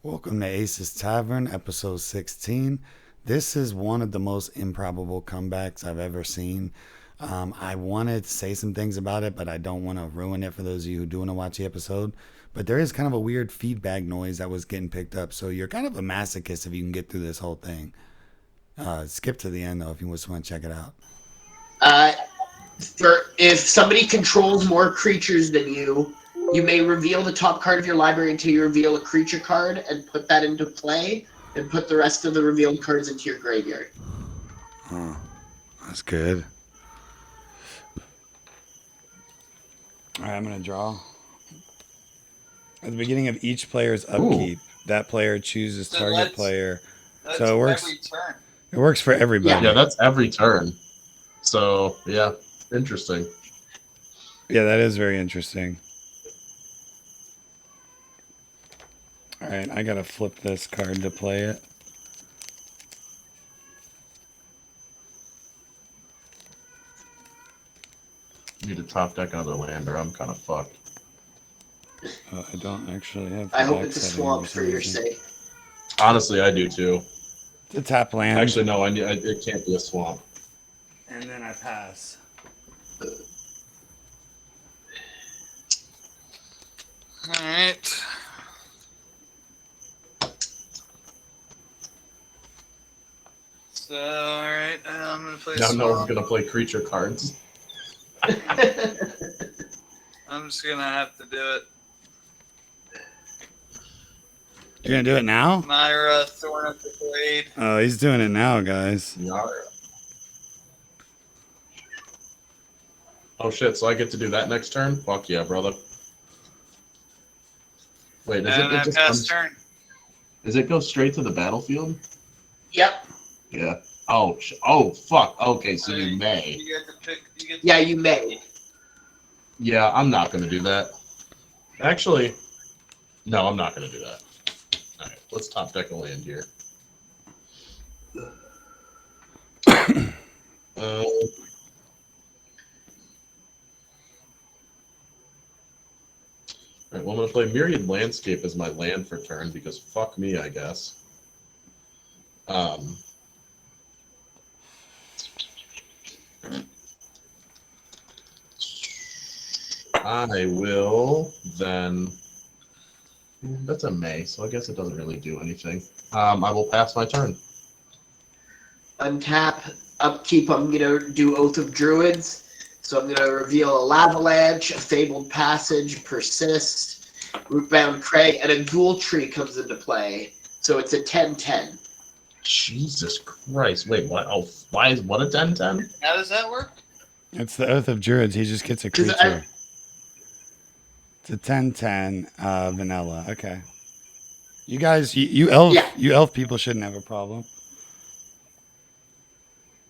Welcome to Ace's Tavern, episode 16. This is one of the most improbable comebacks I've ever seen. I wanted to say some things about it, but I don't want to ruin it for those of you who do want to watch the episode. But there is kind of a weird feedback noise that was getting picked up, so you're kind of a masochist if you can get through this whole thing. Skip to the end, though, if you just want to check it out. If somebody controls more creatures than you, you may reveal the top card of your library until you reveal a creature card and put that into play, and put the rest of the revealed cards into your graveyard. Oh, that's good. All right, I'm going to draw. At the beginning of each player's upkeep, that player chooses target player. So it works. Every turn. It works for everybody. Yeah, that's every turn. So, yeah, interesting. Yeah, that is very interesting. All right, I got to flip this card to play it. Need to top deck another land, or I'm kind of fucked. I don't actually have. I hope it's a swamp for your sake. Honestly, I do too. It's a tap land. Actually, no, it can't be a swamp. And then I pass. All right. So, all right, I'm gonna play. Now no one's gonna play creature cards. I'm just gonna have to do it. You're gonna do it now? Myra, Thorn of the Blade. Oh, he's doing it now, guys. Yara. Oh shit! So I get to do that next turn? Fuck yeah, brother. Wait, And I pass turn. Does it go straight to the battlefield? Yep. Yeah. Oh, fuck. Okay, so you may. You get to pick. Yeah, you may. Yeah, I'm not gonna do that. Actually, no, I'm not gonna do that. All right, let's top deck a land here. Alright, well, I'm going to play Myriad Landscape as my land for turn, because fuck me, I guess. I will then... That's a May, so I guess it doesn't really do anything. I will pass my turn. Untap, upkeep, I'm going to do Oath of Druids. So I'm going to reveal a Lavalanche, a Fabled Passage, Persist, Rootbound Crag, and a Ghoul Tree comes into play. So it's a 10-10. Jesus Christ. Wait, what? Oh, why is what a 10-10? How does that work? It's the Oath of Druids. He just gets a creature. It's a 10-10 vanilla. Okay. You guys, you elf people shouldn't have a problem.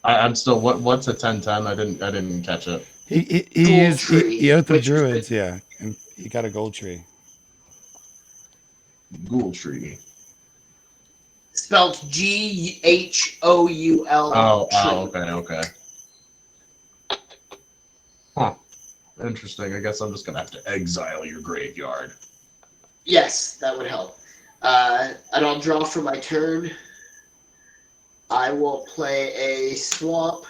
I'm still. What's a 10-10? I didn't catch it. He used the Oath of Druids, yeah, and he got a gold tree. Ghoul Tree. Spelled Ghoul. Okay. Huh. Interesting. I guess I'm just gonna have to exile your graveyard. Yes, that would help. And I'll draw for my turn. I will play a swamp,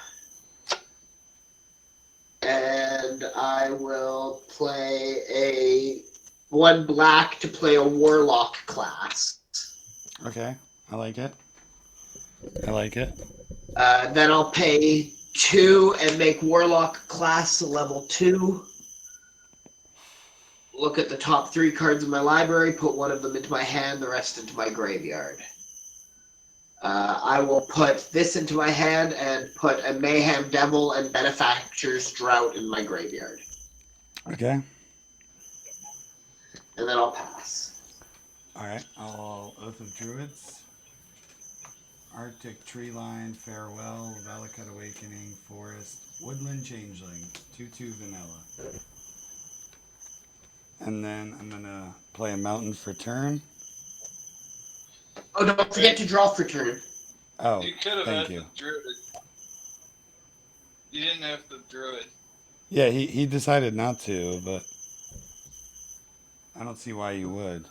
and I will play a 1 black to play a warlock class. Okay, I like it. Then I'll pay 2 and make warlock class a level 2. Look at the top 3 cards in my library, put 1 of them into my hand, the rest into my graveyard. I will put this into my hand and put a Mayhem Devil and Benefactor's Drought in my graveyard. Okay. And then I'll pass. All right. I'll Oath of Druids, Arctic Tree Line, Farewell, Valakut Awakening, Forest, Woodland Changeling, 2/2 vanilla. And then I'm gonna play a mountain for turn. Oh, don't forget to draw for turn. Oh, You could have thank had you. the Druid. You didn't have the Druid. Yeah, he decided not to, but I don't see why you would.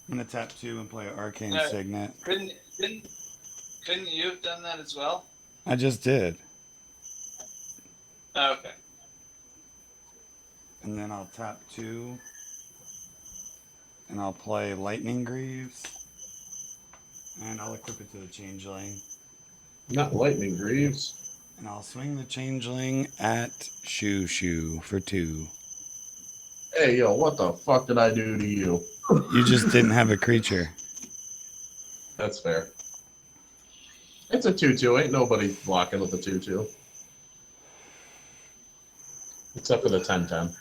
I'm gonna tap 2 and play Arcane No. Signet. Couldn't you have done that as well? I just did. Oh, okay. And then I'll tap 2. And I'll play Lightning Greaves. And I'll equip it to the Changeling. Not Lightning Greaves. And I'll swing the Changeling at Shoo for 2. Hey, yo, what the fuck did I do to you? You just didn't have a creature. That's fair. It's a 2/2. Ain't nobody blocking with a 2/2. Except for the 10/10.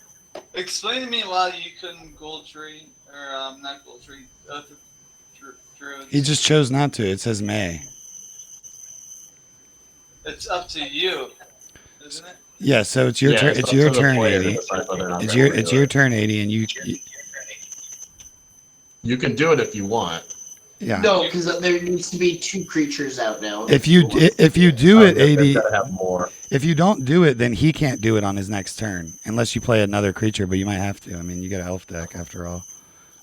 Explain to me why you couldn't gold tree, or not gold tree, druids. He just chose not to. It says may. It's up to you, isn't it? Yeah, so it's your turn. It's your turn, 80. It's your turn, 80, and you can do it if you want. yeah. No, because there needs to be 2 creatures out now. If you do it, 80. Gotta have more. If you don't do it, then he can't do it on his next turn unless you play another creature. But you might have to. I mean, you got an elf deck after all.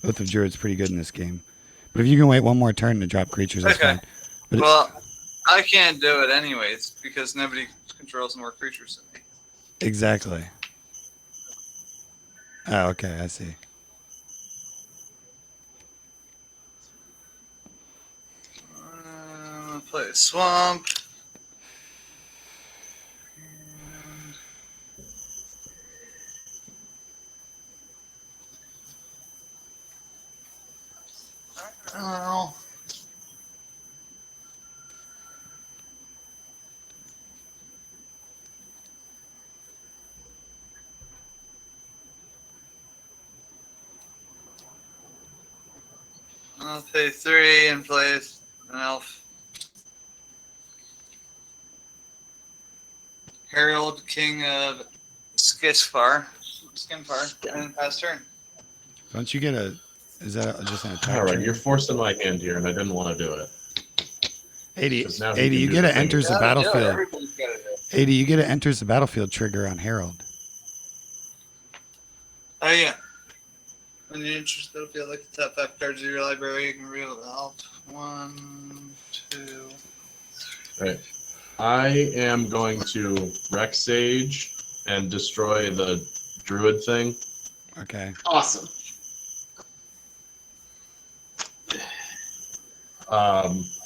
Oath of Druid's pretty good in this game. But if you can wait one more turn to drop creatures, that's Okay. fine. But Well, I can't do it anyways because nobody controls more creatures than me. exactly. Oh, okay. I see. Play swamp. Oh. I'll pay 3 and play an elf. Herald, King of Skinfar, and pass turn. Don't you get a? Is that just an attack? All right, turn? you're forcing my hand here, and I didn't want to do it. 80. 'Cause now he 80. can You do get the to thing enters the again. battlefield. Everybody's got to do it. 80. You get to enters the battlefield trigger on Herald. Oh, yeah. When you're interested, if you like the top 5 cards of your library, you can reveal the elf. 1, 2. Right. I am going to Wreck Sage and destroy the Druid thing. Okay. Awesome.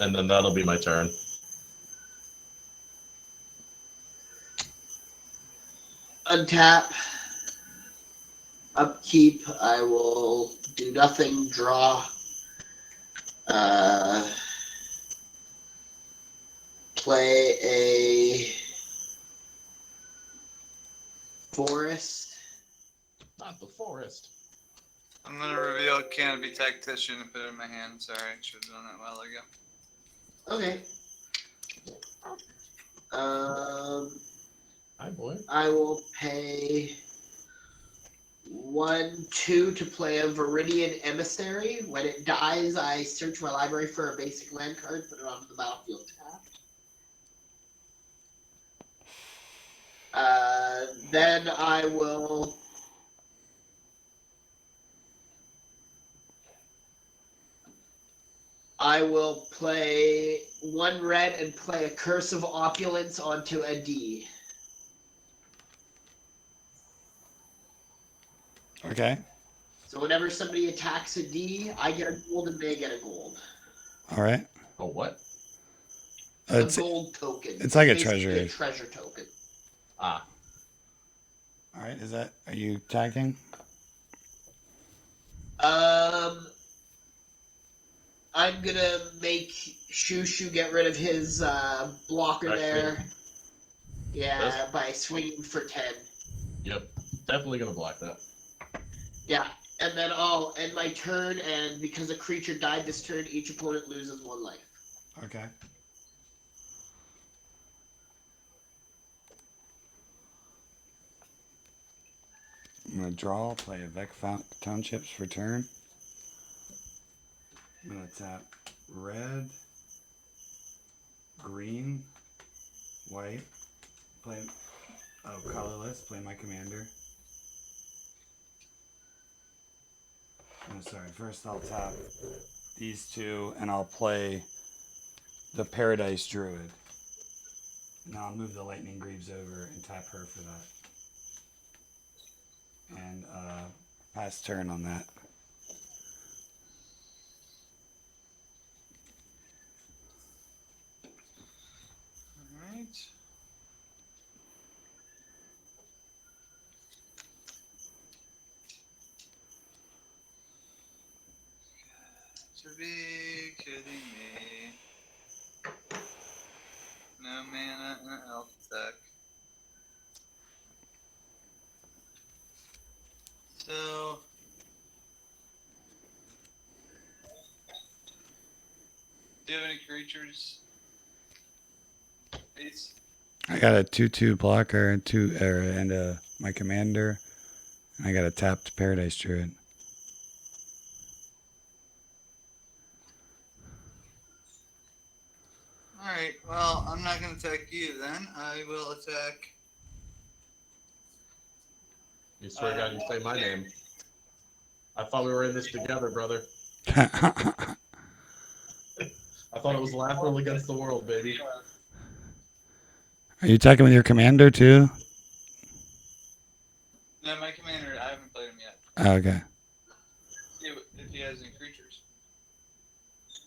And then that'll be my turn. Untap. Upkeep. I will do nothing. Draw. Play a forest. Not the forest. I'm going to reveal Canopy Tactician and put it in my hand. Sorry, I should have done that a while ago. Okay. Hi, boy. I will pay 1, 2 to play a Viridian Emissary. When it dies, I search my library for a basic land card, put it onto the battlefield tapped. Then I will play 1 red and play a Curse of Opulence onto a D. Okay. So whenever somebody attacks a D, I get a gold and they get a gold. All right. Oh, what? A It's gold token. it's like a Basically treasure. a treasure token. Ah. all right. Are you tagging? I'm gonna make Shushu get rid of his blocker Actually, there. Yeah, that's- by swinging for 10. Yep. Definitely gonna block that. Yeah, and then I'll end my turn, and because a creature died this turn, each opponent loses 1 life. Okay. I'm gonna draw. Play a Vec Townships for turn. I'm gonna tap red, green, white. Play colorless. Play my commander. I'm no, sorry. First I'll tap these two, and I'll play the Paradise Druid. Now I'll move the Lightning Greaves over and tap her for that. And pass turn on that. Alright. To be kidding me. No mana in the elf deck. So do you have any creatures? Ace? I got a 2/2 blocker and my commander. And I got a tapped Paradise Druid. Alright, well, I'm not going to attack you then. I will attack. You swear to God, you say my name. I thought we were in this together, brother. Are I thought it was Lathril against the world, baby. you attacking with your commander too? No, my commander, I haven't played him yet. Oh, okay. If he has any creatures.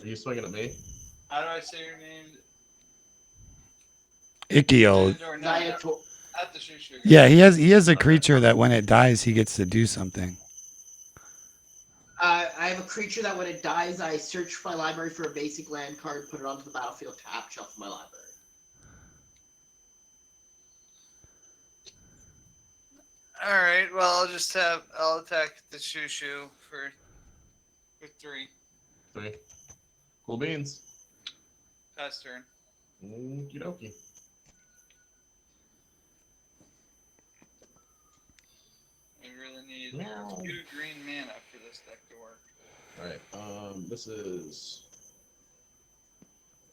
Are you swinging at me? How do I say your name? Ikio. Ziatora. At the shoo. Yeah, he has a creature that when it dies, he gets to do something. I have a creature that when it dies, I search my library for a basic land card, put it onto the battlefield, tap, shuffle my library. Alright, well, I'll attack the shoo for 3. 3. Cool beans. Pass turn. Okie dokie. We really need Meow. 2 green mana for this deck to work. Alright, this is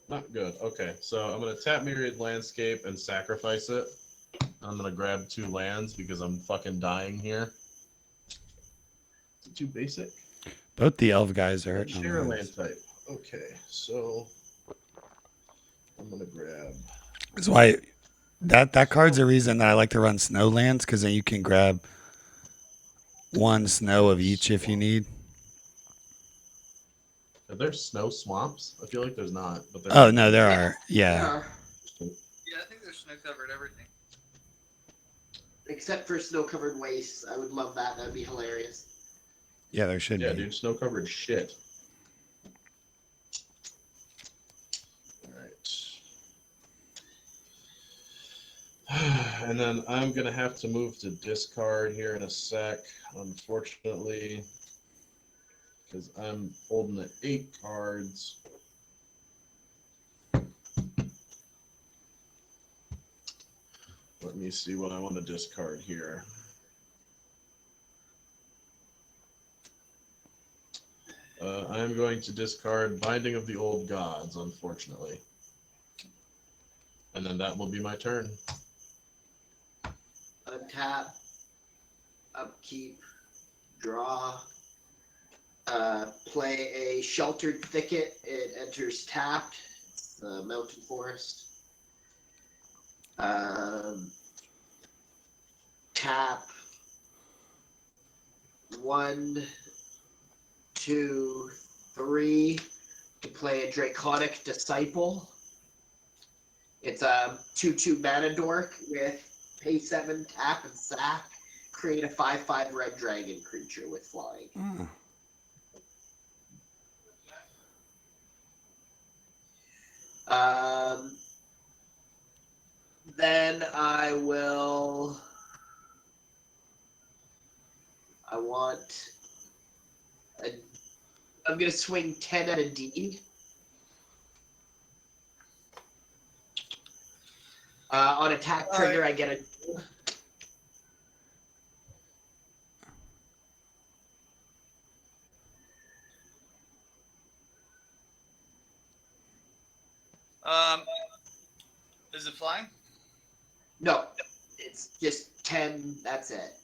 not good. Okay, so I'm going to tap Myriad Landscape and sacrifice it. I'm going to grab 2 lands because I'm fucking dying here. Is it too basic? Both the elf guys are hurting. Share a on land lands. type. Okay, so I'm going to grab... That's why that card's the reason that I like to run snow lands, because then you can grab 1 snow of each if you need. Are there snow swamps? I feel like there's not. But there Oh no, there are. Yeah. Yeah. Yeah, I think there's snow covered everything. Except for snow-covered wastes. I would love that. That would be hilarious. Yeah, there should Yeah, be. dude, snow covered shit. Alright. And then I'm gonna have to move to discard here in a sec, unfortunately. Because I'm holding the 8 cards. Let me see what I want to discard here. I'm going to discard Binding of the Old Gods, unfortunately. And then that will be my turn. Untap, upkeep, draw, play a Sheltered Thicket. It enters tapped. It's the Mountain Forest. Tap. 1, 2, 3 to play a Draconic Disciple. It's a 2/2 mana dork with pay 7, tap, and sack. Create a 5/5 red dragon creature with flying. Oh. Then I I'm gonna swing 10 at a D. On attack trigger, I get a. Is it flying? No, it's just 10. That's it.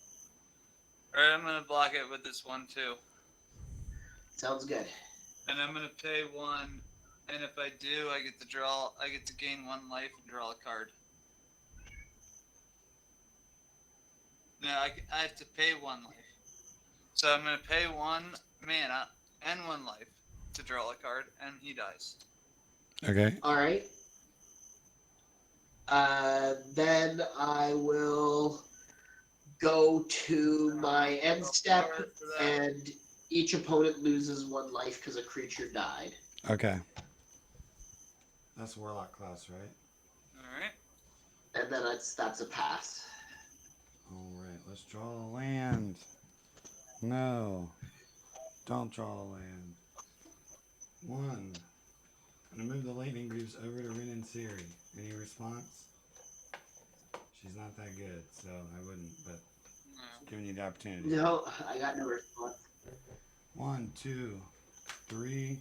Alright, I'm gonna block it with this one too. Sounds good. And I'm gonna pay 1, and if I do, I get to gain 1 life and draw a card. No, I have to pay 1 life. So I'm gonna pay 1 mana and 1 life to draw a card, and he dies. Okay. All right. Then I will go to my end step, and each opponent loses 1 life because a creature died. Okay. That's Warlock class, right? Alright. And then that's a pass. All right. Let's draw a land. No. Don't draw a land. 1. I'm going to move the lightning greaves over to Rinn and Seri. Any response? She's not that good, so I wouldn't, but giving you the opportunity. No, I got no response. 1, 2, 3,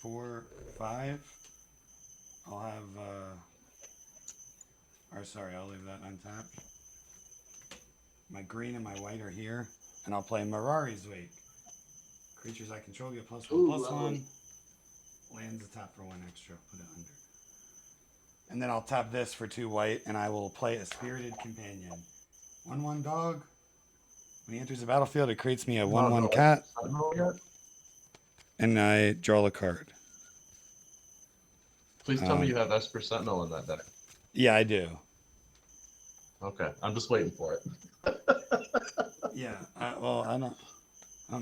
4, 5. I'll have, I'll leave that untapped. My green and my white are here, and I'll play Mirari's Wake. Creatures I control get +1/+1. Lovely. Lands the top for 1 extra. Put it under. And then I'll tap this for 2 white, and I will play a Spirited Companion. 1/1 dog. When he enters the battlefield, it creates me a 1/1 cat, and I draw a card. Please tell me you have Esper Sentinel in that deck. Yeah, I do. Okay, I'm just waiting for it. Yeah. Well, I don't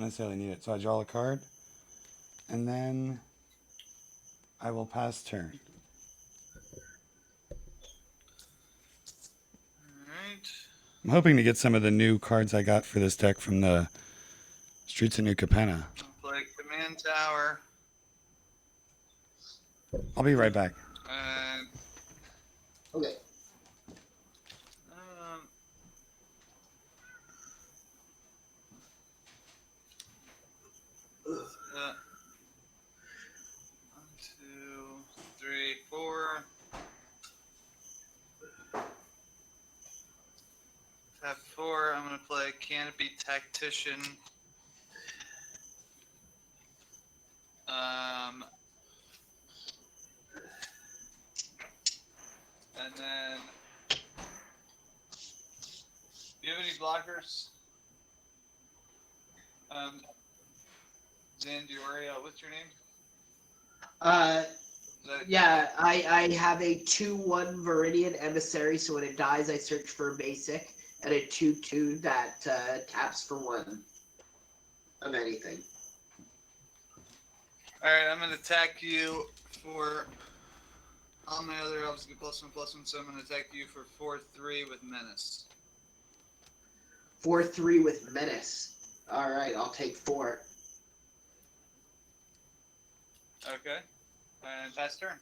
necessarily need it. So I draw a card, and then I will pass turn. Alright. I'm hoping to get some of the new cards I got for this deck from the Streets of New Capenna. I'll play Command Tower. I'll be right back. And Okay. uh, 1, 2, 3, 4. Tap 4. I'm gonna play Canopy Tactician. And then, do you have any blockers? Zandioria, what's your name? Yeah, I have a 2/1 Viridian Emissary, so when it dies, I search for a basic, and a 2/2 that taps for 1 of anything. Alright, I'm gonna attack you for all my other elves get +1/+1, so I'm gonna attack you for 4/3 with Menace. 4/3 with Menace. All right, I'll take 4. Okay. And pass turn.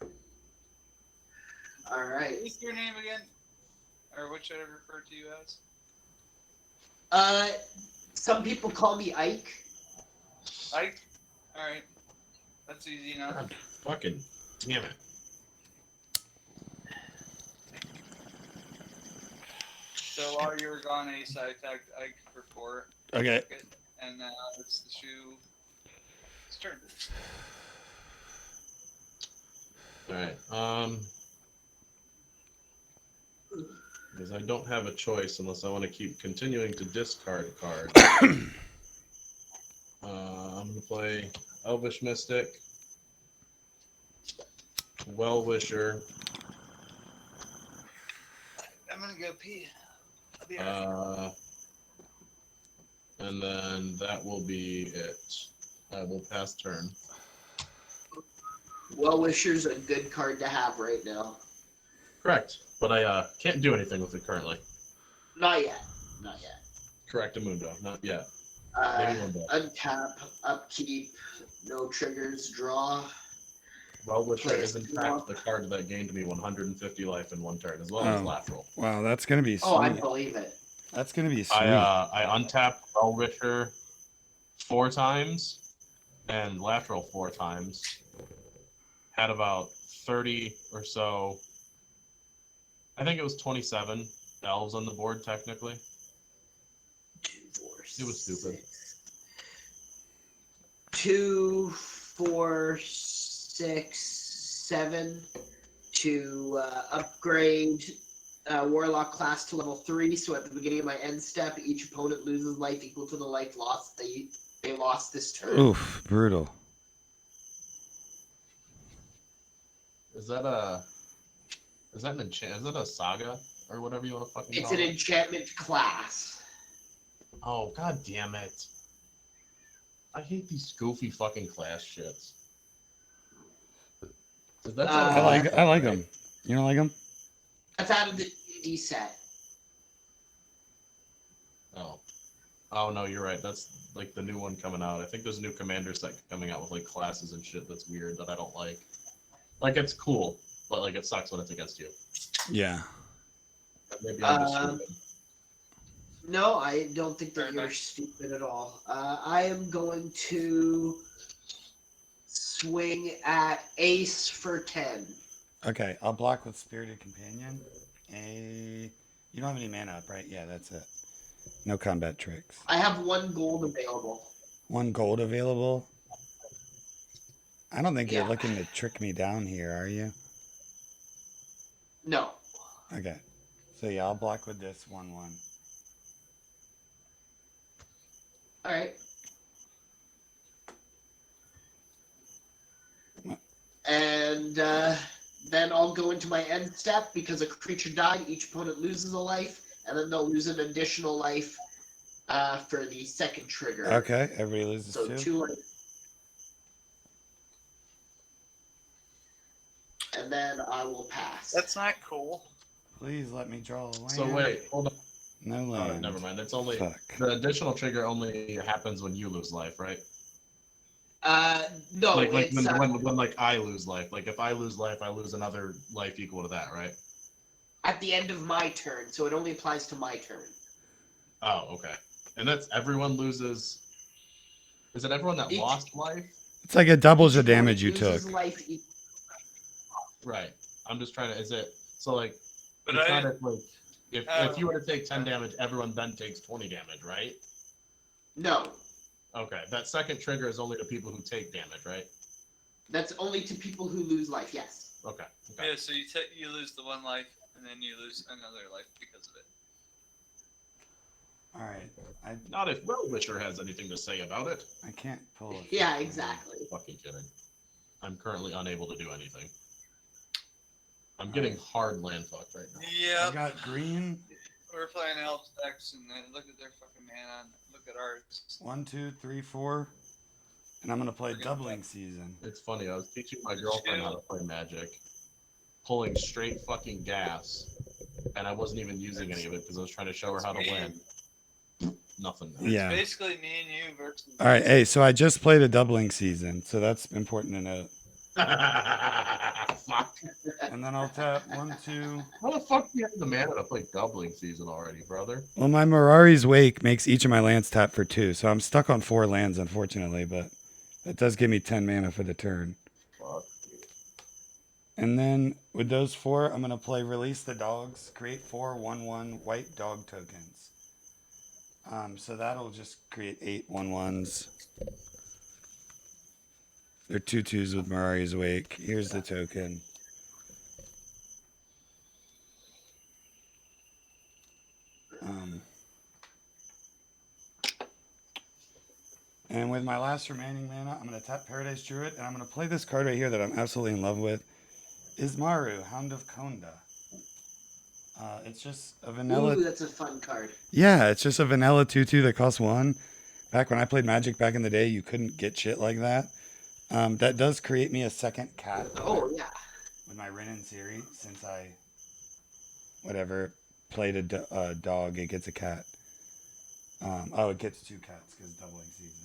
All right. What's your name again? Or what should I refer to you as? Some people call me Ike. Ike? Alright. That's easy enough. God, fucking damn it. So while you were gone, Ace, I attacked Ike for 4. Okay. And now it's the shoe. It's turn. Alright, because I don't have a choice unless I want to keep continuing to discard cards. I'm going to play Elvish Mystic, Well-Wisher, I'm gonna go pee. I'll be right. and then that will be it. I will pass turn. Well-Wisher's a good card to have right now. Correct, but I can't do anything with it currently. Not yet. Not yet. Correctamundo, not yet. Maybe one day. Untap, upkeep, no triggers, draw. Well-Wisher is in fact the card that gained me 150 life in 1 turn, as well as Lathril. Wow, that's gonna be sweet. Oh, I believe it. That's gonna be sweet. I untapped Well-Wisher 4 times and Lathril 4 times. Had about 30 or so. I think it was 27 elves on the board technically. 2, 4, It was stupid. 6. 2, 4, 6, 7 to upgrade Warlock class to level 3. So at the beginning of my end step, each opponent loses life equal to the life lost they lost this turn. Oof, brutal. Is that an enchant? Is that a saga or whatever you want to fucking It's call an it? enchantment class. Oh, god damn it. I hate these goofy fucking class shits. That's I like them. You don't like them? That's out of the D set. Oh. Oh, no, you're right. That's like the new one coming out. I think there's a new commander set coming out with like classes and shit that's weird that I don't like. Like, it's cool, but like it sucks when it's against you. Yeah. Maybe I'm just stupid. No, I don't think that you're stupid at all. I am going to swing at Ace for 10. Okay, I'll block with Spirited Companion. You don't have any mana up, right? Yeah, that's it. No combat tricks. I have 1 gold available. 1 gold available. I don't think you're looking to trick me down here, are you? No. Okay. So yeah, I'll block with this 1/1. Alright. And then I'll go into my end step because a creature died. Each opponent loses a life, and then they'll lose an additional life for the second trigger. Okay, everybody loses So 2 life. And then I will pass. That's not cool. Please let me draw a land. So wait, hold on. No Oh, land. never mind. It's only Fuck. the additional trigger only happens when you lose life, right? No, Like it's when like I lose life. Like if I lose life, I lose another life equal to that, right? at the end of my turn, so it only applies to my turn. Oh, okay. And that's everyone loses. Is it everyone that lost life? It's like it doubles the Each damage you opponent took. loses life Right. I'm just trying to. Is it so like? But it's I- not like if you were to take 10 damage, everyone then takes 20 damage, right? No, Okay. That second trigger is only to people who take damage, right? that's only to people who lose life. Yes. Okay. Okay. Yeah, so you lose the 1 life, and then you lose another life because of it. All right. Not if Well-Wisher has anything to say about it. I can't pull it. Yeah, exactly. Fucking kidding. I'm currently unable to do anything. I'm getting hard land fucked right now. I Yeah, got green. we're playing Elves decks, and then look at their fucking mana, and look at ours. 1, 2, 3, 4. And I'm gonna play doubling season. It's funny, I was teaching my girlfriend how to play Magic, pulling straight fucking gas, and I wasn't even using any of it because I was trying to show her how to win. Nothing. Yeah. Basically, me and you versus. All right. Hey, so I just played a doubling season, so that's important to note. Fuck. And then I'll tap 1, 2. How the fuck do you have the mana to play doubling season already, brother? Well, my Mirari's Wake makes each of my lands tap for 2, so I'm stuck on 4 lands, unfortunately, but that does give me 10 mana for the turn. Fuck. And then with those 4, I'm gonna play Release the Dogs, create 4 1/1 white dog tokens. So that'll just create 8 1/1s. They're 2/2s with Mirari's Wake. Here's the token. And with my last remaining mana, I'm going to tap Paradise Druid, and I'm going to play this card right here that I'm absolutely in love with. Ismaru, Hound of Konda. It's just a vanilla... Ooh, that's a fun card. Yeah, it's just a vanilla 2/2 that costs 1. Back when I played Magic back in the day, you couldn't get shit like that. That does create me a second cat. Oh, yeah. With my Rinn and Seri, since I... played a dog, it gets a cat. It gets 2 cats because doubling season.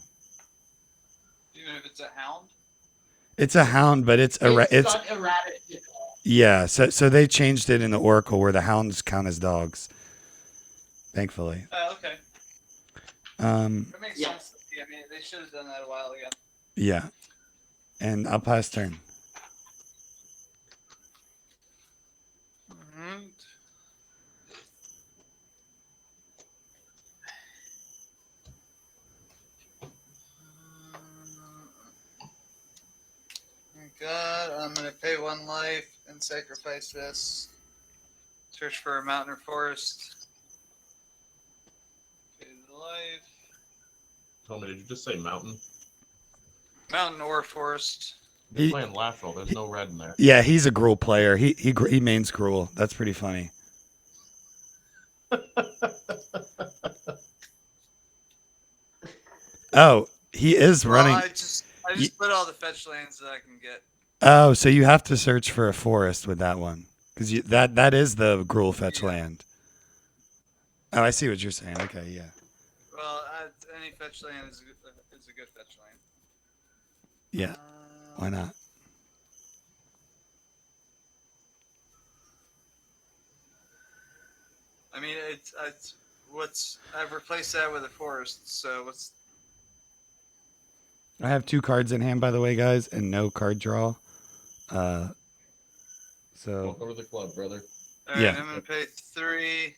Even if it's a hound? It's a hound, but it's got erratic. yeah. So they changed it in the Oracle where the hounds count as dogs. Thankfully. Oh, okay. That makes Yeah. sense. Yeah, I mean, they should have done that a while ago. Yeah. And I'll pass turn. God, I'm gonna pay 1 life and sacrifice this. Search for a mountain or forest. Pay the life. Tell me, did you just say mountain? Mountain or forest. You're playing Lathril. There's no red in there. Yeah, he's a Gruul player. He mains Gruul. That's pretty funny. Oh, he is running. I just put all the fetch lands that I can get. Oh, so you have to search for a forest with that one because that is the Gruul fetch land. Oh, I see what you're saying. Okay, yeah. Well, any fetch land is a good fetch land. Yeah. Why not? I mean, I've replaced that with a forest. So what's? I have 2 cards in hand, by the way, guys, and no card draw. So. Welcome to the club, brother. All right, Yeah. I'm gonna pay 3.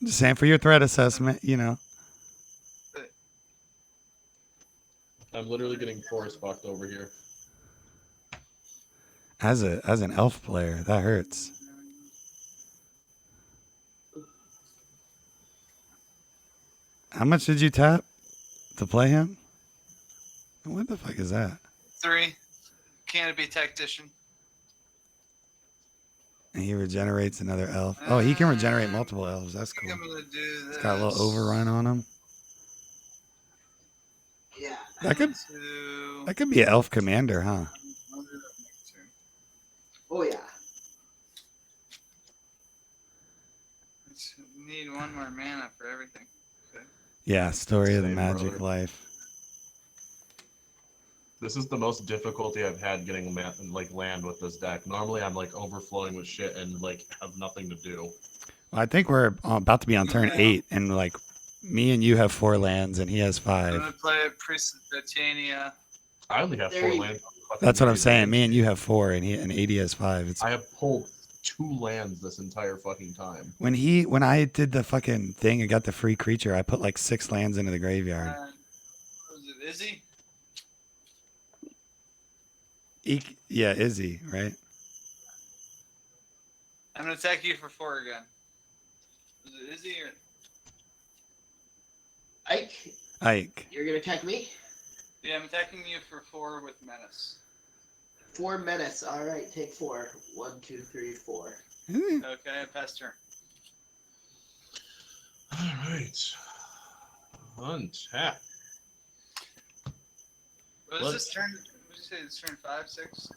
Same for your threat assessment, you know. I'm literally getting forest fucked over here. As an elf player, that hurts. How much did you tap to play him? What the fuck is that? 3. Canopy Tactician. And he regenerates another elf. Oh, he can regenerate multiple elves. That's cool. I'm gonna do this. It's got a little overrun on him. Yeah. That could be an elf commander, huh? Oh yeah. Need 1 more mana for everything. Okay. Yeah, Story of the Same, Magic brother. Life. This is the most difficulty I've had getting land with this deck. Normally, I'm like overflowing with shit and like have nothing to do. Well, I think we're about to be on turn 8, and like me and you have 4 lands, and he has I'm 5. gonna play Priest of Titania. I only have 4 lands. That's what I'm saying. Me and you have 4, and 80 has 5. I have pulled 2 lands this entire fucking time. When I did the fucking thing and got the free creature, I put like 6 lands into the graveyard. Was it Izzy? Yeah, Izzy, right? I'm gonna attack you for 4 again. Was it Izzy or? Ike, you're gonna attack me? Yeah, I'm attacking you for 4 with Menace. 4 menace. All right, take 4. 1, 2, 3, 4. Okay, I passed turn. All right. Untap. What is this turn? What did you say? It's turn 5, 6?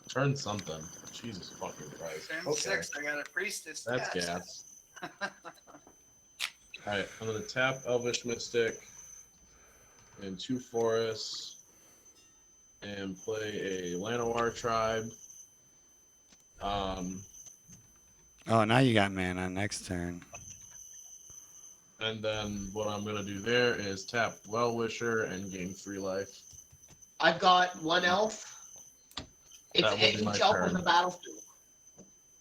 Turn something. Jesus fucking Christ. Turn 6. I got a priestess. That's gas. Alright, I'm gonna tap Elvish Mystic and 2 forests and play a Llanowar tribe. Oh, now you got mana next turn. And then what I'm gonna do there is tap Well-Wisher and gain 3 life. I've got 1 elf. It's That will be my each elf turn. on the battlefield.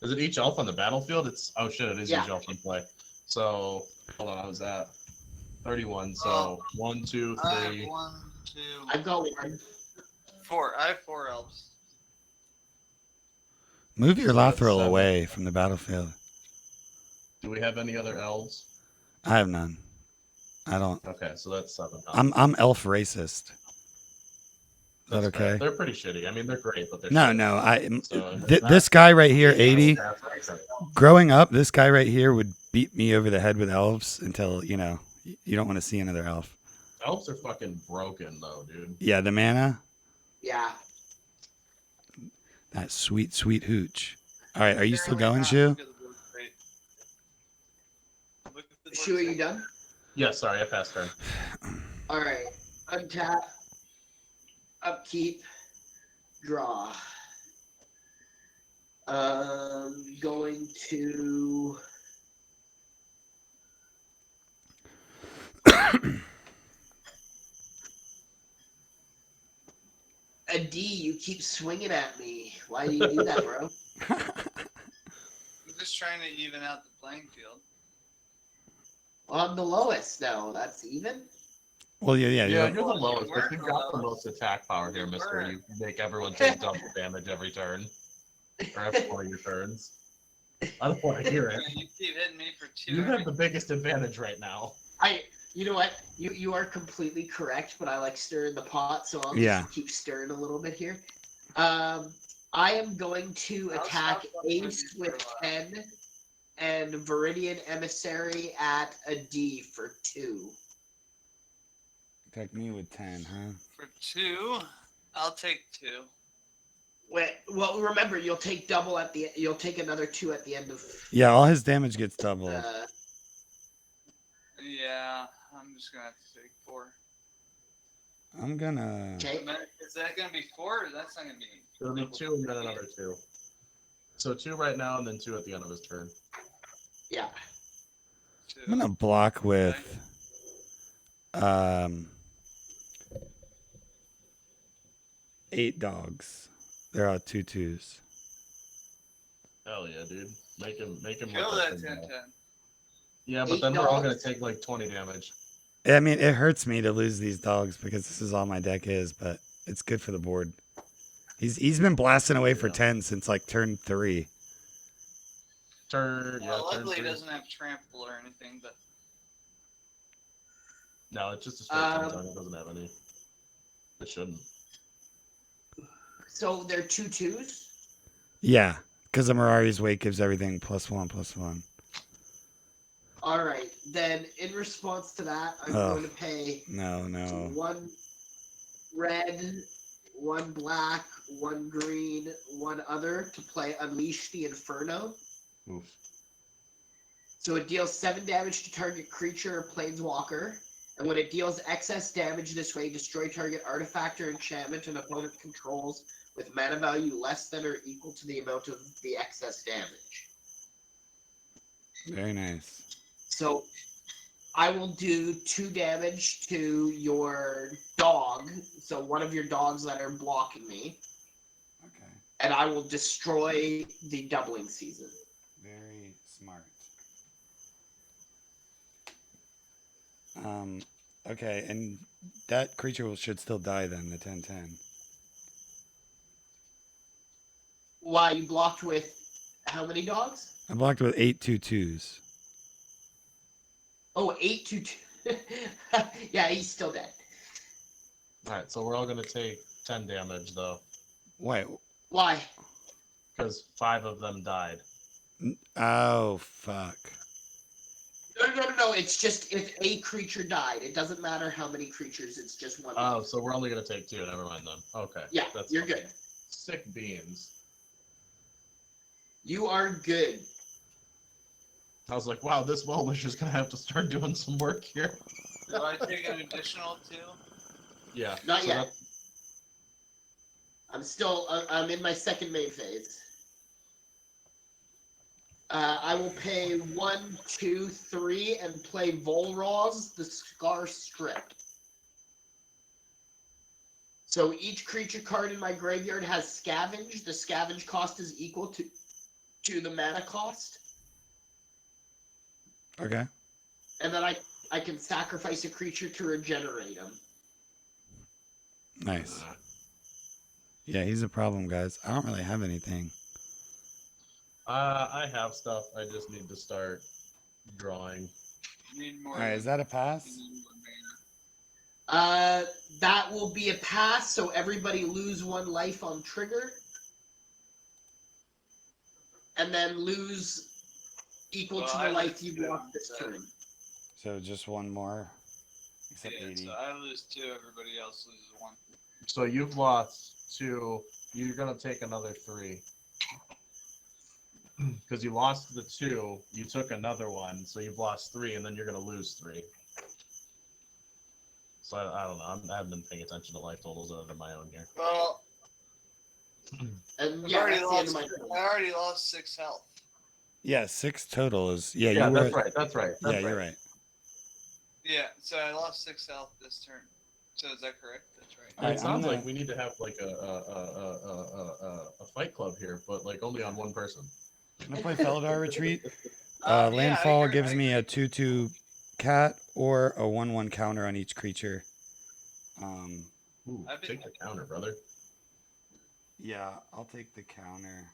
Is it each elf on the battlefield? It's oh shit, it is Yeah. each elf in play. So hold on, I was at 31. So 1, 2, 3. I have 1, 2, I've got 1. 4. I have 4 elves. Move your So that's Lathril 7. away from the battlefield. Do we have any other elves? I have none. I don't. Okay, so that's 7. I'm elf racist. Is that That's okay? fair. They're pretty shitty. I mean, they're great, but they're No, shitty. So, this guy right here, 80. That's right. Growing up, this guy right here would beat me over the head with elves until, you don't want to see another elf. Elves are fucking broken, though, dude. Yeah, the mana, Yeah. that sweet, sweet hooch. All right, are you still going, Shu? Shu, are you done? Yeah, sorry, I passed turn. All right. Untap. Upkeep. Draw. Going to. A D, you keep swinging at me. Why do you do that, bro? I'm just trying to even out the playing field. Well, I'm the lowest now. That's even. Well, yeah. Yeah, You're, you're the Well, you lowest, but weren't you've the got the lowest. most attack power here, You mister. weren't. You make everyone take double damage every turn. Or every one of your turns. I don't want to hear it. You keep hitting me for 2 You every have the biggest advantage right now. You know what? You are completely correct, but I like stirring the pot, so I'll Yeah. just keep stirring a little bit here. I am going to I'll attack stop fucking with Ace you for a with while. 10 and Viridian Emissary at a D for 2. attack me with 10, huh? For 2, I'll take 2. Wait, well, remember you'll take double at the. You'll take another 2 at the end of. Yeah, all his damage gets doubled. Yeah, I'm just gonna have to take 4. I'm gonna. Okay. Is that gonna be 4 or that's not gonna be? It'll be 2 and then another 2. So 2 right now and then 2 at the end of his turn. Yeah. 2. I'm gonna block with. 8 dogs. They're all 2/2s. Hell yeah, dude. Make him Kill look that like 10 a 10. Yeah, but 8 then we're all gonna dogs? take like 20 damage. I mean, it hurts me to lose these dogs because this is all my deck is, but it's good for the board. He's been blasting away for Yeah. 10 since like turn 3. Turn, yeah, Well, turn luckily 3. it doesn't have trample or anything, but No, it's just a straight 10 It doesn't have any. It shouldn't. So they're 2/2s. Yeah, because the Mirari's weight gives everything +1/+1. All right. Then in response to that, I'm Oh. going to pay No. 1 red, 1 black, 1 green, 1 other to play Unleash the Inferno. Oof. So it deals 7 damage to target creature or planeswalker. And when it deals excess damage this way, destroy target artifact or enchantment an opponent controls with mana value less than or equal to the amount of the excess damage. Very nice. So I will do 2 damage to your dog. So one of your dogs that are blocking me. Okay. And I will destroy the doubling season. Very smart. Okay, and that creature should still die then, the 10/10. Why, you blocked with how many dogs? I blocked with 8 2/2s. Oh, 8 to 2. Yeah, he's still dead. Alright, so we're all gonna take 10 damage though. Wait. Why? Because 5 of them died. Oh, fuck. No. It's just if a creature died. It doesn't matter how many creatures. It's just one. Oh, so we're only gonna take 2. Never mind then. Okay. Yeah, that's you're fine. good. Sick beans. You are good. I was like, wow, this Wellwish is gonna have to start doing some work here. do I take an additional 2? Yeah. Not so yet. that- I'm still. I'm in my second main phase. I will pay 1, 2, 3, and play Volroz, the Scar Strip. So each creature card in my graveyard has Scavenge. The Scavenge cost is equal to the mana cost. Okay. And then I can sacrifice a creature to regenerate him. Nice. Yeah, he's a problem, guys. I don't really have anything. I have stuff. I just need to start drawing. You need more. All right, is that a pass? You need more mana. That will be a pass, so everybody lose 1 life on trigger. And then lose equal Well, to I the life lose you 2, blocked this so- turn. So just one more. Except Yeah, 80. so I lose 2, everybody else loses 1. So you've lost 2. You're gonna take another 3. Because you lost the 2, you took another one, so you've lost 3, and then you're gonna lose 3. So I don't know. I haven't been paying attention to life totals other than my own here. Well, And I've yeah, already that's the end of lost. my turn. I already lost 6 health. Yeah, 6 total is. Yeah, Yeah, you were. that's right. That's right. Yeah, That's you're right. Yeah, so I lost 6 health this turn. So is that correct? That's right. All right, It sounds I'm like gonna- we need to have like a fight club here, but like only on one person. I'm gonna play Felidar Retreat. Yeah, I Landfall agree, gives I me a agree. 2/2 cat or a 1/1 counter on each creature. Ooh, take the counter, brother. Yeah, I'll take the counter.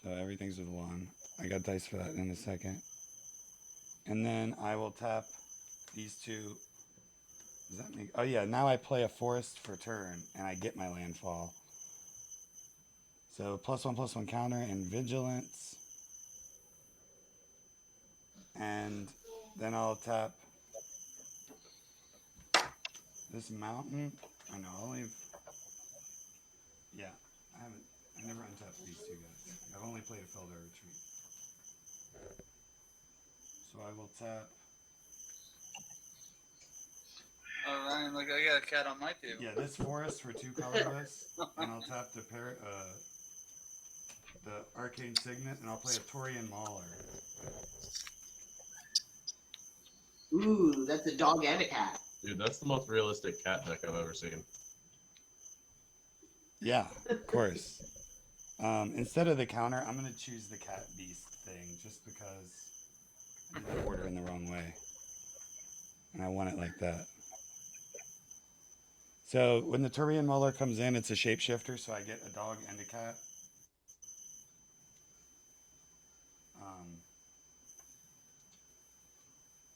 So everything's with 1. I got dice for that in a second. And then I will tap these 2. Does that make... Oh, yeah, now I play a forest for turn, and I get my landfall. So +1/+1 counter and vigilance. And then I'll tap this mountain. Oh, no, I'll leave... Yeah, I never untapped these 2 guys. I've only played a Felder Retreat. So I will tap... Oh, Ryan, look, I got a cat on my table. Yeah, this forest for 2 colorless, and I'll tap the Arcane Signet, and I'll play a Torian Mauler. Ooh, that's a dog and a cat. Dude, that's the most realistic cat deck I've ever seen. Yeah, of course. Instead of the counter, I'm going to choose the cat beast thing, just because I did the order in the wrong way. And I want it like that. So when the Torian Mauler comes in, it's a shapeshifter, so I get a dog and a cat.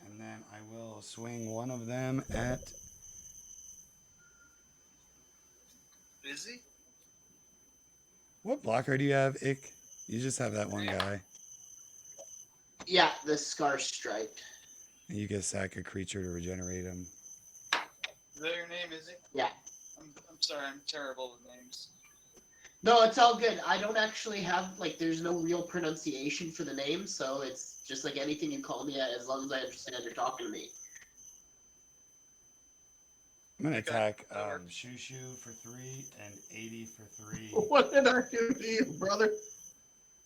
And then I will swing one of them at... Busy? What blocker do you have, Ick? You just have that one guy. Yeah, the Scar Striped. And you get sack a creature to regenerate him. Is that your name, is it? Yeah. I'm sorry, I'm terrible with names. No, it's all good. I don't actually have, like, there's no real pronunciation for the name, so it's just like anything you call me as long as I understand you're talking to me. I'm going to Okay, attack that works. Shoo for 3 and 80 for 3. What did I do to you, brother?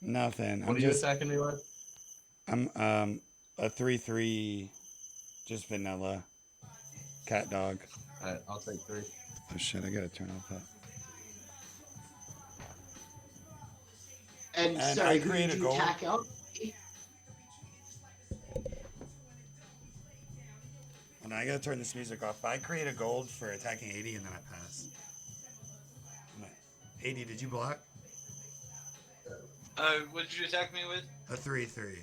Nothing. What are you attacking me with? I'm a 3/3, just vanilla cat dog. Alright, I'll take 3. Oh shit! I gotta turn off that. And And sorry, I who create did a you goal. attack out? And I gotta turn this music off. But I create a gold for attacking 80, and then I pass. 80, did you block? What did you attack me with? A 3/3.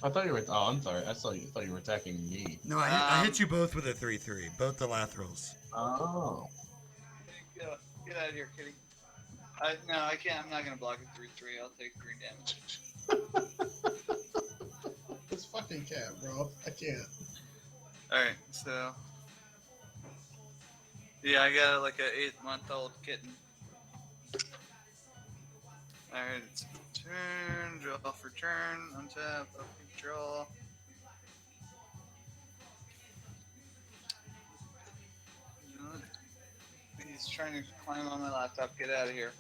I thought you were. Oh, I'm sorry. I thought you were attacking me. No, I hit you both with a 3/3. Both the Lathrils. Oh. Get out of here, kitty. No, I can't. I'm not gonna block a 3/3. I'll take 3 damage. This fucking cat, bro. I can't. Alright, so... Yeah, I got like an 8-month-old kitten. Alright, it's turn, draw for turn, untap, up draw. He's trying to climb on my laptop, get out of here.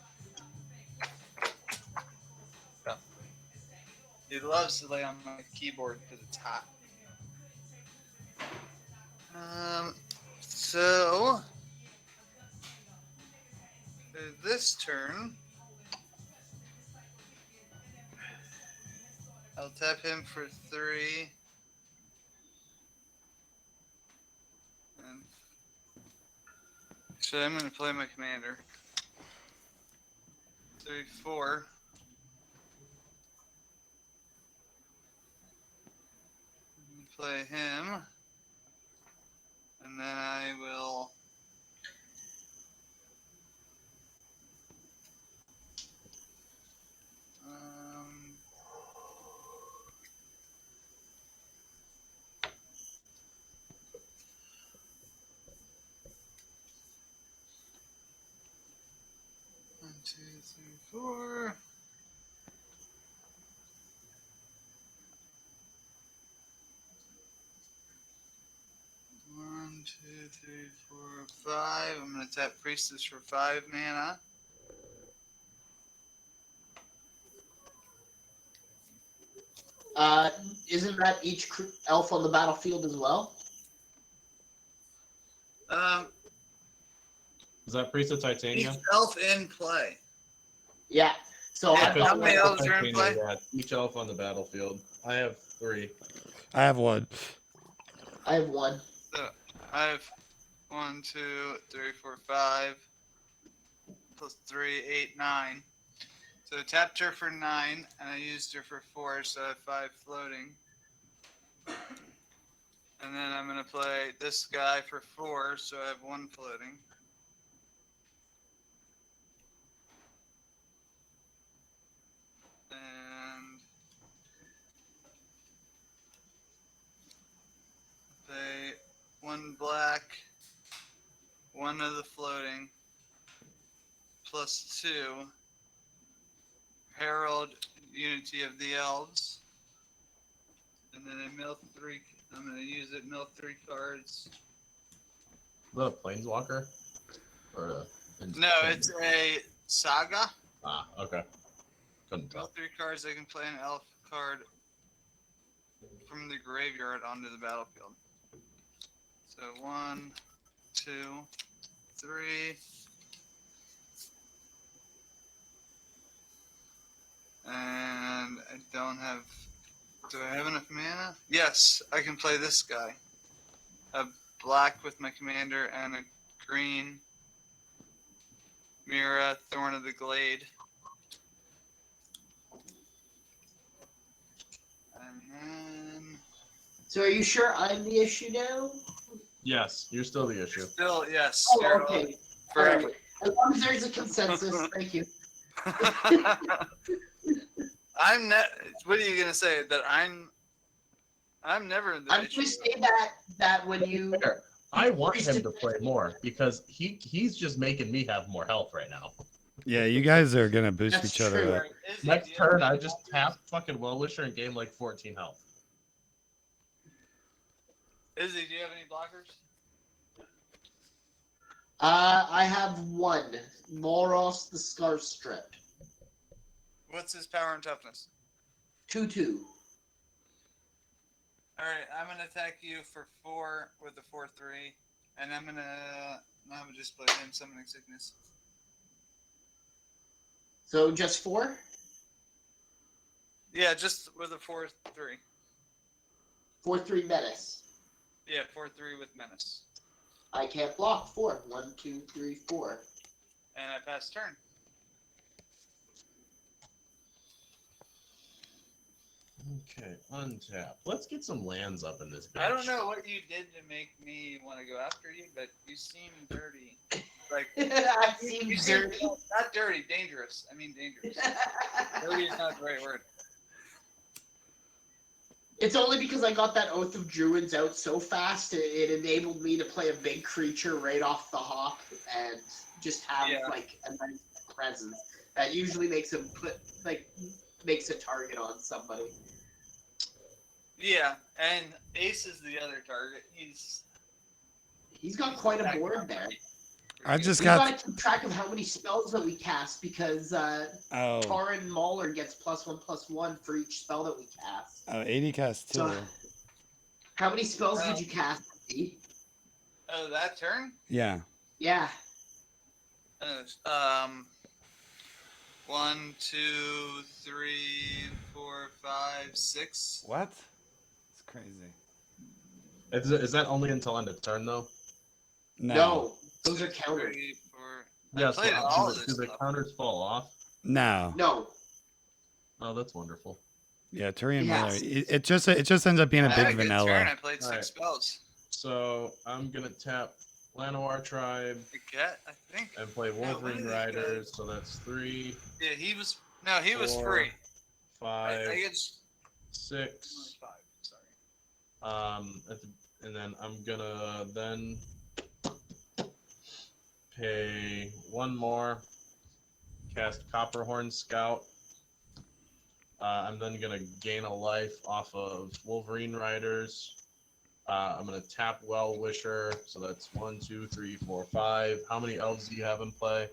Go. He loves to lay on my keyboard because it's hot. So this turn, I'll tap him for 3. And so I'm going to play my commander. 3, 4. Play him. And then I will one, 2, 3, 4. One, 2, 3, 4, 5. I'm gonna tap Priestess for 5 mana. Isn't that each elf on the battlefield as well? Is that Priest of Titania? Each elf in play. Yeah. So Yeah, I've got how many one. elves are in play? Yeah, each elf on the battlefield. I have 3. I have one. I have one. So I have 1, 2, 3, 4, 5, plus 3, 8, 9. So I tapped her for 9, and I used her for 4, so I have 5 floating. And then I'm gonna play this guy for 4, so I have 1 floating. And play 1 black, 1 of the floating, plus 2. Herald Unity of the Elves. And then I mill 3. I'm gonna use it. Mill 3 cards. Is that a planeswalker? Or a No, it's a saga. Ah, okay. Couldn't Mill tell. 3 cards. I can play an elf card from the graveyard onto the battlefield. So 1, 2, 3. And I don't have. Do I have enough mana? Yes, I can play this guy. A black with my commander and a green Mira, Thorn of the Glade. And then. So are you sure I'm the issue now? Yes, you're still the issue. Still, yes. Oh, you're okay. on forever. Alright. As long as there's a consensus, thank you. I'm not. What are you gonna say? That I'm never the I'm issue. going to say that when you. Fair. I want him to play more because he's just making me have more health right now. Yeah, you guys are gonna boost That's each other true. up. Izzy, Next do you have turn, any I just blockers? tap fucking Well-Wisher and gain like 14 health. Izzy, do you have any blockers? I have one. Moros the Scarf Strip. What's his power and toughness? 2/2. All right, I'm gonna attack you for 4 with the 4/3, and I'm gonna just play him summoning sickness. So just 4? Yeah, just with a 4/3. 4/3 menace. Yeah, 4/3 with menace, I can't block 4. 1, 2, 3, 4. and I pass turn. Okay, untap. Let's get some lands up in this bitch. I don't know what you did to make me want to go after you, but you seem dirty. Like I you seem seem dirty. not dirty, dangerous. I mean dangerous. Dirty is not the right word. It's only because I got that Oath of Druids out so fast, it enabled me to play a big creature right off the hop and just have like a nice presence. That usually makes him makes a target on somebody. Yeah, and Ace is the other target. He's He's got quite a board there. I just We got. gotta keep track of how many spells that we cast because Oh, Torin Mauler gets +1/+1 for each spell that we cast. 80 cast 2. So, how many spells did you cast? Steve? Oh, that turn? Yeah. Yeah. 1, 2, 3, 4, 5, 6. What? It's crazy. Is that only until end of turn though? No, those are counters. 3, 4. Yes. played all of this Do the stuff. counters fall off? No. No. Oh, that's wonderful. Yeah, Tyrion Yes. Miller. It just ends up being a I had big good vanilla. turn. I played 6 Alright. spells. So I'm gonna tap Llanowar Tribe I think. and play one of Wolverine these Riders. So that's 3, Yeah, he was. No, he was 4, free. 5, I guess. 6. 5. Sorry. And then I'm gonna then pay 1 more, cast Copperhorn Scout. I'm then gonna gain a life off of Wolverine Riders. I'm gonna tap Well-Wisher, so that's 1, 2, 3, 4, 5. How many elves do you have in play?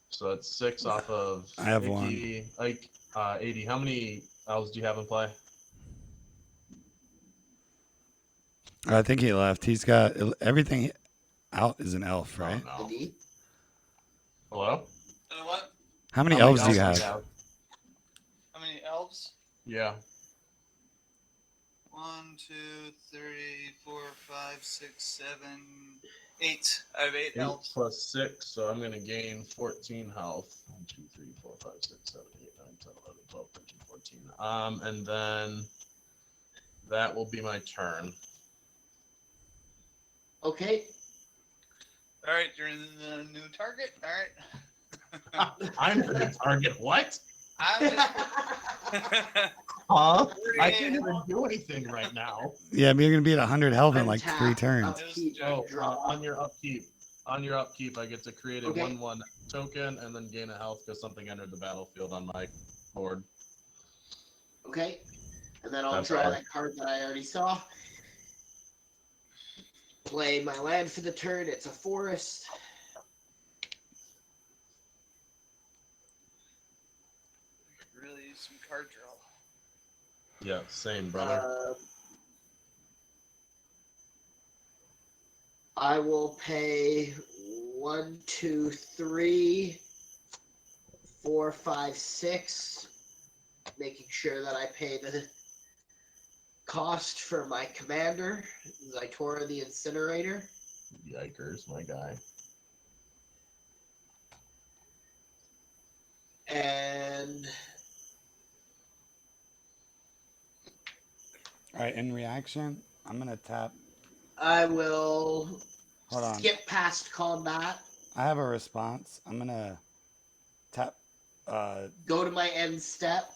So that's 6 off of. I have Icky, Ike, 80. How many elves do you have in play? I think he left. He's got everything out is an elf, right? Oh, no. Indeed. Hello? What? How many elves do you elves have? How many elves? Yeah. 1, 2, 3, 4, 5, 6, 7, 8. I have 8 8 elves. plus 6, so I'm going to gain 14 health. 1, 2, 3, 4, 5, 6, 7, 8, 9, 10, 11, 12, 13, 14. And then that will be my turn. Okay. All right, you're in the new target. All right. I'm the target. What? I'm just. Huh? I can't even do anything right now. Yeah, but you're gonna be at 100 health in like 3 Untap, turns. upkeep, Oh, draw. on your upkeep, I get to create a Okay. 1/1 token and then gain a health because something entered the battlefield on my board. Okay. And then I'll That's draw all. that card that I already saw. Play my land for the turn. It's a forest. Really use some card draw. Yeah, same, brother. I will pay 1, 2, 3, 4, 5, 6, making sure that I pay the cost for my commander, Ziatora the Incinerator. Yikers, my guy. And All right, in reaction, I'm gonna tap. I will Hold on. skip past combat, I have a response. I'm gonna tap. go to my end step.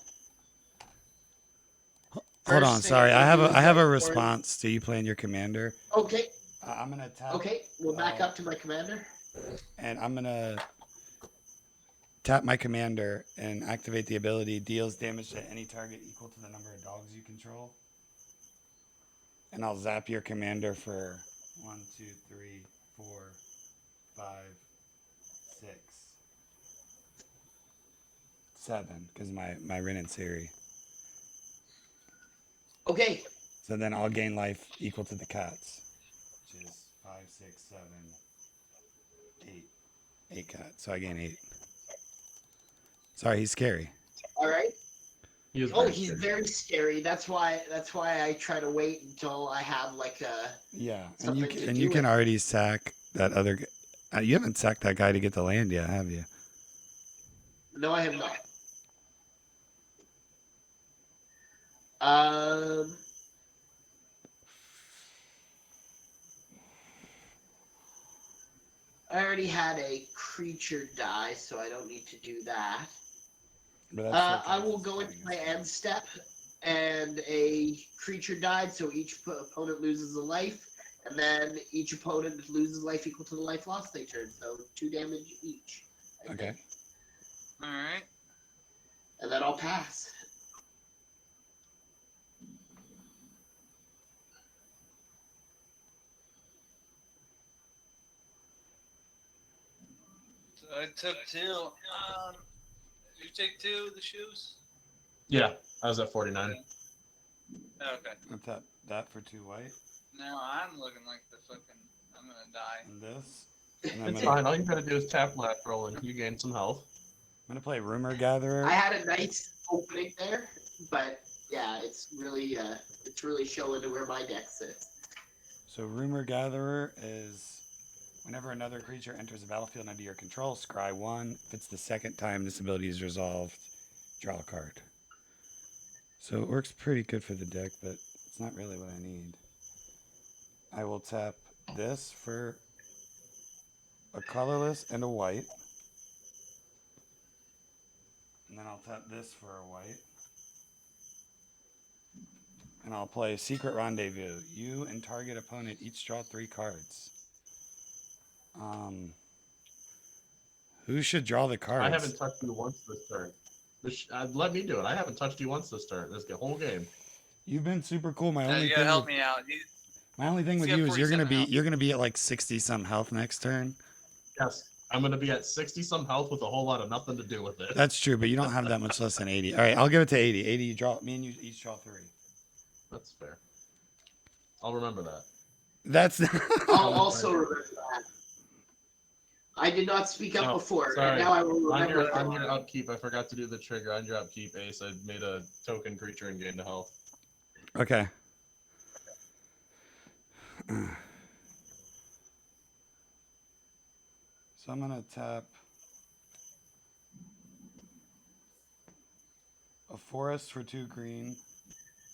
Hold on. First thing Sorry, I'm gonna I have do a is- response to you playing your commander. Okay, I'm gonna tap. okay, we'll back up to my commander. And I'm gonna tap my commander and activate the ability. Deals damage to any target equal to the number of dogs you control. And I'll zap your commander for 1, 2, 3, 4, 5, 6, 7, because my Rinn and Seri. Okay, So then I'll gain life equal to the cats, which is 5, 6, 7, 8. 8 cats. So I gain 8. Sorry, he's scary. all right. He is Oh, very he's scary. very scary. That's why I try to wait until I have like a. Yeah, and Something to you do can with- already sack that other. You haven't sacked that guy to get the land yet, have you? No, I have not. I already had a creature die, so I don't need to do that. But that's I will go into my end step, and a creature died, so each opponent loses a life, and then each opponent loses life equal to the life lost they turn, so 2 damage each. I Okay. think. All right. And then I'll pass. So I took 2. Did you take 2 of the shoes? Yeah, I was at 49. Okay. I'll tap that for 2 white. Now I'm looking like the fucking. I'm gonna die. And this. And I'm It's gonna, fine. All you gotta do is tap Lathril and you gain some health. I'm gonna play Rumor Gatherer. I had a nice opening there, but yeah, it's really showing to where my deck sits. So Rumor Gatherer is whenever another creature enters the battlefield under your control, scry 1. If it's the second time this ability is resolved, draw a card. So it works pretty good for the deck, but it's not really what I need. I will tap this for a colorless and a white. And then I'll tap this for a white. And I'll play Secret Rendezvous. You and target opponent each draw 3 cards. Who should draw the cards? I haven't touched you once this turn. Let me do it. I haven't touched you once this turn. This whole game. You've been super cool. My only You gotta thing help with, me out. my only thing with He's got you is you're gonna 47 be at like 60 some health next turn. Yes, I'm gonna be at 60 some health with a whole lot of nothing to do with it. That's true, but you don't have that much less than 80. All right, I'll give it to 80. 80, you draw. Me and you each draw 3. That's fair. I'll remember that. That's I'll also remember that. I did not speak up No, before, sorry. and now I will On remember. your upkeep, I forgot to do the trigger. On your upkeep, Ace, I made a token creature and gained a health. Okay. So I'm gonna tap a forest for 2 green,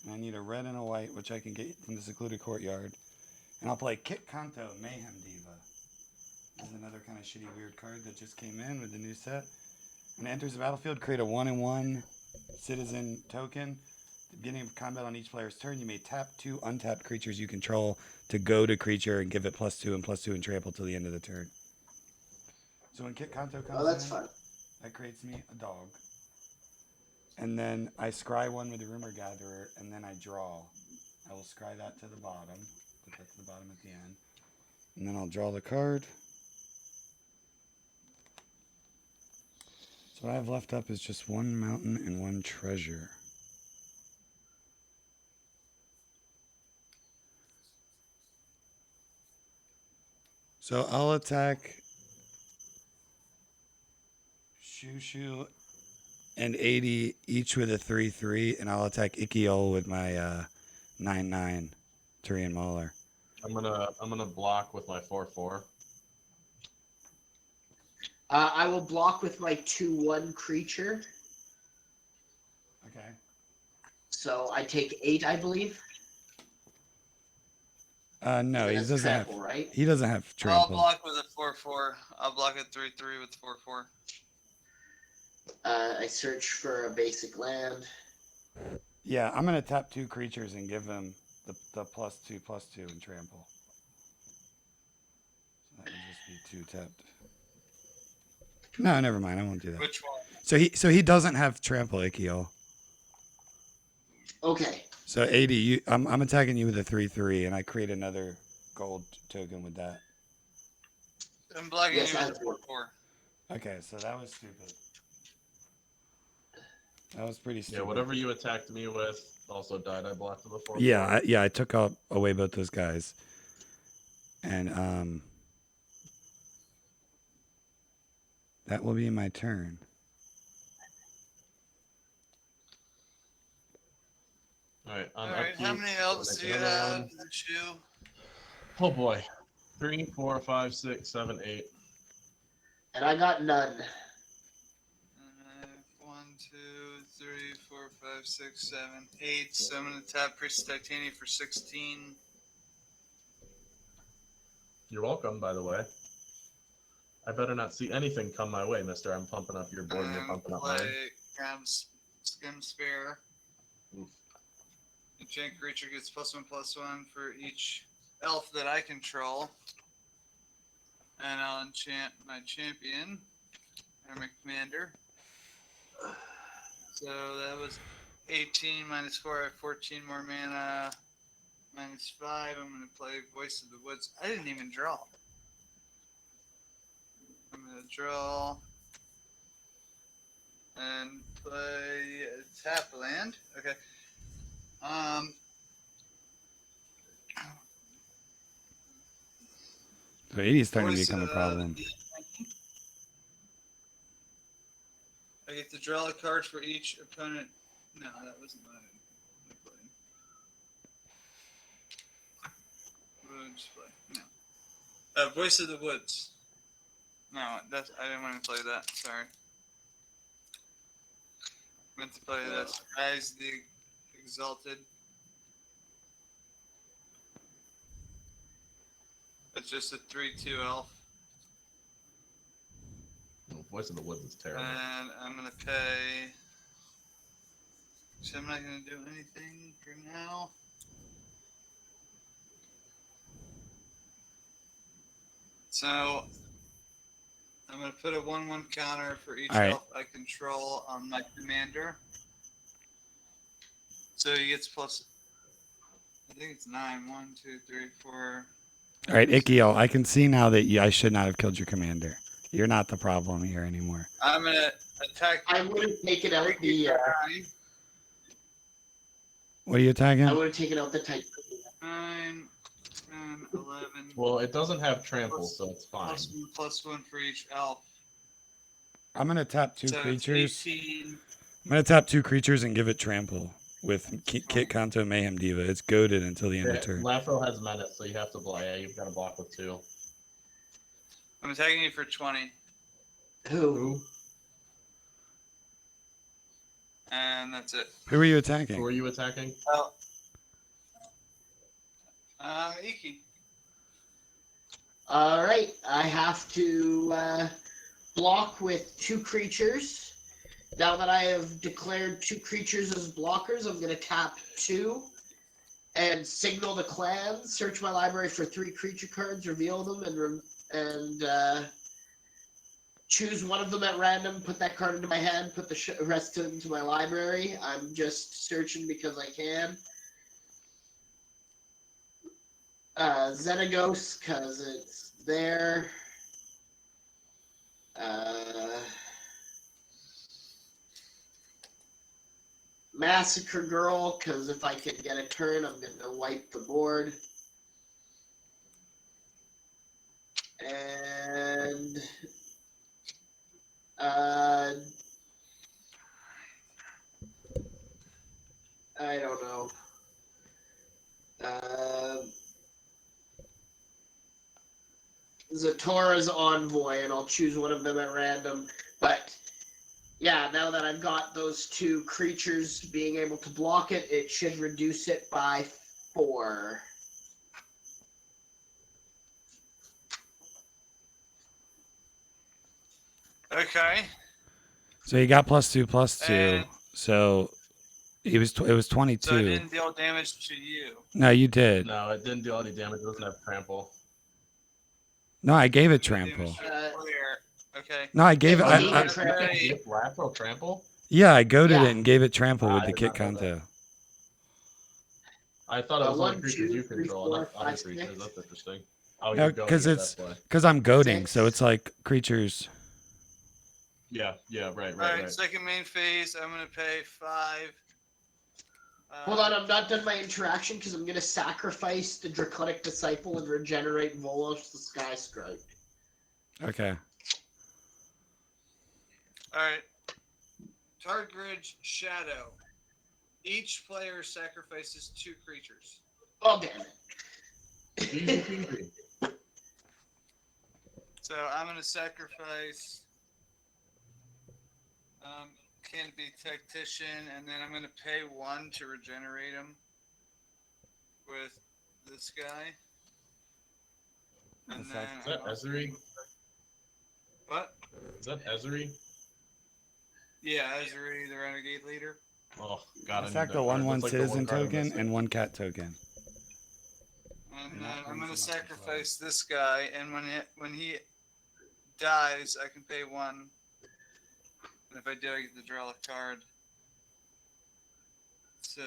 and I need a red and a white, which I can get from the secluded courtyard. And I'll play Kit Kanto, Mayhem Diva. This is another kind of shitty weird card that just came in with the new set. When it enters the battlefield, create a 1/1 citizen token. At the beginning of combat on each player's turn, you may tap 2 untapped creatures you control to go to creature and give it +2 and +2 and trample till the end of the turn. So when Kit Kanto comes that's in, fun. that creates me a dog. And then I scry one with the Rumor Gatherer, and then I draw. I will scry that to the bottom. Put that to the bottom at the end. And then I'll draw the card. So what I have left up is just 1 mountain and 1 treasure. So I'll attack Shushu and 80 each with a 3/3, and I'll attack Ikiol with my 9/9 Tyrian Mauler. I'm gonna block with my 4/4. I will block with my 2/1 creature. Okay. So I take 8, I believe. No, he That's doesn't trample, have. right? He doesn't have I'll trample. block with a 4/4. I'll block a 3/3 with 4/4. I search for a basic land. Yeah, I'm gonna tap 2 creatures and give them the +2/+2 and trample. So that would just be 2 tapped. No, never mind. I won't do that. Which one? So he doesn't have trample, Ikiol. Okay. So 80, I'm attacking you with a 3/3, and I create another gold token with that. I'm blocking Yes, you I with a 4/4. Okay, so that was stupid. That was pretty stupid. Yeah, whatever you attacked me with also died. I blocked with a 4/4. Yeah, I took away both those guys, and that will be my turn. All right. All right. How many elves do you have in the shoe? Oh boy, 3, 4, 5, 6, 7, 8. And I got none. 1, 2, 3, 4, 5, 6, 7, 8. So I'm gonna tap Priest Titania for 16. You're welcome, by the way. I better not see anything come my way, mister. I'm pumping up your board and you're pumping up mine. Play Skim Spare. Oof. Enchant creature gets +1/+1 for each elf that I control. And I'll enchant my champion, or my commander. So that was 18 minus 4. I have 14 more mana. Minus 5. I'm going to play Voice of the Woods. I didn't even draw. I'm going to draw and play tap land. Okay. So 80 is starting to Voice become a problem. I get to draw a card for each opponent. No, that wasn't what I played. Woods play. No. Voice of the Woods. No, I didn't want to play that. Sorry. I meant to play this. As the Exalted. It's just a 3/2 elf. Oh, Voice of the Woods is terrible. And I'm going to pay. So I'm not going to do anything for now. So I'm going to put a 1/1 counter for each elf I control on my commander. So he gets plus, I think it's 9. 1, 2, 3, 4. All right, Ikiol, I can see now that I should not have killed your commander. You're not the problem here anymore. I'm going to attack. I would have taken out the. What are you attacking? I would have taken out the Titan. 9, 9, 10, 11. Well, it doesn't have trample, Plus- so it's fine. +1 for each elf. I'm gonna tap two So it's creatures. 18. I'm gonna tap two creatures and give it trample with Kit Kanto Mayhem Diva. It's goaded until the end of turn. Lathril has menace, so you have to block. Yeah, you've got to block with 2. I'm attacking you for 20. Who? And that's it. Who are you Who attacking? are you attacking? Iki. All right, I have to block with 2 creatures. Now that I have declared 2 creatures as blockers, I'm going to tap 2 and signal the clan. Search my library for 3 creature cards, reveal them, and choose one of them at random. Put that card into my hand. Put the rest into my library. I'm just searching because I can. Xenagos, because it's there. Massacre Girl, because if I can get a turn, I'm going to wipe the board. And I don't know. Ziatora's Envoy, and I'll choose one of them at random. But yeah, now that I've got those 2 creatures being able to block it, it should reduce it by 4. Okay. So he got +2/+2. And- So it was 22. So I didn't deal damage to you. No, you did. No, it didn't do any damage. It doesn't have trample. No, I gave it Damage trample. to the player. Okay. No, I gave it. Yeah, I, Give Lathril trample? yeah, I goaded Yeah. it and gave it trample with I the did Kit not know Kanto. I thought it was only 1, creatures 2, you 3, control, 4, not other 5, creatures. 6. That's interesting. Oh, No, you're going 'cause to it's- that play. Because I'm goading, 6. so it's like creatures. Yeah, right. Alright, second main phase, I'm going to pay 5. Hold on, I'm not done my interaction because I'm going to sacrifice the Draconic Disciple and regenerate Volos the Sky Scribe. Okay. Alright. Targridge Shadow. Each player sacrifices 2 creatures. Oh, damn it. Easy peasy. So I'm going to sacrifice Canopy Tactician, and then I'm going to pay 1 to regenerate him with this guy. And then Is that Ezri? What? Is that Ezri? Yeah, Ezri, the Renegade Leader. Oh, God. Sack the 1/1 citizen token and 1 cat token. And then I'm going to sacrifice this guy, and when he dies, I can pay 1. And if I do, I get to draw a card. So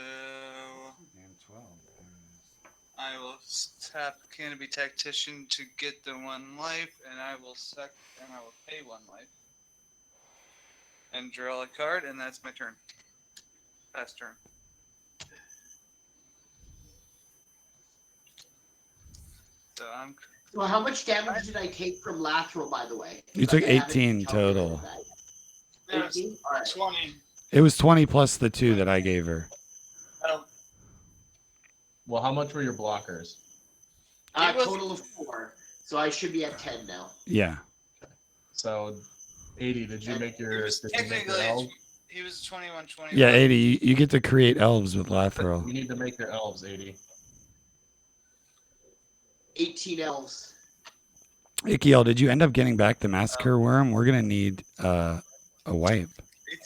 I will tap Canopy Tactician to get the 1 life, and I will pay 1 life. And draw a card, and that's my turn. Last turn. So I'm. Well, how much damage did I take from Lathril, by the way? You took Like, I haven't 18 calculated total. that. 18? All right. 20. It was 20 plus the 2 that I gave her. Well, how much were your blockers? A It was- total of 4. So I should be at 10 now. Yeah. So, 80, did you make your elves? Technically, he was 21, 21. Yeah, 80. You get to create elves with Lathril. You need to make your elves, 80. 18 elves. Ikiel, did you end up getting back the Massacre Worm? We're going to need a wipe.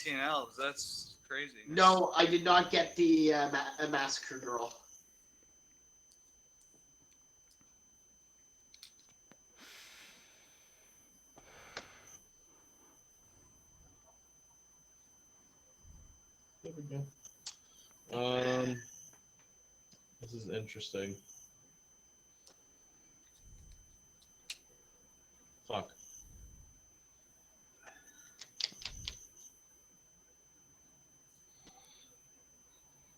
18 elves. That's crazy. No, I did not get the Massacre Girl. There we go. This is interesting. Fuck.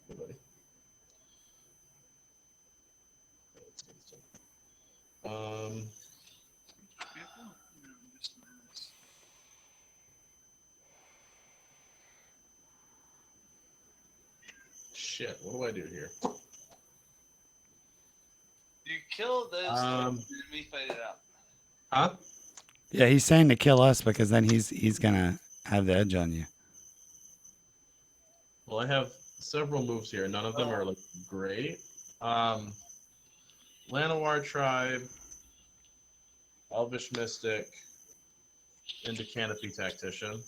Hey, buddy. what do I do here? You kill those and we fight it out. Huh? Yeah, he's saying to kill us because then he's gonna have the edge on you. Well, I have several moves here. None of them are like great. Llanowar Tribe, Elvish Mystic, into Canopy Tactician.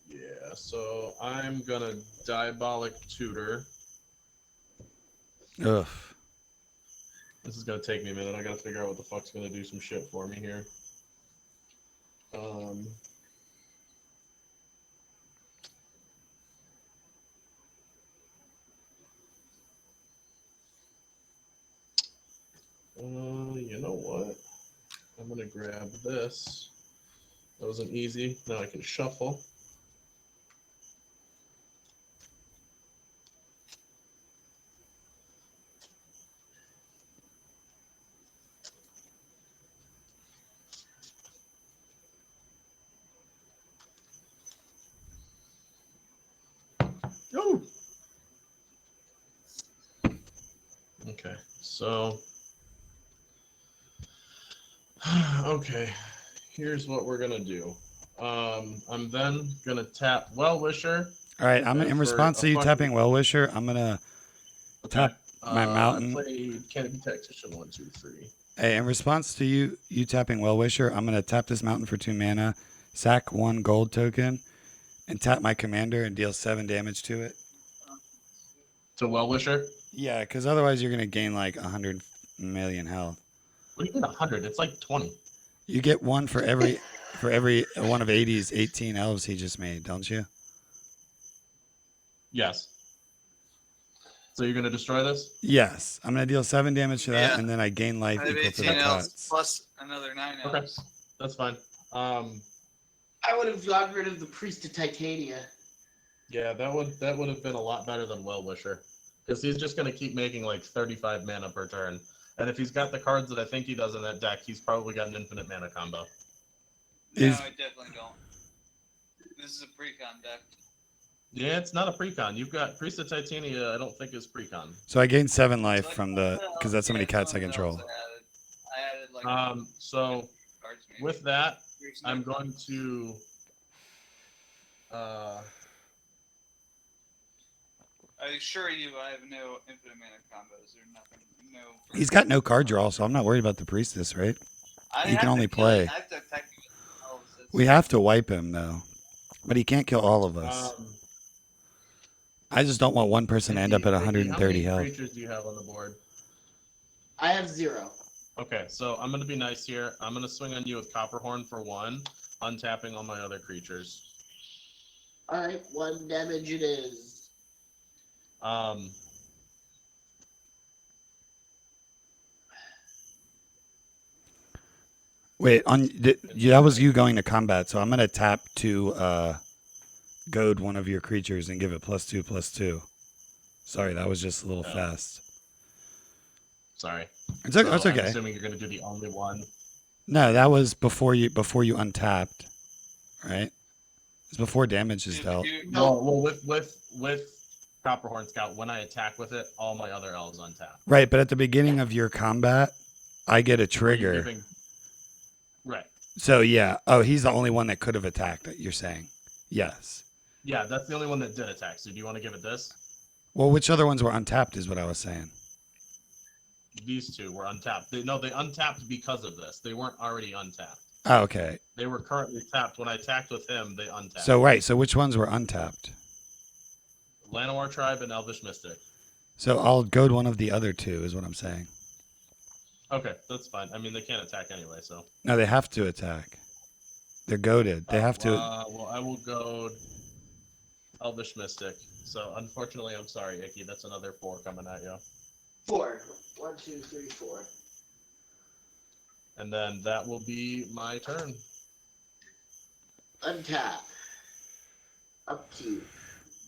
Yeah, so I'm gonna Diabolic Tutor. Ugh. This is gonna take me a minute. I gotta figure out what the fuck's gonna do some shit for me here. You know what? I'm gonna grab this. That wasn't easy. Now I can shuffle. Oh! Okay, so... okay, here's what we're gonna do. I'm then gonna tap Well-Wisher. All right, I'm in response to you tapping Well-Wisher. I'm gonna tap my mountain. I played Canopy Tactician 1, 2, 3. Hey, in response to you tapping Well-Wisher, I'm gonna tap this mountain for 2 mana, sack 1 gold token, and tap my commander and deal 7 damage to it. To Well-Wisher? Yeah, because otherwise you're gonna gain like 100 million health. What do you mean 100? It's like 20. You get one for every one of 80's 18 elves he just made, don't you? Yes. So you're gonna destroy this? Yes, I'm gonna deal 7 damage to that, and then I gain life I have equal to the 18 elves cuts. plus another 9 elves. Okay, that's fine. I would have gotten rid of the Priest of Titania. Yeah, that would have been a lot better than Well-Wisher, because he's just gonna keep making like 35 mana per turn, and if he's got the cards that I think he does in that deck, he's probably got an infinite mana combo. No, I definitely don't. This is a precon deck. Yeah, it's not a precon. You've got Priest of Titania. I don't think is precon. So I gained 7 life from the because that's how many cats I control. I added like so cards maybe. with that, I'm going to I assure you, I have no infinite mana combos or nothing. No. He's got no card draw, so I'm not worried about the priestess, right? I He can only play. I have to attack you with elves. We have to wipe him though, but he can't kill all of us. I just don't want one person to end up at 130 health. How many creatures do you have on the board? I have 0. Okay, so I'm going to be nice here. I'm going to swing on you with Copperhorn for 1, untapping all my other creatures. Alright, 1 damage it is. Wait, that was you going to combat, so I'm going to tap to goad one of your creatures and give it +2/+2. Sorry, that was just a little fast. Sorry. It's okay. It's okay. I'm assuming you're going to do the only one. No, that was before you untapped, right? It's before damage is dealt. No, well, with Copperhorn Scout, when I attack with it, all my other elves untap. Right, but at the beginning of your combat, I get a trigger. Right. So yeah. Oh, he's the only one that could have attacked. You're saying? Yes. Yeah, that's the only one that did attack. So do you want to give it this? Well, which other ones were untapped is what I was saying. These two were untapped. They untapped because of this. They weren't already untapped. Oh, okay. They were currently tapped. When I attacked with him, they untapped. So right. So which ones were untapped? Llanowar Tribe and Elvish Mystic. So I'll goad one of the other two is what I'm saying. Okay, that's fine. I mean, they can't attack anyway, so. No, they have to attack. They're goaded. They have to. Well, I will goad Elvish Mystic. So, unfortunately, I'm sorry, Icky. That's another 4 coming at you. 4. 1, 2, 3, 4. And then that will be my turn. Untap. Upkeep.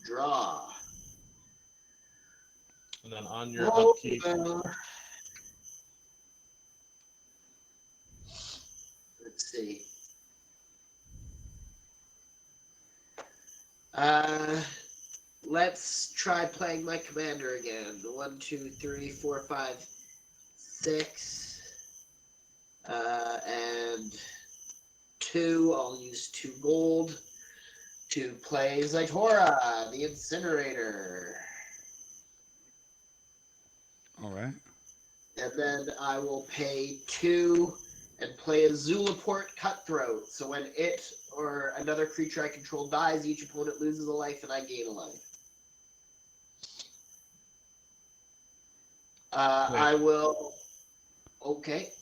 Draw. And then on your upkeep, let's see. Let's try playing my commander again. 1, 2, 3, 4, 5, 6. And 2. I'll use 2 gold to play Ziatora, the Incinerator. All right. And then I will pay 2 and play a Zulaport Cutthroat. So when it or another creature I control dies, each opponent loses a life and I gain a life. I will. Okay.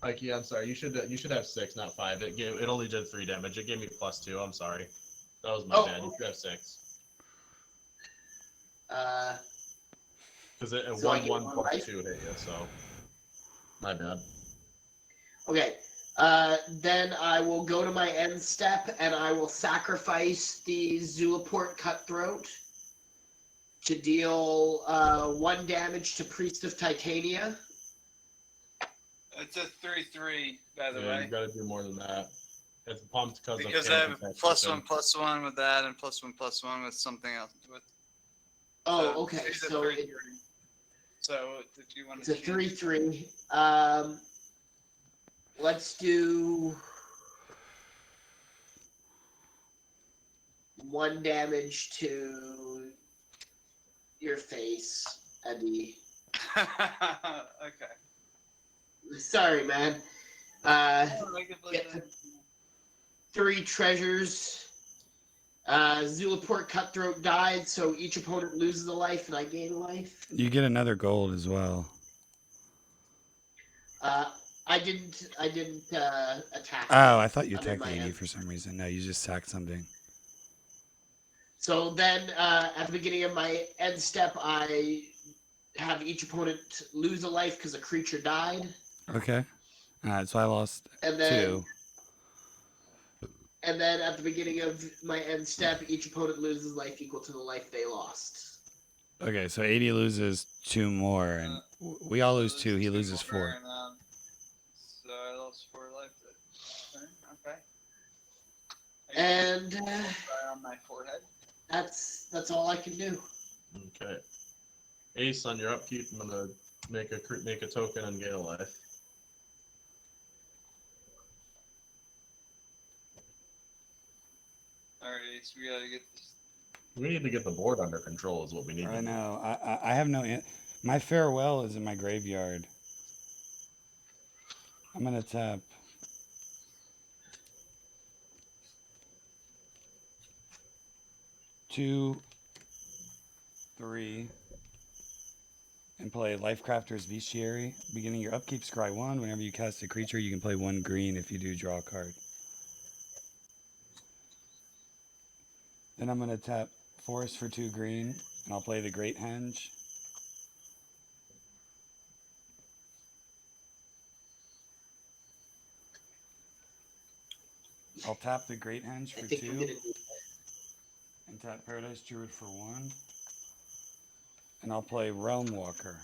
Mikey, I'm sorry. You should have 6, not 5. It only did 3 damage. It gave me +2. I'm sorry. That was my bad. You should have 6. Because it So 1/1 +2 hit you. So my bad. Okay. Then I will go to my end step and I will sacrifice the Zulaport Cutthroat to deal 1 damage to Priest of Titania. It's a 3/3, by the Yeah, way. you got to do more than that. It's pumped Because I have +1/+1 with that and +1/+1 with something else. Okay. So if you want it's a 3/3. Let's do 1 damage to your face, Eddie. Okay. Sorry, man. Get 3 treasures. Zulaport Cutthroat died, so each opponent loses a life and I gain a life. You get another gold as well. I didn't attack. Oh, I thought you attacked the AD for some reason. No, you just sacked something. So then, at the beginning of my end step, I have each opponent lose a life because a creature died. Okay. All right, so I lost 2. And then at the beginning of my end step, each opponent loses life equal to the life they lost. Okay, so 80 loses 2 more, and we all lose 2. He loses 4. So I lost 4 life. Okay. And on my forehead. That's all I can do. Okay. Ace, on your upkeep, I'm gonna make a token and gain a life. Alright, so we gotta get this. We need to get the board under control. Is what we need. I know. I have no. My farewell is in my graveyard. I'm gonna tap 2, 3, and play Lifecrafter's Bestiary. Beginning your upkeep, scry 1. Whenever you cast a creature, you can play 1 green. If you do, draw a card. Then I'm gonna tap Forest for 2 green, and I'll play the Great Henge. I'll tap the Great Henge for 2, and tap Paradise Druid for 1. And I'll play Realm Walker.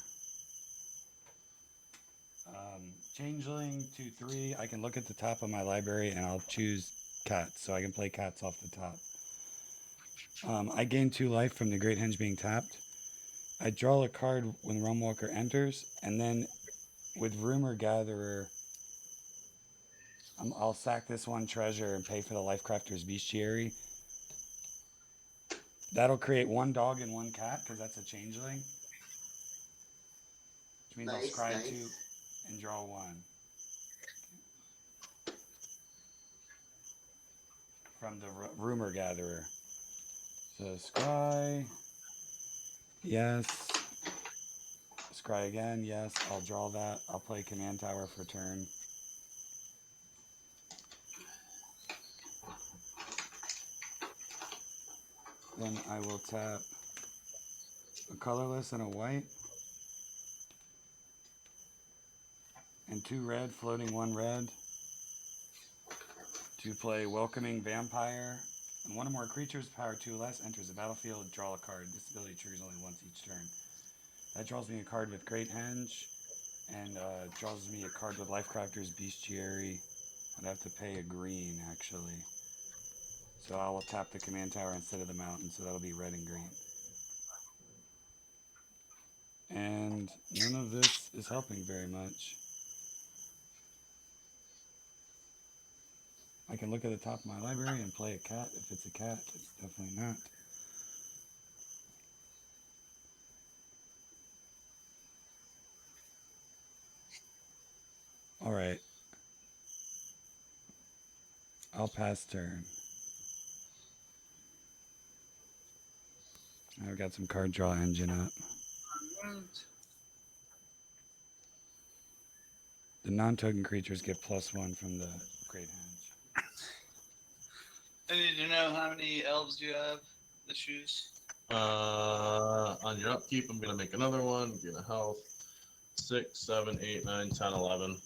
Changeling 2, 3. I can look at the top of my library and I'll choose cats, so I can play cats off the top. I gain 2 life from the Great Henge being tapped. I draw a card when Realm Walker enters, and then with Rumor Gatherer, I'll sack this 1 treasure and pay for the Lifecrafter's Bestiary. That'll create 1 dog and 1 cat, because that's a changeling. Which means I'll scry 2 and draw 1. From the Rumor Gatherer. So scry. Yes. Scry again. Yes. I'll draw that. I'll play Command Tower for turn. Then I will tap a colorless and a white. And 2 red, floating 1 red. To play Welcoming Vampire. And 1 or more creatures, power 2 or less, enters the battlefield, draw a card. This ability triggers only once each turn. That draws me a card with Great Henge, and draws me a card with Lifecrafter's Bestiary. I'd have to pay a green, actually. So I will tap the command tower instead of the mountain, so that'll be red and green. And none of this is helping very much. I can look at the top of my library and play a cat. If it's a cat, it's definitely not. Alright. I'll pass turn. I've got some card draw engine up. The non-token creatures get +1 from the Great Henge. I need to know how many elves you have to choose. On your upkeep, I'm gonna make another one. Get a health. 6, 7, 8, 9, 10, 11.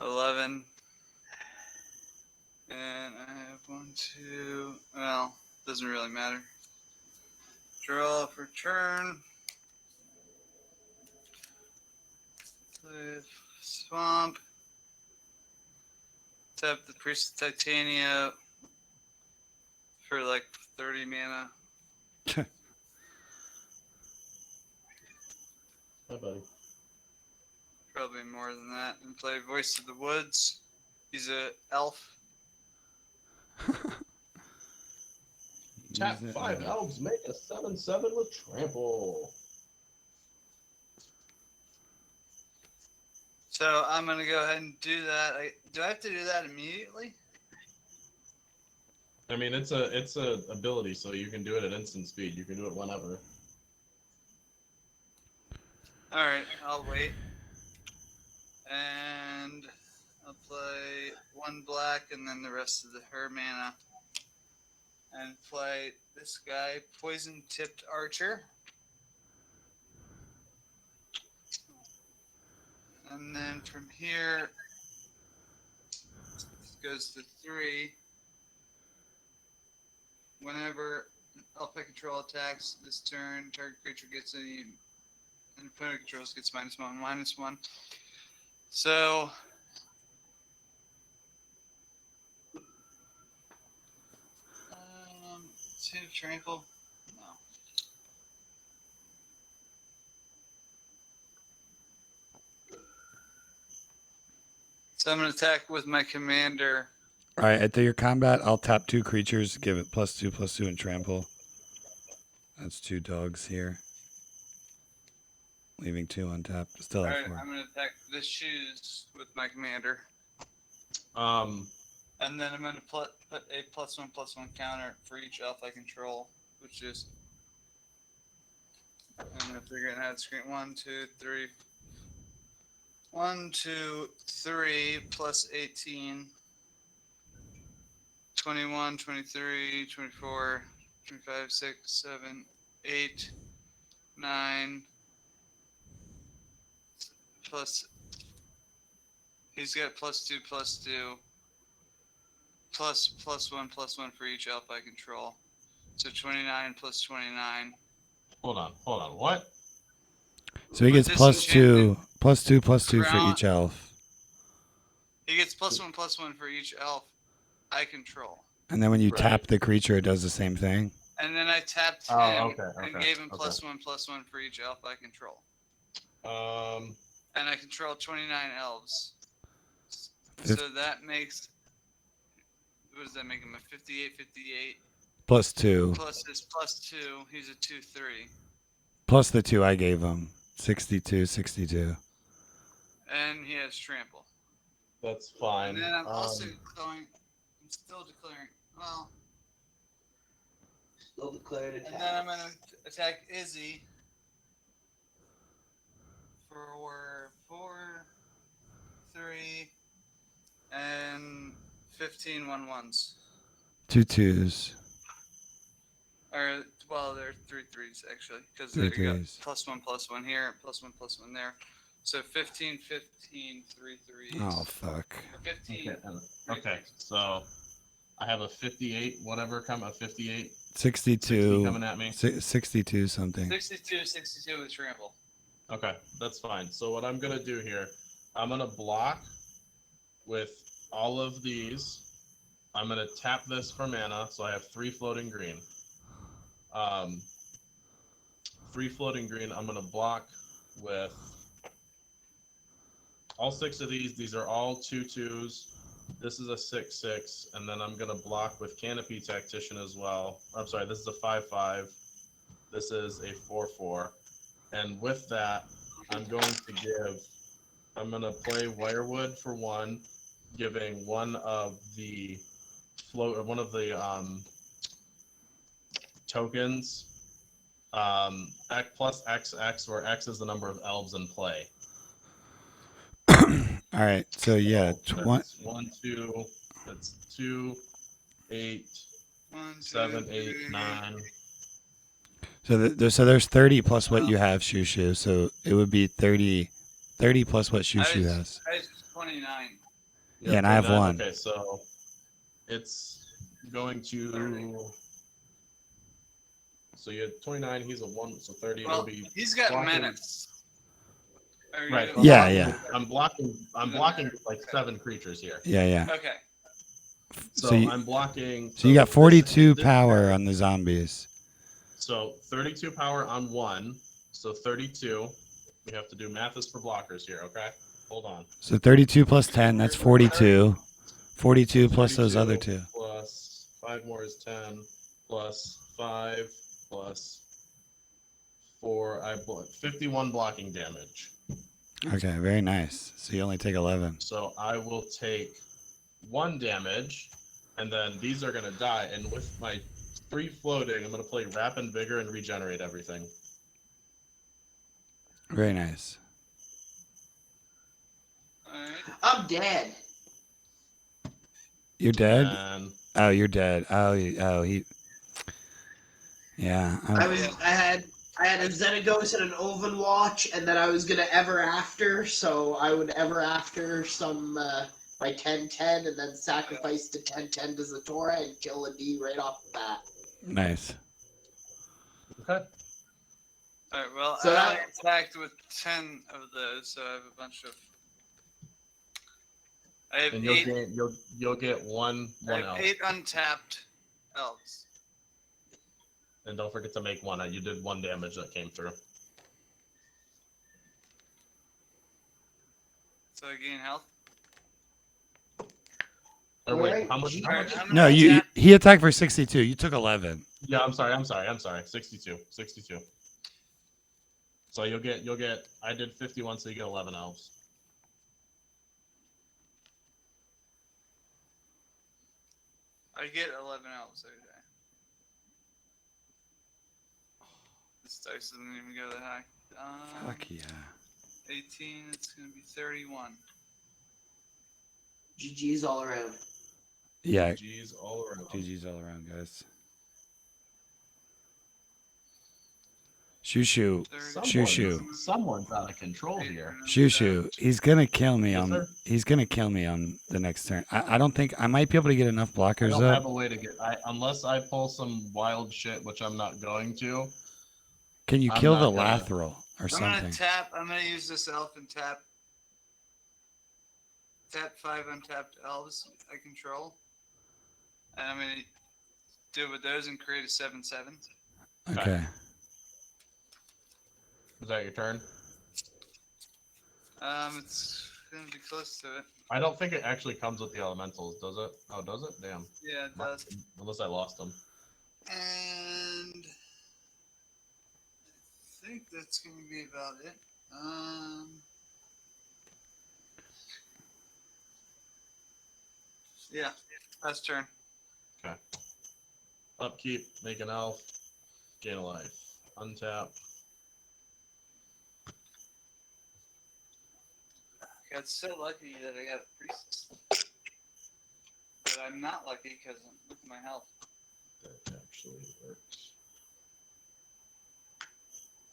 11. And I have 1, 2. Well, doesn't really matter. Draw for turn. Play Swamp. Tap the Priest of Titania for like 30 mana. Hi, buddy. Probably more than that. And play Voice of the Woods. He's a elf. Tap 5 elves, make a 7/7 with trample. So I'm gonna go ahead and do that. Do I have to do that immediately? I mean, it's a ability, so you can do it at instant speed. You can do it whenever. All right, I'll wait. And I'll play 1 black and then the rest of her mana. And play this guy, Poison Tipped Archer. And then from here, this goes to 3. Whenever Alpha Control attacks this turn, target creature gets any, and opponent controls gets -1/-1. So 2 trample. No. So I'm gonna attack with my commander. Alright, at your combat, I'll tap 2 creatures, give it +2/+2 and trample. That's 2 dogs here. Leaving 2 untapped. Still have Alright, 4. I'm gonna attack the shoes with my commander. And then I'm gonna put a +1/+1 counter for each elf I control, which is, I'm gonna figure out how to screen 1, 2, 3. 1, 2, 3 plus 18. 21, 23, 24, 25, 6, 7, 8, 9. Plus, he's got +2/+2. +1/+1 for each elf I control. So 29 plus 29. Hold on. What? So he gets +2/+2 for each elf. He gets +1/+1 for each elf I control. And then when you tap the creature, it does the same thing? And then I tapped him and gave him +1/+1 for each elf I control. And I control 29 elves. So that makes, what does that make him? A 58/58? +2. Plus his +2, he's a 2/3. Plus the 2 I gave him. 62/62. And he has trample. That's fine. And then I'm also going, I'm still declaring, well. Still declared attack. And then I'm going to attack Izzy for 4, 3, and 15 1/1s. 2 2s. Or, well, there are 3 3s actually, because Three they got threes. +1/+1 here, +1/+1 there. So 15, 15, 3 3s. Oh, fuck. Or 15. Okay, so I have a 58, whatever come a 58 62 coming at me. 62 something. 62 with trample. Okay, that's fine. So what I'm gonna do here, I'm gonna block with all of these. I'm gonna tap this for mana, so I have 3 floating green. 3 floating green. I'm gonna block with all 6 of these. These are all 2/2s. This is a 6/6, and then I'm gonna block with Canopy Tactician as well. I'm sorry, this is a 5/5. This is a 4/4, and with that, I'm going to play Wirewood for 1, giving one of the tokens X plus XX, where X is the number of elves in play. All right. So yeah, that's 1, 2. That's 2, 8, 1, 2, 7, 8, 3. 9. so there's 30 plus what you have, Shushu. So it would be 30 plus what Shushu has. I was 29. Yeah, and I have 1. Okay, so it's going to. So you had 29. He's a 1, so 30. Well, It'll be. he's got blocking. menace. Right. Yeah. I'm blocking like 7 creatures here. Yeah. Okay. So I'm blocking. So you got 42 power on the zombies. So 32 power on 1. So 32. We have to do maths for blockers here, okay? Hold on. So 32 plus 10, that's 42. 42 plus those other 2. Plus 5 more is 10. Plus 5 plus 4. 51 blocking damage. Okay, very nice. So you only take 11. So I will take 1 damage, and then these are going to die. And with my 3 floating, I'm going to play Rapid Vigor and regenerate everything. Very nice. All right. I'm dead. You're dead? And Oh, you're dead. He. Yeah. I had a Xenagos and an Overwatch, and then I was gonna Ever After, so I would Ever After some my 10/10, and then sacrifice the 10/10 to Ziatora and kill a D right off the bat. Nice. okay. All right. Well, So I that- attacked with 10 of those, so I have a bunch of. I have And 8. you'll get one I have elf. 8 untapped elves. And don't forget to make 1. You did 1 damage that came through. So I gain health. Or wait, Alright. how much? How many No, attack- he attacked for 62. You took 11. Yeah, I'm sorry. 62. So you'll get. I did 51, so you get 11 elves. I get 11 elves every day. This dice doesn't even go that high. Fuck yeah. 18, it's going to be 31. GG's all around. Yeah. GG's all around. GG's all around, guys. Shushu. 30. Someone's out of control here. Shushu. He's gonna kill me Yes, on. sir? He's gonna kill me on the next turn. I don't think I might be able to get enough I blockers don't up. have a way to get. Unless I pull some wild shit, which I'm not going to. Can you I'm kill not the gonna- Lathril or I'm something? going to tap. I'm going to use this elf and tap 5 untapped elves I control. And I'm going to do it with those and create a 7/7. Okay. Is that your turn? It's going to be close to it. I don't think it actually comes with the elementals, does it? Oh, does it? Damn. Yeah, it does. Unless I lost them. And I think that's going to be about it. Yeah, last turn. Okay. Upkeep, make an elf, gain a life. Untap. I got so lucky that I got a priest. But I'm not lucky because look at my health. That actually works.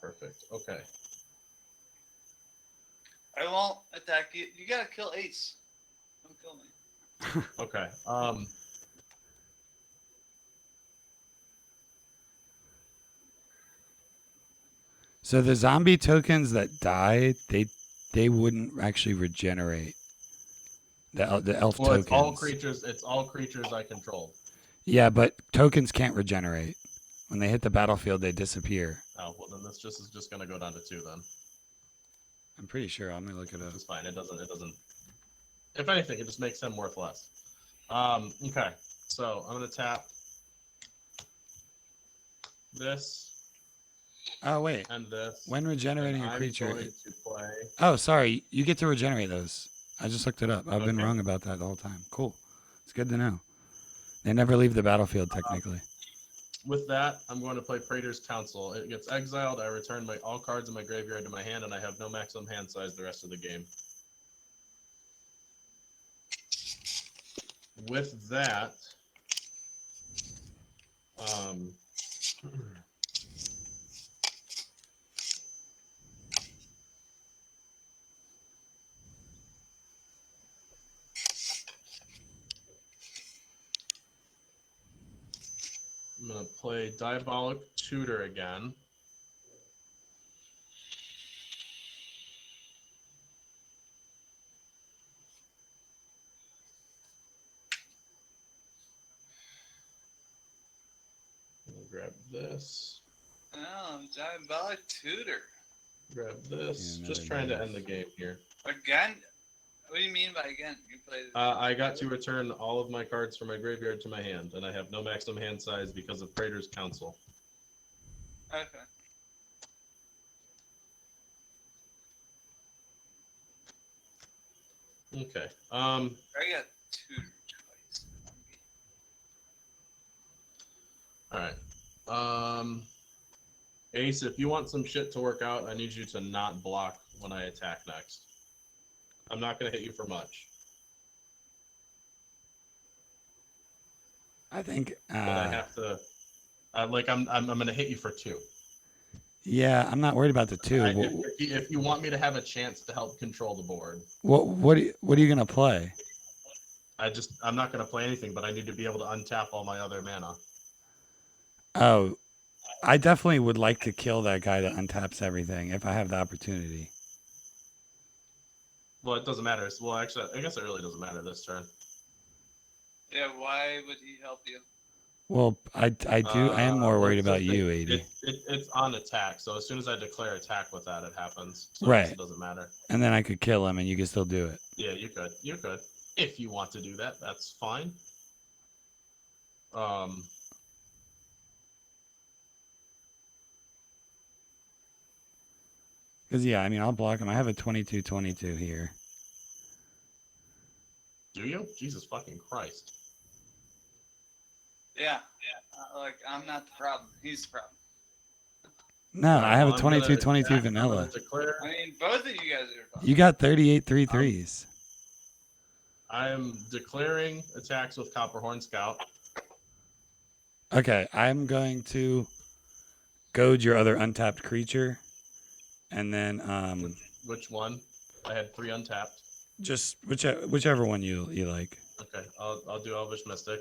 Perfect. Okay. I won't attack you. You gotta kill Ace. Don't kill me. Okay. So the zombie tokens that die, they wouldn't actually regenerate. The elf Well, tokens. it's all creatures. It's all creatures I control. Yeah, but tokens can't regenerate. When they hit the battlefield, they disappear. Oh well, then this just is just gonna go down to 2 then. I'm pretty sure. I'm gonna look it up. It's fine. It doesn't. If anything, it just makes them worth less. Okay. So I'm gonna tap this Oh wait. and this. When regenerating and a creature. I'm going to play. Oh, sorry. You get to regenerate those. I just looked it up. I've been Okay. wrong about that the whole time. Cool. It's good to know. They never leave the battlefield technically. With that, I'm going to play Praetor's Council. It gets exiled. I return all cards in my graveyard to my hand, and I have no maximum hand size the rest of the game. With that, I'm going to play Diabolic Tutor again. I'll grab this. Oh, Diabolic Tutor. Grab this. Yeah, Just another trying to nice. end the game here. Again? What do you mean by again? You played it. I got to return all of my cards from my graveyard to my hand, and I have no maximum hand size because of Praetor's Council. Okay. Okay. I got tutor twice. All right. Ace, if you want some shit to work out, I need you to not block when I attack next. I'm not gonna hit you for much, I think. but I have to. I'm gonna hit you for 2. Yeah, I'm not worried about the 2. If you want me to have a chance to help control the board, What are you gonna play? I'm not gonna play anything, but I need to be able to untap all my other mana. Oh, I definitely would like to kill that guy that untaps everything if I have the opportunity. Well, it doesn't matter. Well, actually, I guess it really doesn't matter this turn. Yeah, why would he help you? Well, I am more worried about you, 80. It's on attack, so as soon as I declare attack with that, it happens. So Right. It doesn't matter. And then I could kill him and you could still do it. Yeah, you could. You could. If you want to do that, that's fine. Because, yeah, I mean, I'll block him. I have a 22-22 here. Do you? Jesus fucking Christ. Yeah. Like, I'm not the problem. He's the problem. No, I have a Well, I'm gonna 22-22 attack, I'm vanilla. gonna declare. I mean, both of you guys are the problem. You got 38 3-3s. I am declaring attacks with Copperhorn Scout. Okay, I'm going to goad your other untapped creature. And then Which one? I had 3 untapped. just whichever one you like. Okay, I'll do Elvish Mystic.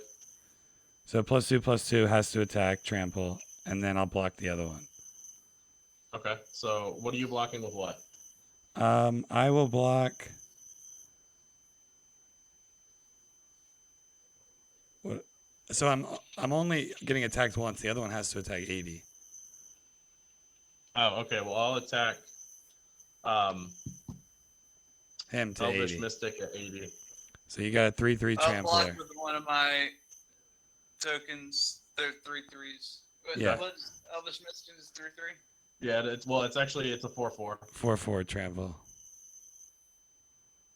So +2/+2 has to attack, trample, and then I'll block the other one. Okay, so what are you blocking with what? I will block. What? So I'm only getting attacked once. The other one has to attack 80. Oh, okay. Well, I'll attack Him to Elvish 80. Mystic at 80. So you got a 3/3 I'll trampler. block with one of my tokens. They're 3/3s. Yeah. What's Elvish Mystic is 3/3? Yeah, it's a 4/4. 4/4 trample.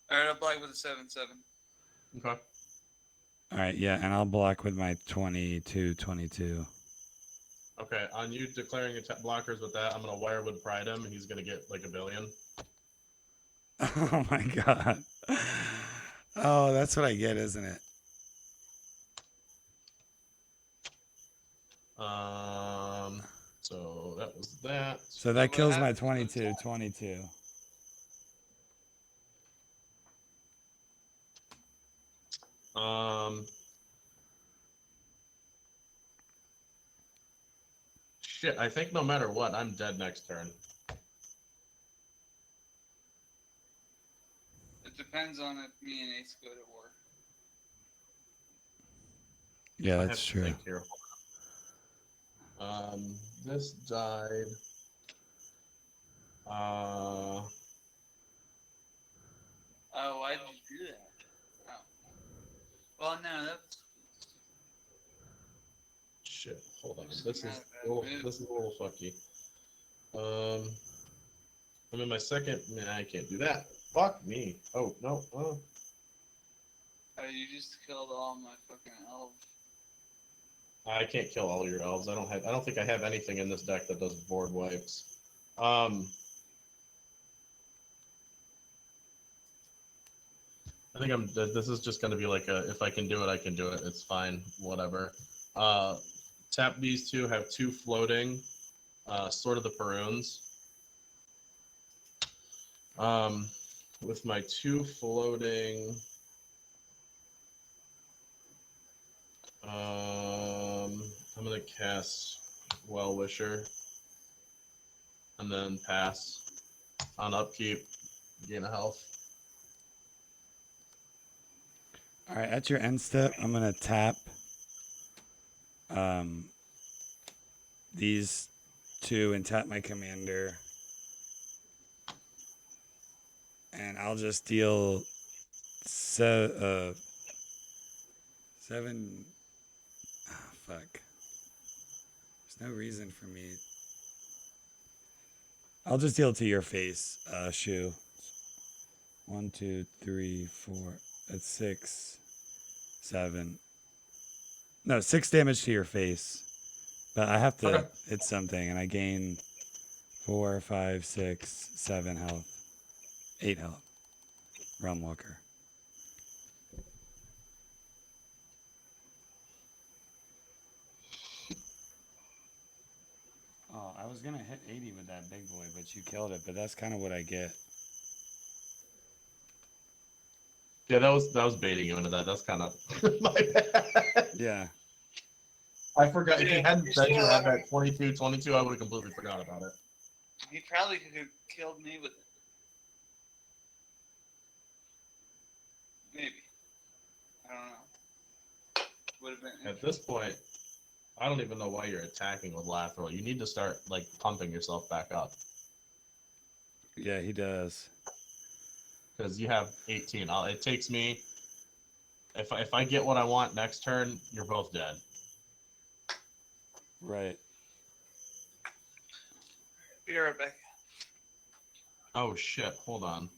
Alright, I'll block with a 7/7. Okay. All right, yeah, and I'll block with my 22-22. Okay, on you declaring blockers with that, I'm gonna Wirewood Pride him, and he's gonna get like 1 billion. Oh my god. Oh, that's what I get, isn't it? So that was that. So that What kills my happens when 22-22. Shit, I think no matter what, I'm dead next turn. depends on if me and Ace go to war. Yeah, I have that's to true. think here. This died. Oh, why did you do that? Oh. Well, no, that's Shit. Hold on. Just This not is a bad move. this is a little fucky. I'm in my second. Nah, I can't do that. Fuck me. Oh no. Oh, you just killed all my fucking elves. I can't kill all your elves. I don't think I have anything in this deck that does board wipes. I think this is just gonna be like a, if I can do it, I can do it. It's fine, whatever. Tap these two, have two floating, sort of the Peruns. With my two floating, I'm gonna cast Well-Wisher, and then pass on upkeep, gain a health. All right, at your end step, I'm gonna tap these two and tap my commander, and I'll just deal seven. Oh, fuck. There's no reason for me. I'll just deal to your face, Shu. 1, 2, 3, 4. That's 6, 7. No, 6 damage to your face. But I have to hit something, and I gain 4, 5, 6, 7 health. 8 health. Realm Walker. Oh, I was going to hit 80 with that big boy, but you killed it. But that's kind of what I get. Yeah, that was baiting you into that. That's kind of my bad. Yeah. I forgot. If you hadn't said you Yeah. had that 22, I would have completely forgot about it. He probably could have killed me with it. Maybe. I don't know. Would have been At this point, I don't even know why you're attacking with Lathril. You need to start like pumping yourself back up Yeah, he does. because you have 18. It takes me. If I get what I want next turn, you're both dead. Right. Be right back. Oh shit! Hold on.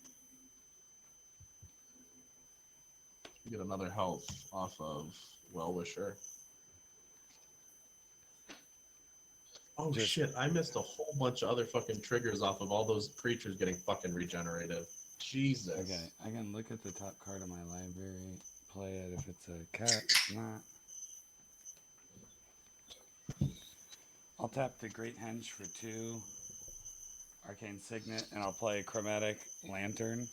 Get another health off of Well-Wisher. Oh Just- shit! I missed a whole bunch of other fucking triggers off of all those creatures getting fucking regenerated. Jesus. Okay, I can look at the top card of my library, play it if it's a cat, it's not. I'll tap the Great Henge for 2, Arcane Signet, and I'll play Chromatic Lantern.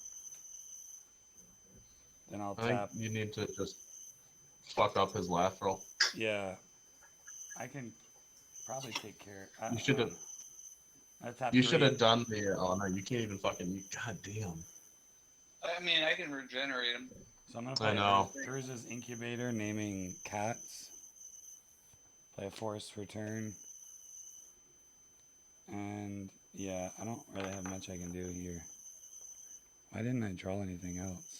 Then I'll I think tap. you need to just fuck up his Lathril. Yeah, I can probably take care. You should have. I tap You 3. should have done the. Oh no, you can't even fucking. God damn. I mean, I can regenerate him. So I'm gonna I play know. Urza's Incubator, naming cats. Play a Forest for turn. And yeah, I don't really have much I can do here. Why didn't I draw anything else?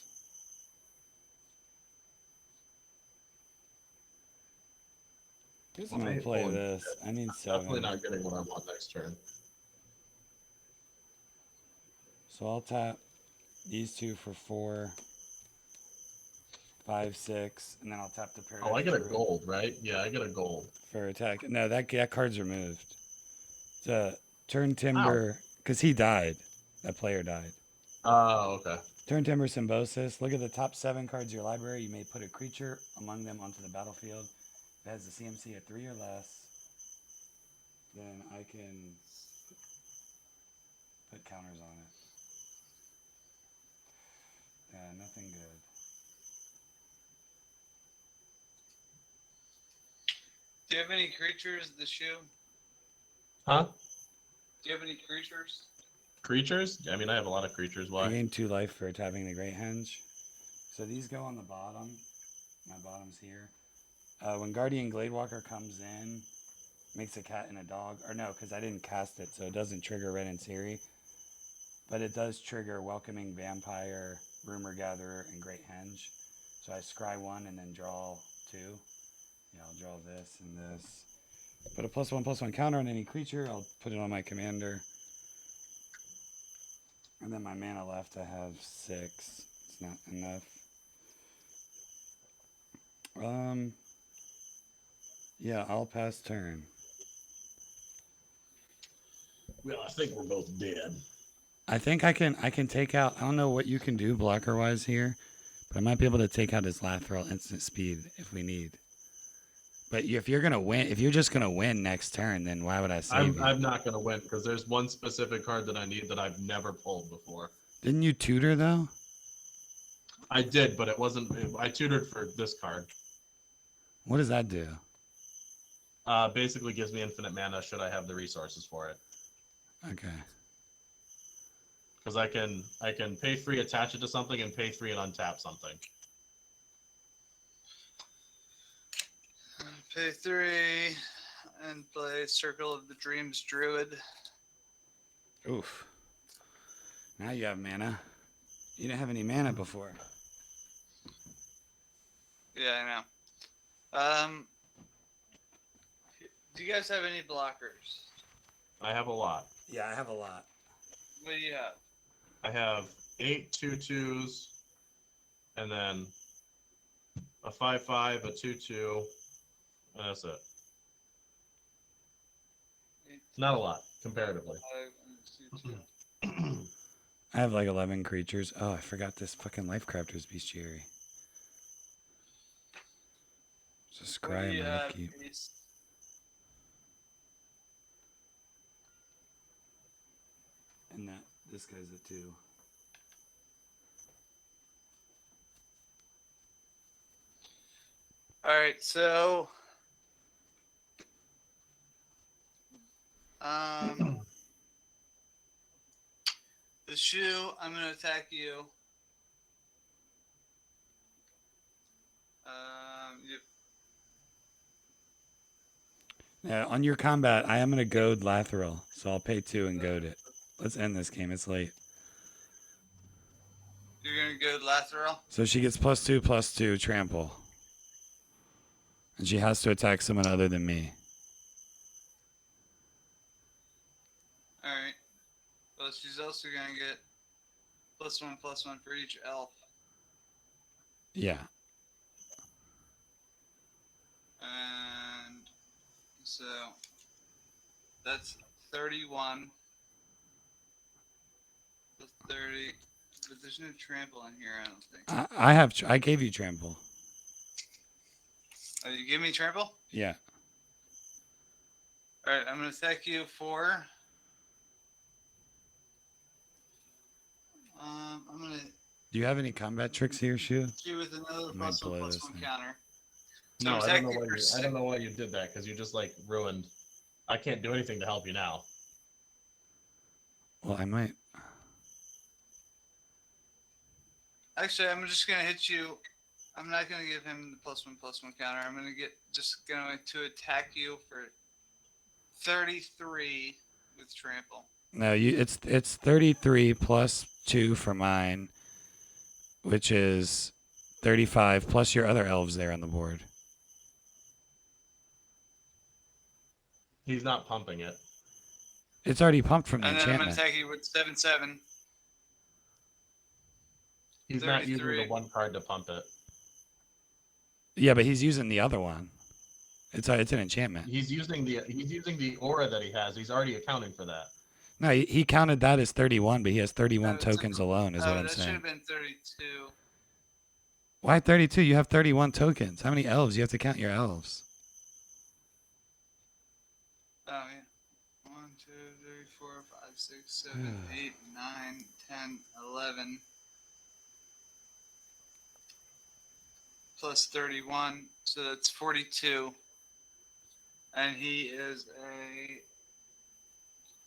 Guess I'm gonna play this. I need 7. Definitely not getting what I want next turn. So I'll tap these two for 4, 5, 6, and then I'll tap the Paradise. Oh, I get a Druid gold, right? Yeah, I get a gold. for attack. No, that card's removed. It's a turn timber because he died. That player died. Oh, okay. Turn timber symbiosis. Look at the top 7 cards of your library. You may put a creature among them onto the battlefield. If it has a CMC of 3 or less, then I can put counters on it. Yeah, nothing good. Do you have any creatures, the shoe? Huh? Do you have any creatures? Creatures? I mean, I have a lot of creatures. I Why? gain 2 life for tapping the Great Henge. So these go on the bottom. My bottom's here. When Guardian Gladewalker comes in, makes a cat and a dog. Or no, because I didn't cast it, so it doesn't trigger Rinn and Seri. But it does trigger Welcoming Vampire, Rumor Gatherer, and Great Henge. So I scry 1 and then draw 2. Yeah, I'll draw this and this. Put a +1/+1 counter on any creature. I'll put it on my commander. And then my mana left, I have 6. It's not enough. Yeah, I'll pass turn. Well, I think we're both dead. I think I can take out. I don't know what you can do blocker wise here, but I might be able to take out his Lathril instant speed if we need. But if you're gonna win, if you're just gonna win next turn, then why would I save you? I'm not gonna win because there's one specific card that I need that I've never pulled before. Didn't you tutor though? I did, but it wasn't. I tutored for this card. What does that do? Basically gives me infinite mana should I have the resources for it. Okay. Because I can pay 3, attach it to something, and pay 3 and untap something. Pay 3 and play Circle of the Dreams Druid. Oof. Now you have mana. You didn't have any mana before. Yeah, I know. Do you guys have any blockers? I have a lot. Yeah, I have a lot. What do you have? I have 8 2/2s, and then a 5/5, a 2/2, and that's it. Not a lot, comparatively. 5 and 2/2. I have like 11 creatures. Oh, I forgot this fucking Lifecrafter's Bestiary. Just What scry do you him have, keep. Ace? And that this guy's a 2. All right, so the shoe, I'm gonna attack you. You Yeah, on your combat, I am going to goad Lathril, so I'll pay 2 and goad it. Let's end this game. It's late. You're gonna go Lathril? So she gets +2/+2 trample. And she has to attack someone other than me. Alright. Well, she's also gonna get +1/+1 for each elf. Yeah. And so that's 31 plus 30. But there's no trample in here, I don't think. I gave you trample. Oh, you give me trample? Yeah. Alright, I'm gonna attack you for I'm gonna Do you have any combat tricks here, Shu? hit you with another I might blow this +1/+1 thing. counter. So No, I'm I don't attacking know you why for you. I six. don't know why you did that because you just like ruined. I can't do anything to help you now. Well, I might. Actually, I'm just gonna hit you. I'm not gonna give him the +1/+1 counter. I'm gonna just going to attack you for 33 with trample. No, it's 33 plus 2 for mine, which is 35 plus your other elves there on the board. He's not pumping it. It's already pumped from the And then I'm gonna enchantment. attack you with 7/7. He's not using 33. the one card to pump it. Yeah, but he's using the other one. It's an enchantment. He's using the aura that he has. He's already accounting for that. No, he counted that as 31, but he has 31 Oh, tokens alone, is what I'm that should saying. have been 32. Why 32? You have 31 tokens. How many elves? You have to count your elves. Oh yeah. 1, 2, 3, 4, 5, 6, 7, 8, 9, 10, 11. Plus 31, so that's 42. And he is a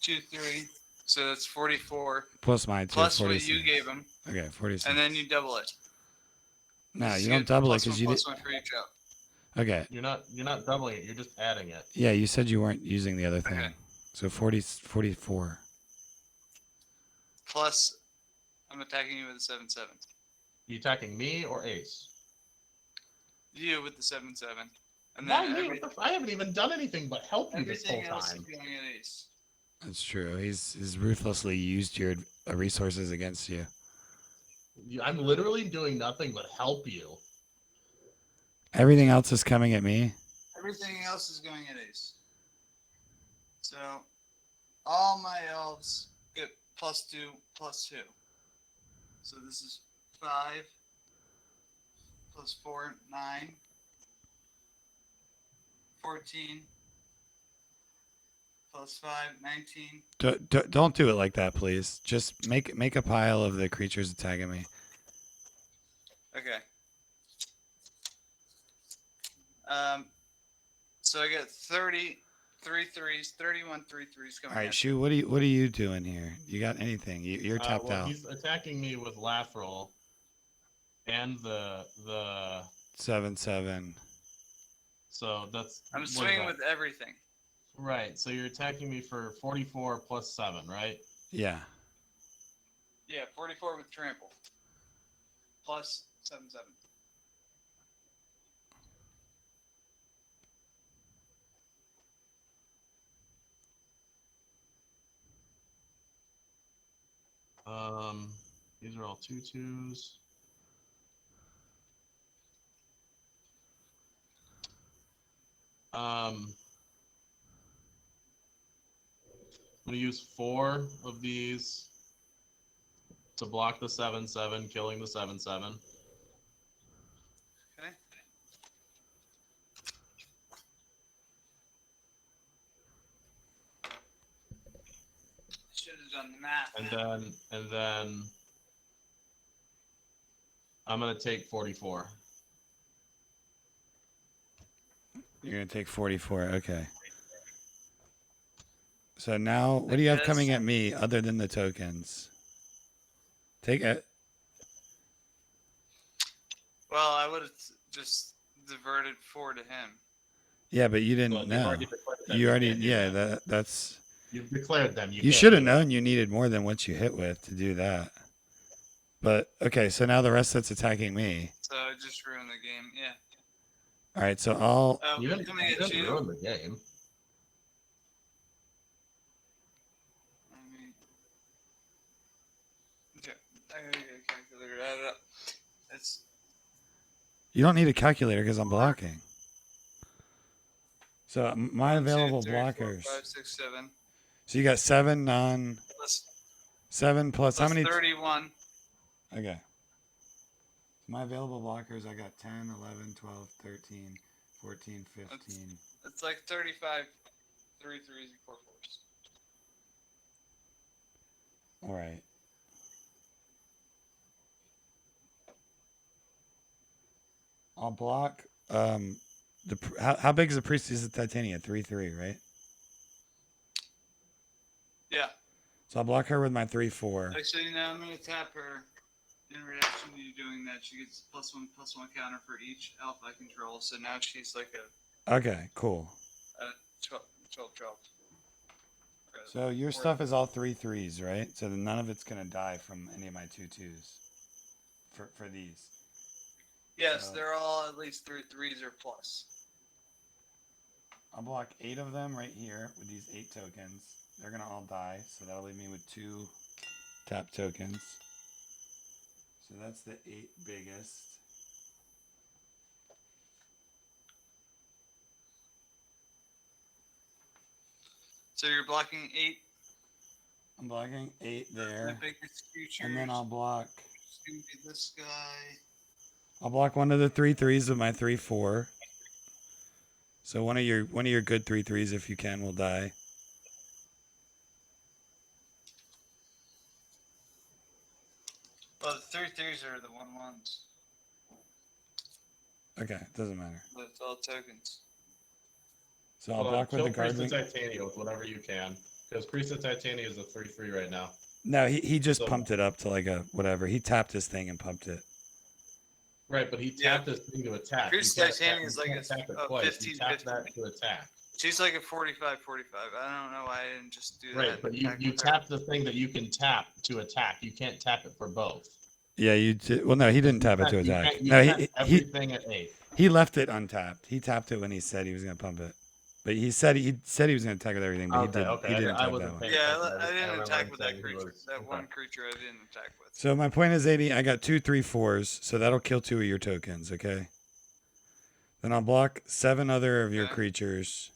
2/3, so that's 44. Plus mine, too. Plus what 46. you gave him, Okay, 46. and then you double it. No, Just you get don't double it plus because one, you did. plus one for each up. Okay. You're not doubling it. You're just adding it. Yeah, you said you weren't using the other thing. Okay. So 44. Plus, I'm attacking you with a 7/7. You attacking me or Ace? You with the 7/7. And Why then me? I haven't even done anything but help you this whole everything else is time. going at ace. That's true. He's ruthlessly used your resources against you. I'm literally doing nothing but help you. Everything else is coming at me. Everything else is going at ace. So, all my elves get +2/+2. So this is 5 +4, 9, 14 +5, 19. Don't do it like that, please. Just make a pile of the creatures attacking me. Okay. So I get 33 threes, 31 3/3 coming. All right, at Shu, what are you doing here? You got anything? You're tapped Well, out. he's attacking me with Lathril and the 7/7. So that's. I'm what is swinging that? with everything. Right. So you're attacking me for 44 plus 7, right? Yeah. Yeah, 44 with trample. Plus 7/7. These are all 2/2s. I'm gonna use 4 of these to block the 7/7, killing the 7/7. Okay. Should have done the math. And then I'm gonna take 44. You're gonna take 44. Okay. So now, what do you have coming at me other than the tokens? Take it. Well, I would have just diverted 4 to him. Yeah, but you didn't Well, you've know. already declared that You already, can't do yeah. that. That's. You've declared them. You should have known you needed more than what you hit with to do that. But okay, so now the rest that's attacking me. So I just ruined the game. Yeah. All right, so I'll. You didn't coming at you. ruin the game. I mean, okay, I gotta get a calculator. Add it up. It's You don't need a calculator because I'm blocking. So my 1, 2, available 3, 4, blockers. 5, 6, 7. So you got 7 non. Plus 7 plus how many? 31. Okay. My available blockers, I got 10, 11, 12, 13, 14, 15. It's like 35 3 3s and 4 4s. All right. I'll block. How big is the Priestess of Titania? 3/3, right? Yeah. So I'll block her with my 3/4. Actually, now I'm going to tap her. In reaction to you doing that, she gets +1/+1 counter for each elf I control. So now she's like Okay, cool. a 12. So your stuff is all 3/3s, right? So then none of it's gonna die from any of my 2/2s. For these. Yes, So they're all at least 3 3s or plus. I'll block 8 of them right here with these 8 tokens. They're gonna all die, so that'll leave me with 2 tap tokens. So that's the 8 biggest. So you're blocking 8. I'm blocking 8 The there. biggest creatures. And then I'll block. It's gonna be this guy. I'll block one of the 3/3s with my 3/4. So one of your good 3/3s, if you can, will die. Well, the 3 3s are the 1/1s. Okay, doesn't matter. But it's all tokens. So I'll block with the Priest guard. of Titania with whatever you can, because Priest of Titania is a 3/3 right now. No, he just So- pumped it up to like a whatever. He tapped his thing and pumped it. Right, but he tapped his thing to attack. Pierce Titanium is like tap it a twice. 15, He tapped 15. that to attack. She's like a 45, 45. I don't know why I didn't just do that. Right, but you tap the thing that you can tap to attack. You can't tap it for both. Yeah, you did. Well, no, he didn't tap it to attack. You No, everything at 8. he left it untapped. He tapped it when he said he was going to pump it. But he said he was going to attack with everything, but he didn't tap that one. Yeah, I didn't attack with that creature. One creature I didn't attack with. So my point is 80. I got 2, 3, 4s, so that'll kill 2 of your tokens, okay? Then I'll block 7 other of your creatures.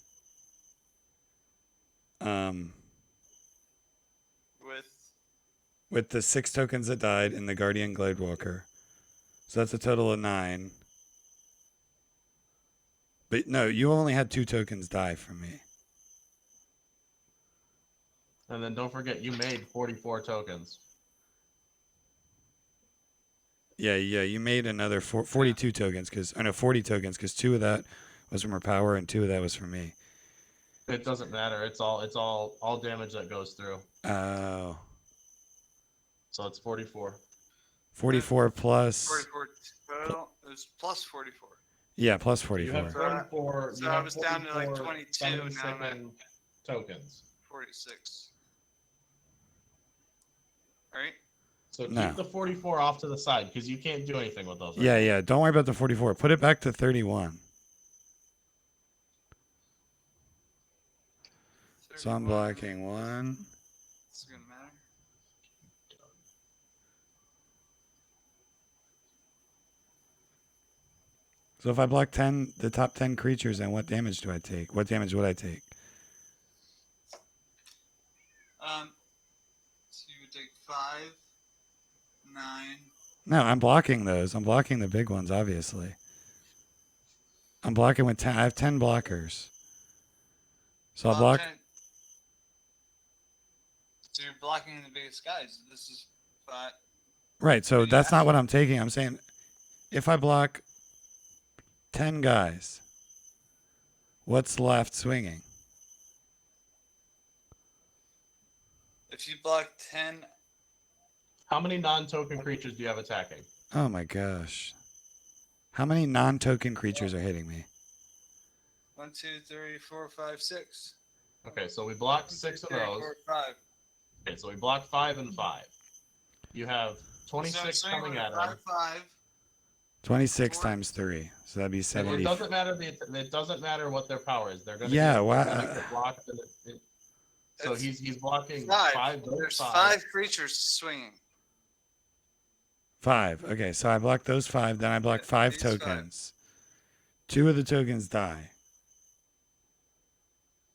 With the 6 tokens that died in the Guardian Gladewalker. So that's a total of 9. But no, you only had 2 tokens die from me. And then don't forget, you made 44 tokens. Yeah, you made another 42 tokens, 40 tokens, because 2 of that was from her power and 2 of that was from me. It doesn't matter. It's all damage that goes through. Oh. So it's 44. 44 plus. 44 total. It was plus 44. Yeah, plus 44. You have 44. So I was down to like 22 now. I'm at tokens. 46. Right? So keep the 44 off to the side because you can't do anything with those. Right? Yeah. Don't worry about the 44. Put it back to 31. So I'm blocking 1. It's gonna matter. So if I block the top 10 creatures, then what damage do I take? What damage would I take? So you would take 5, 9. No, I'm blocking those. I'm blocking the big ones, obviously. I'm blocking with 10. I have 10 blockers. So I'll block. 10. So you're blocking the biggest guys. This is 5. Right, so that's not what I'm taking. I'm saying if I block 10 guys, what's left swinging? If you block 10. How many non-token creatures do you have attacking? Oh my gosh. How many non-token creatures are hitting me? 1, 2, 3, 4, 5, 6. Okay, so we blocked 6 of those. 4, 5. Okay, so we blocked 5 and 5. You have 26 coming at him. 5. 26 times 3. So that'd be 70. It doesn't matter. It doesn't matter what their power is. They're gonna get blocked. So he's blocking 5. 5. There's 5 creatures swinging. 5. Okay, so I block those 5. Then I block 5 tokens. 2 of the tokens die.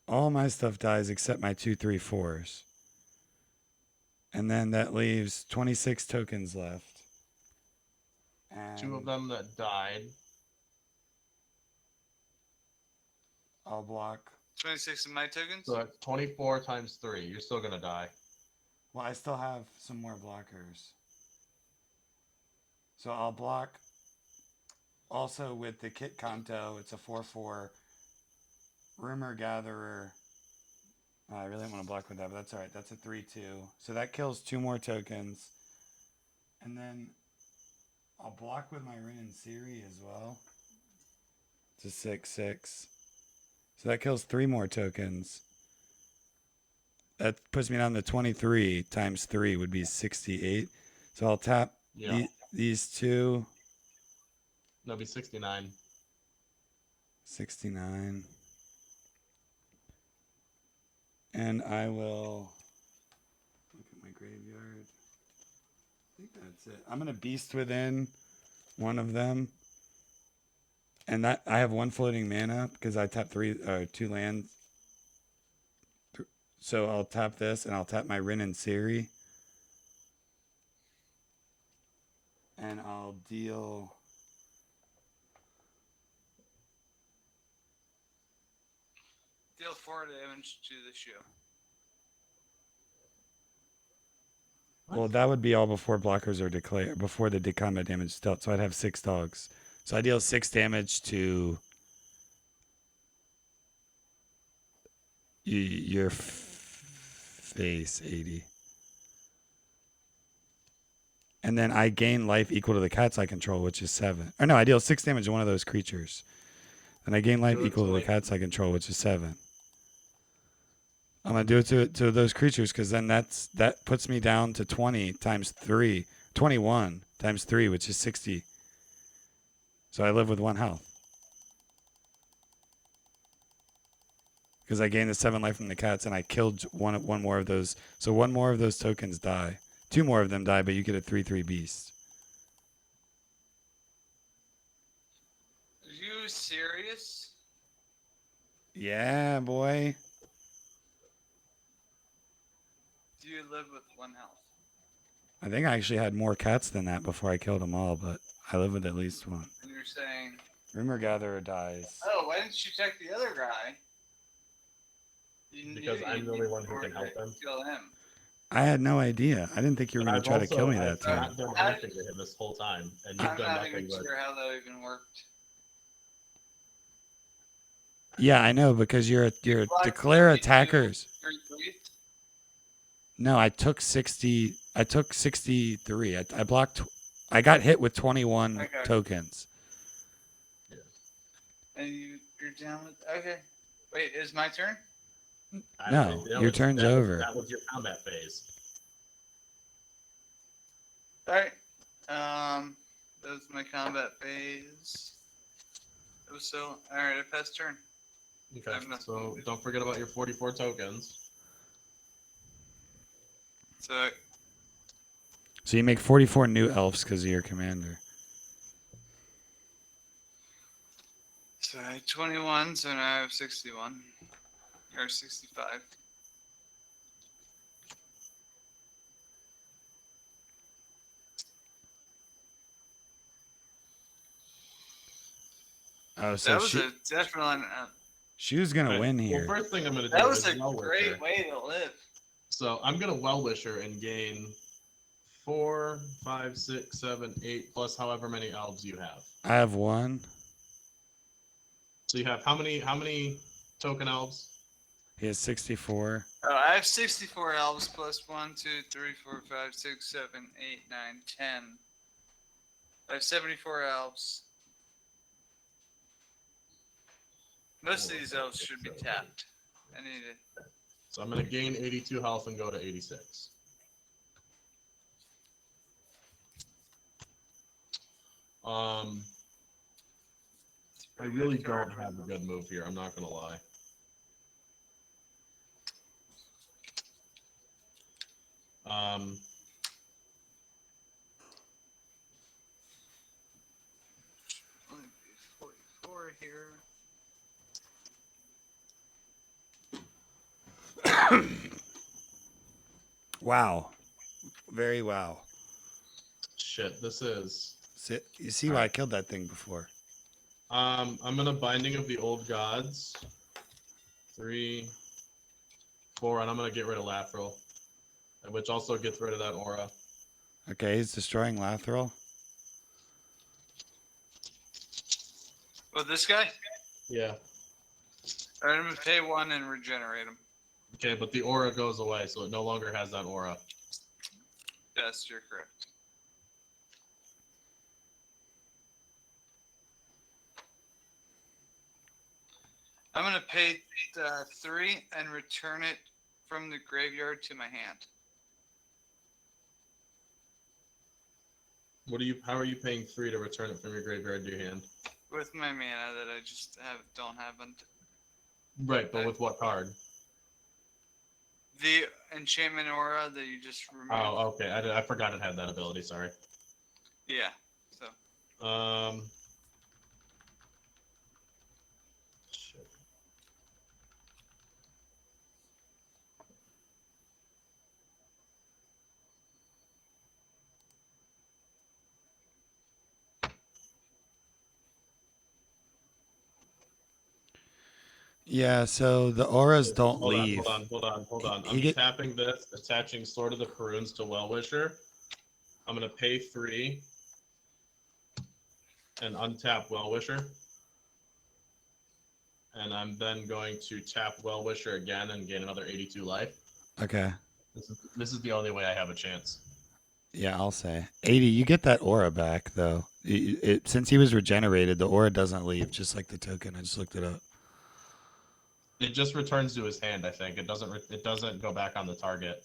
All my stuff dies except my 2, 3, 4s. And then that leaves 26 tokens left. And 2 of them that died. I'll block 26 of my tokens? So that's 24 times 3. You're still going to die. Well, I still have some more blockers. So I'll block also with the Kit Kanto. It's a 4/4 Rumor Gatherer. I really don't want to block with that, but that's all right. That's a 3/2. So that kills 2 more tokens. And then I'll block with my Rinn and Seri as well. It's a 6/6. So that kills 3 more tokens. That puts me down to 23 times 3 would be 68. So I'll tap these 2. That'll be 69. 69. And I will look at my graveyard. I think that's it. I'm going to Beast Within one of them. And that I have 1 floating mana because I tapped 2 lands. So I'll tap this and I'll tap my Rinn and Seri. And I'll deal 4 damage to the shoe. Well, that would be all before blockers are declared, before the combat damage is dealt. So I'd have 6 dogs. So I deal 6 damage to your face, 80. And then I gain life equal to the cats I control, which is 7. Or no, I deal 6 damage to one of those creatures. And I gain life Do it equal to, to the like- cats I control, which is 7. I'm gonna do it to those creatures because then that puts me down to 20 times 3, 21 times 3, which is 60. So I live with 1 health because I gained the 7 life from the cats and I killed one more of those. So 1 more of those tokens die. 2 more of them die, but you get a 3/3 beast. Are you serious? Yeah, boy. Do you live with 1 health? I think I actually had more cats than that before I killed them all, but I live with at least 1. And you're saying, Rumor Gatherer dies. oh, why didn't you check the other guy? Because I'm the only one who can help them. Kill him. I had no idea. I didn't think you were going to try to kill me that I've time. not done anything to him this whole time, and you've I'm done not nothing even but. sure how that even worked. Yeah, I know because you're Block declare 52, attackers. 33? No, I took 60. I took 63. I blocked. I got hit with 21 Okay. tokens. And you're down with. Okay. Wait, is my turn? No, your turn's over. That was your combat phase. Alright. That was my combat phase. It was so. Alright, I passed turn. Okay, I'm not- so don't forget about your 44 tokens. So, So you make 44 new elves because of your commander. so I had 21, so now I have 61. Or 65. Oh, so That was a definitely. she was gonna Alright, win Well, here. first thing I'm going to do That was is a Well great Wisher. way to live. So I'm going to Well Wisher and gain 4, 5, 6, 7, 8, plus however many elves you have. I have 1. So you have how many token elves? He has 64. Oh, I have 64 elves plus 1, 2, 3, 4, 5, 6, 7, 8, 9, 10. I have 74 elves. Most of these elves should be tapped. I need it. So I'm going to gain 82 health and go to 86. I really don't have a good move here. I'm not going to lie. Only 44 here. Wow. Very wow. Shit, this is. You see why I killed that thing before. I'm gonna Binding of the Old Gods. 3, 4, and I'm gonna get rid of Lathril, which also gets rid of that aura. Okay, he's destroying Lathril. Oh, this guy? Yeah. Alright, I'm gonna pay 1 and regenerate him. Okay, but the aura goes away, so it no longer has that aura. Yes, you're correct. I'm gonna pay 3 and return it from the graveyard to my hand. How are you paying 3 to return it from your graveyard to your hand? With my mana that I just don't have. Right, but with what card? The enchantment aura that you just removed. Oh, okay. I forgot it had that ability. Sorry. Yeah. So Shit. Yeah, so the auras don't leave. Hold on. He I'm get- tapping this, attaching Sword of the Perunes to Well Wisher. I'm gonna pay 3 and untap Well Wisher. And I'm then going to tap Well Wisher again and gain another 82 life. Okay. This is the only way I have a chance. Yeah, I'll say 80. You get that aura back though. Since he was regenerated, the aura doesn't leave, just like the token. I just looked it up. It just returns to his hand. I think it doesn't. It doesn't go back on the target.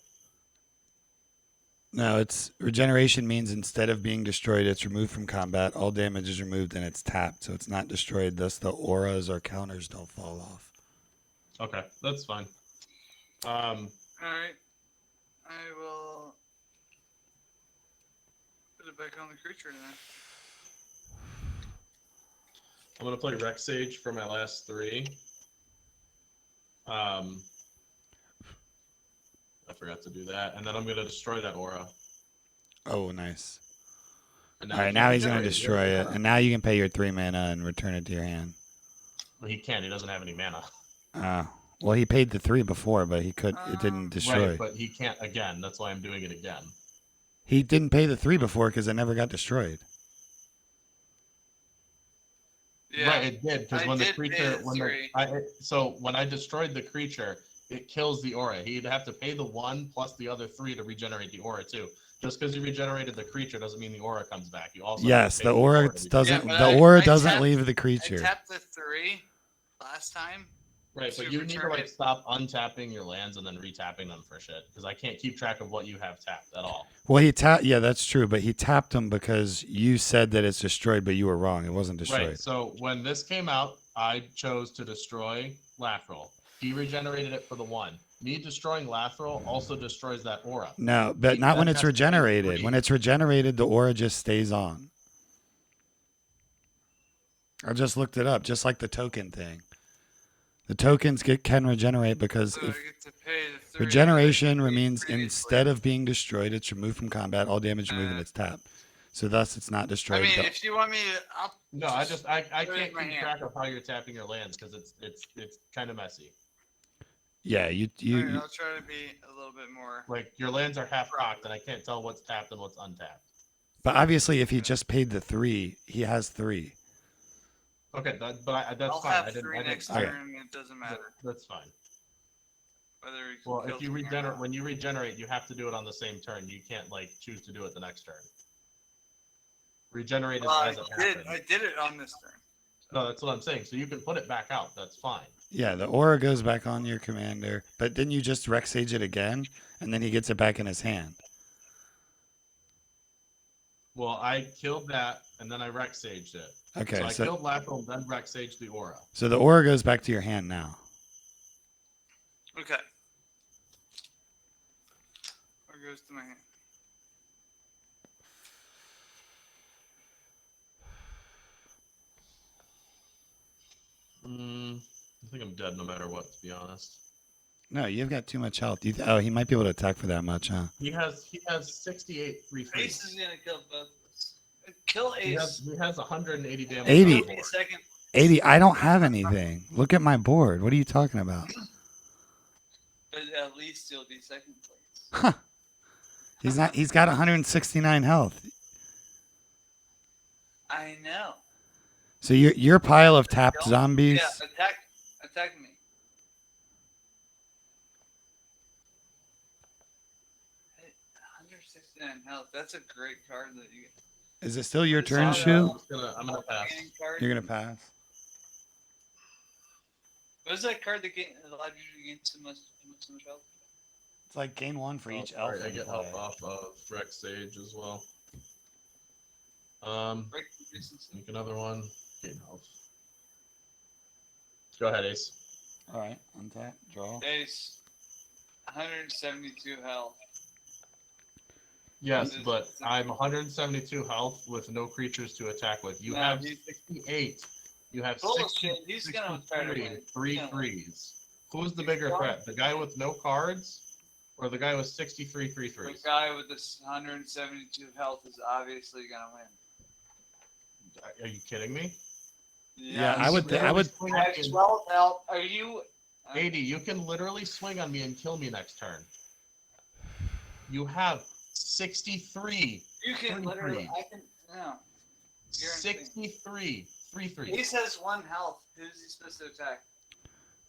No, it's regeneration means instead of being destroyed, it's removed from combat. All damage is removed and it's tapped, so it's not destroyed. Thus, the auras or counters don't fall off. Okay, that's fine. All right. I will put it back on the creature then. I'm gonna play Rex Sage for my last 3. I forgot to do that, and then I'm gonna destroy that aura. Oh, nice. And All right, now he's gonna destroy it, and now you can pay your 3 mana and return it to your hand. Well, he can't. He doesn't have any mana. Well, he paid the 3 before, but he could. It didn't destroy. Right, but he can't again. That's why I'm doing it again. He didn't pay the 3 before because it never got destroyed. Yeah, Right, it did because when the did creature, pay the 3. when I destroyed the creature, it kills the aura. He'd have to pay the 1 plus the other 3 to regenerate the aura too. Just because you regenerated the creature doesn't mean the aura comes back. You also Yes, the aura doesn't. Yeah, the aura doesn't leave the creature. I tapped the 3 last time. Right, but you need to like stop untapping your lands and then retapping them for shit because I can't keep track of what you have tapped at all. Well, he tapped. Yeah, that's true. But he tapped them because you said that it's destroyed, but you were wrong. It wasn't destroyed. Right. So when this came out, I chose to destroy Lathril. He regenerated it for the 1. Me destroying Lathril also destroys that aura. No, but not when it's regenerated. When it's regenerated, the aura just stays on. I just looked it up, just like the token thing. The tokens can regenerate because So if I get to pay the 3 regeneration that I paid means previously. instead of being destroyed, it's removed from combat. All damage removed and it's tapped. So thus, it's not I destroyed. mean, if you want me to, No, I can't put it in keep my hand. track of how you're tapping your lands because it's kind of messy. yeah, All right, I'll try to be a little bit more. Like your lands are half cocked and I can't tell what's tapped and what's untapped. But obviously, if he just paid the 3, he has 3. Okay, that's I'll fine. have 3 next okay. turn. It doesn't matter That's fine. whether you Well, kill if you me or regenerate, not. when you regenerate, you have to do it on the same turn. You can't like choose to do it the next turn. Regenerate Well, as it happens. I did it on this turn. No, that's what I'm saying. So you can put it back out. That's fine. Yeah, the aura goes back on your commander. But didn't you just Rex Sage it again? And then he gets it back in his hand. Well, I killed that and then I Rex Saged it. Okay, So I so killed Lathril, then Rex Saged the aura. the aura goes back to your hand now. Okay. Or goes to my hand. I think I'm dead no matter what, to be honest. No, you've got too much health. Oh, he might be able to attack for that much, huh? He has 68 free Ace freeze. is gonna kill both of us. Kill Ace. He has 180 damage. 80. on the Give me a board. second. 80, I don't have anything. Look at my board. What are you talking about? But at least you'll be second place. Huh. He's got 169 health. I know. So your pile of tapped zombies. Yeah, attack me. Hey, 169 health. That's a great card that you get. Is it still your It's turn, not, Shu? I'm gonna pass. Gaining card. You're gonna pass. What is that card that allowed you to gain so much health? It's like gain 1 for each elf. Sorry, I in get play. help off of Rex Sage as well. Break the distance. Make another one. Gain health. Go ahead, Ace. All right, untap, draw. Ace. 172 health. Yes, but I'm 172 health with no creatures to attack with. You No, have he's- 68. You have Bullshit. 60, He's gonna try to 63, win. 3 He's gonna threes. Who's the He's bigger gonna- threat? The guy with no cards or the guy with 63 free The threes? guy with this 172 health is obviously gonna win. Are you kidding me? Yeah, I would. I would. Swing I on have me and- 12 health. Are you? 80, you can literally swing on me and kill me next turn. You have 63. You can Three literally. threes. I can. No. You're insane. 63. 3 3. Ace has 1 health. Who's he supposed to attack?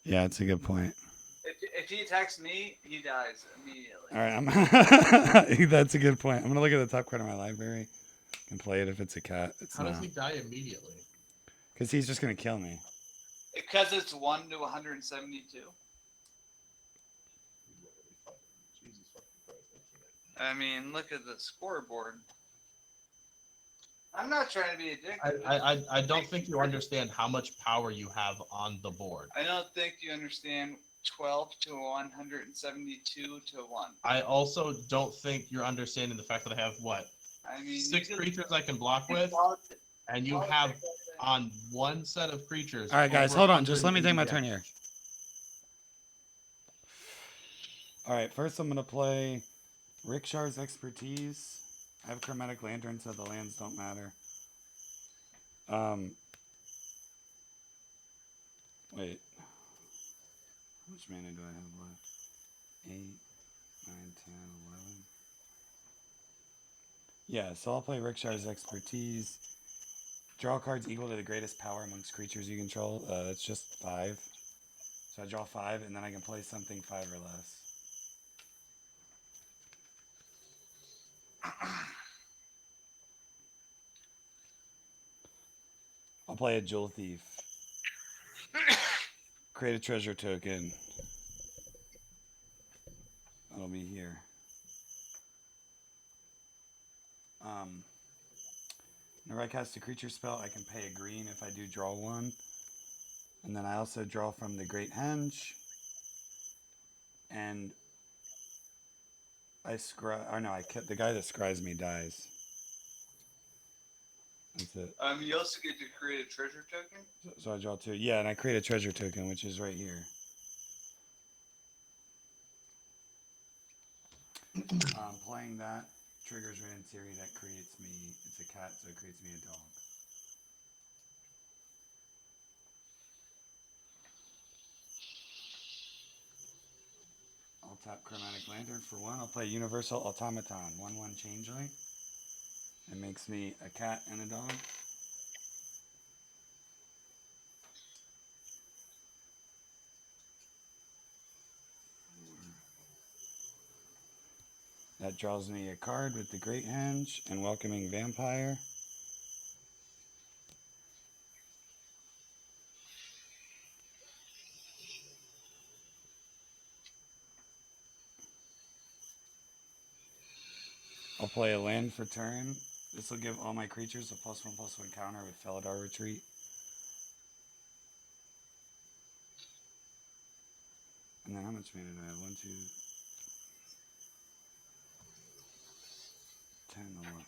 Yeah, it's a good point. If he attacks me, he dies immediately. All right, that's a good point. I'm gonna look at the top card of my library and play it if it's a cat. It's How not. does he die immediately? Because he's just gonna kill me. Because it's 1 to 172. Jesus fucking Christ. I mean, look at the scoreboard. I'm not trying to be a dick. I don't think you understand how much power you have on the board. I don't think you understand 12 to 172 to 1. I also don't think you're understanding the fact that I have what? I mean, 6 creatures I can block with, and you have on one set of creatures. All right, guys, over hold on. Just let me take 180 my turn damage. here. All right, first I'm gonna play Rickshar's Expertise. I have Chromatic Lantern, so the lands don't matter. Wait. How much mana do I have left? 8, 9, 10, 11. Yeah, so I'll play Rickshar's Expertise. Draw cards equal to the greatest power amongst creatures you control. That's just 5. So I draw 5, and then I can play something 5 or less. I'll play a Jewel Thief. Create a treasure token. It'll be here. Whenever I cast a creature spell, I can pay a green if I do draw one. And then I also draw from the Great Henge. And I scry. Or no, the guy that scries me dies. That's it. You also get to create a treasure token. So I draw 2. Yeah, and I create a treasure token, which is right here. Playing that triggers Rinn and Seri. That creates me. It's a cat, so it creates me a dog. I'll tap Chromatic Lantern for 1. I'll play Universal Automaton. 1/1 changeling. It makes me a cat and a dog. That draws me a card with the Great Henge and Welcoming Vampire. I'll play a land for turn. This will give all my creatures a +1/+1 counter with Felidar Retreat. And then how much mana do I have? 1, 2, 10, 11.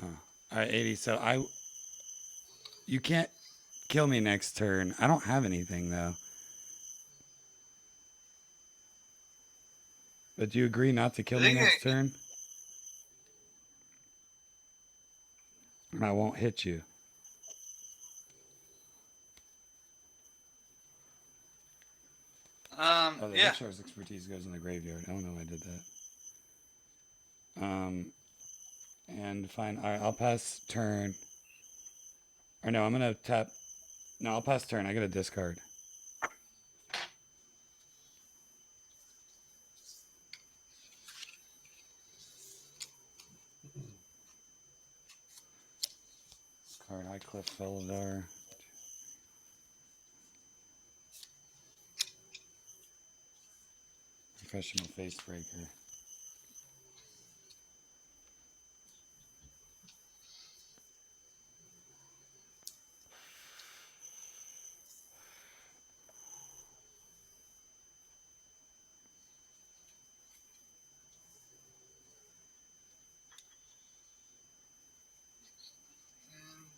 Huh. Alright, 80. So you can't kill me next turn. I don't have anything though. But do you agree not to kill me next turn? And I won't hit you. The Yeah. Rickshar's Expertise goes in the graveyard. I don't know why I did that. And fine. All right, I'll pass turn. Or no, I'm gonna tap. No, I'll pass turn. I got a discard. Card Highcliff Felidar. Professional Facebreaker.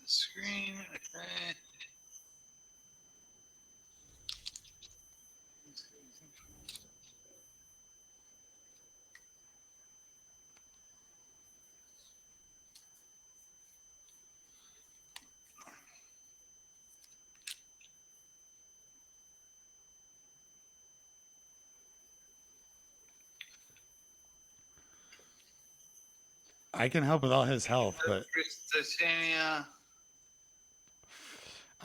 Screen. Okay. I can help with all his health, but Titania.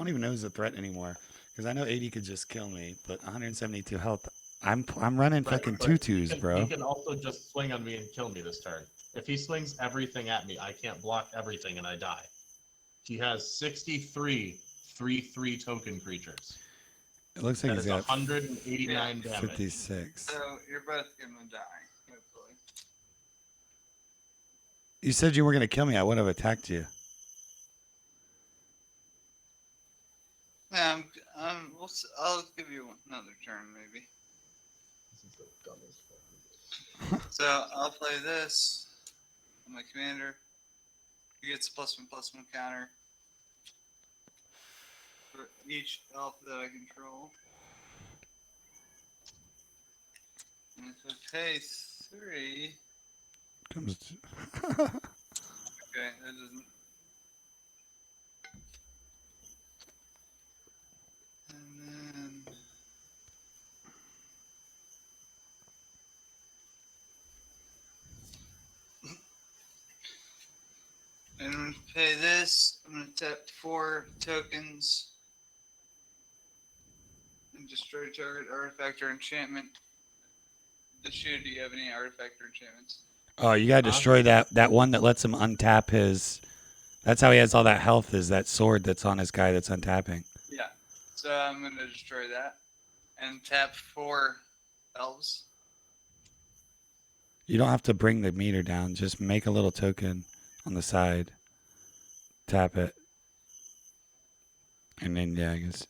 don't even know who's a threat anymore because I know 80 could just kill me, but 172 health. I'm running fucking but tutus, he bro. can also just swing on me and kill me this turn. If he swings everything at me, I can't block everything and I die. He has 63 3/3 token creatures. It looks like That he's is got 189 damage. 56. So you're both gonna die, hopefully. You said you were gonna kill me. I would have attacked you. Yeah, I'll give you another turn, maybe. So I'll play this on my commander. He gets +1/+1 counter for each elf that I control. And if I pay 3, Comes to... okay, that doesn't. And then I'm going to pay this. I'm going to tap 4 tokens and destroy target artifact or enchantment. Do you have any artifact or enchantments? Oh, you gotta destroy that one that lets him untap his. That's how he has all that health. Is that sword that's on his guy that's untapping? Yeah. So I'm going to destroy that and tap 4 elves. You don't have to bring the meter down. Just make a little token on the side. Tap it. And then, yeah, I guess.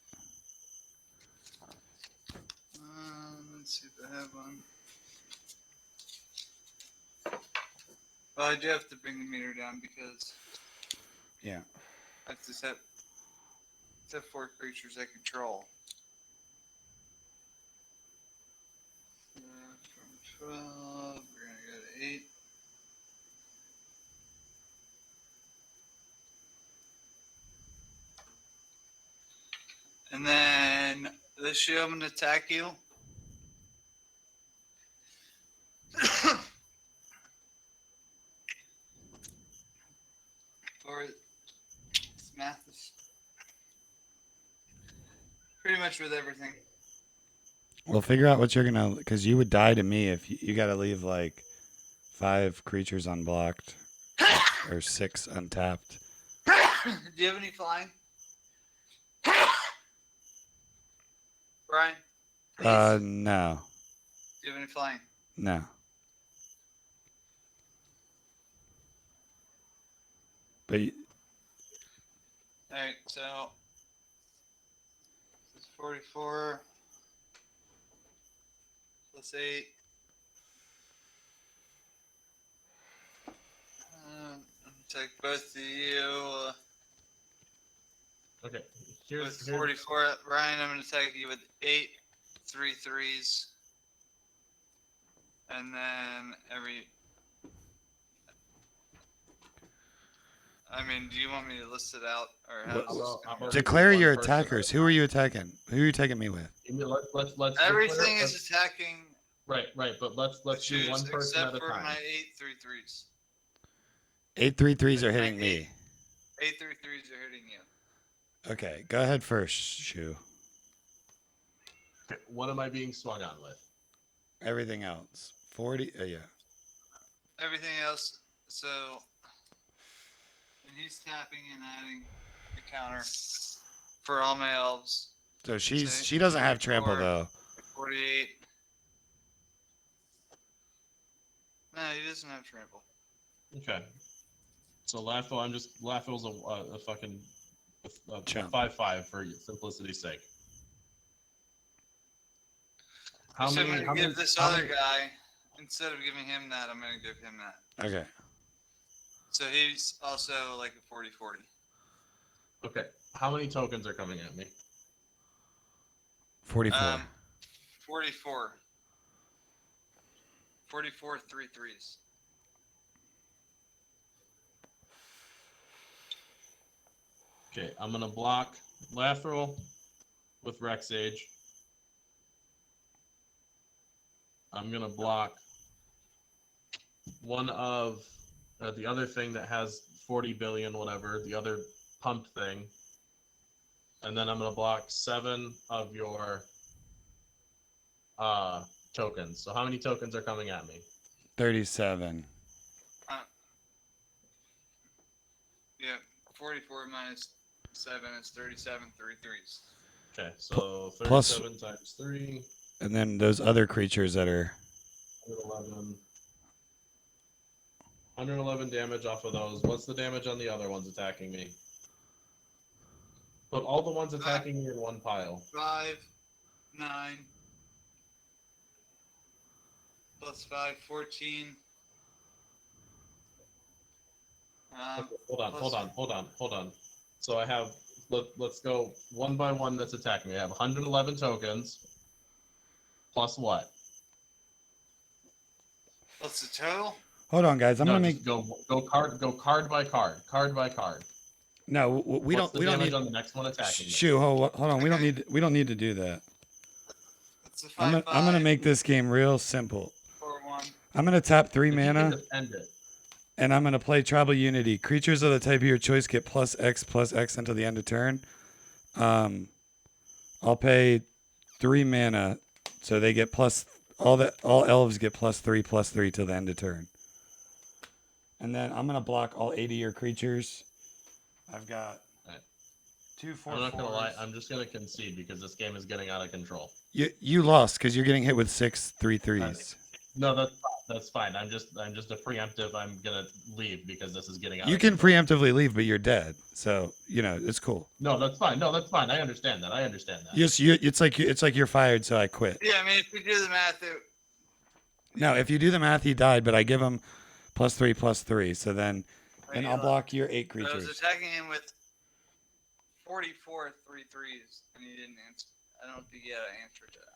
Let's see if I have one. Well, I do have to bring the meter down because Yeah. I have to set 4 creatures I control. From 12, we're going to go to 8. And then this year I'm going to attack you. Or this math is pretty much with everything. Well, figure out what you're gonna, because you would die to me if you gotta leave like 5 creatures unblocked or 6 untapped. Do you have any flying? Brian? Please? No. Do you have any flying? No. But Alright, so this is 44 plus 8. I'm gonna take both of you Okay. with 44. Ryan, I'm going to attack you with 8 3/3s. And then I mean, do you want me to list it out? Or how does this gonna work? declare your One person at a attackers. Who are you attacking? Who are you taking me with? Let's Everything declare- is attacking. Right, but let's do one person except at a for time. my 8 3/3s. 8 3/3s are hitting me. 8 3/3s are hitting you. Okay, go ahead first, Shu. Okay, what am I being swung on with? Everything else. 40. Yeah. Everything else, so. And he's tapping and adding the counter for all my elves. So she doesn't have trample 44, though. 48. No, he doesn't have trample. Okay. So Lathril's a fucking Chump. 5/5 for simplicity's sake. I'm going to give this other guy, instead of giving him that, I'm going to give him that. Okay. So he's also like a 40/40. Okay. How many tokens are coming at me? 44. 44. 44 3/3s. Okay, I'm gonna block Lathril with Rex Age. I'm gonna block one of the other thing that has 40 billion, whatever, the other pump thing. and then I'm gonna block 7 of your tokens. So how many tokens are coming at me? 37. Yeah, 44 minus 7 is 37, 3 threes. Okay, so Plus- 37 times 3, And then those other creatures that are 111. 111 damage off of those. What's the damage on the other ones attacking me? Put all the ones attacking me in one pile. 5, 9, plus 5, 14. Okay, hold on. So I have, let's go one by one that's attacking me. I have 111 tokens, plus what? What's the total? Hold on, guys. I'm No, gonna just make go card by card. no. We What's don't. the We don't damage need. on the next one attacking me? Shoo, hold on. We don't Okay. need. We don't need to do that. It's a 5, I'm gonna make this game real simple. 4, 1. I'm gonna tap 3 If you can mana, defend it. and I'm gonna play Tribal Unity. Creatures of the type of your choice get plus X until the end of turn. I'll pay 3 mana, so they get plus all elves get +3/+3 till the end of turn. And then I'm gonna block all 80 your creatures. I've got Right. 2 4 I'm not gonna lie. 4s. I'm just gonna concede because this game is getting out of control. You lost because you're getting hit with 6 3/3s. No, that's fine. I'm just a preemptive. I'm gonna leave because this is getting out. You of can control. preemptively leave, but you're dead. So it's cool. No, that's fine. I understand that. It's like you're fired, so I quit. Yeah, I mean, if we do the math, No, if you do the math, he died, but I give him +3/+3. So then I'll block your 8 I was creatures. attacking him with 44 3 threes, and he didn't answer. I don't think he had an answer to that.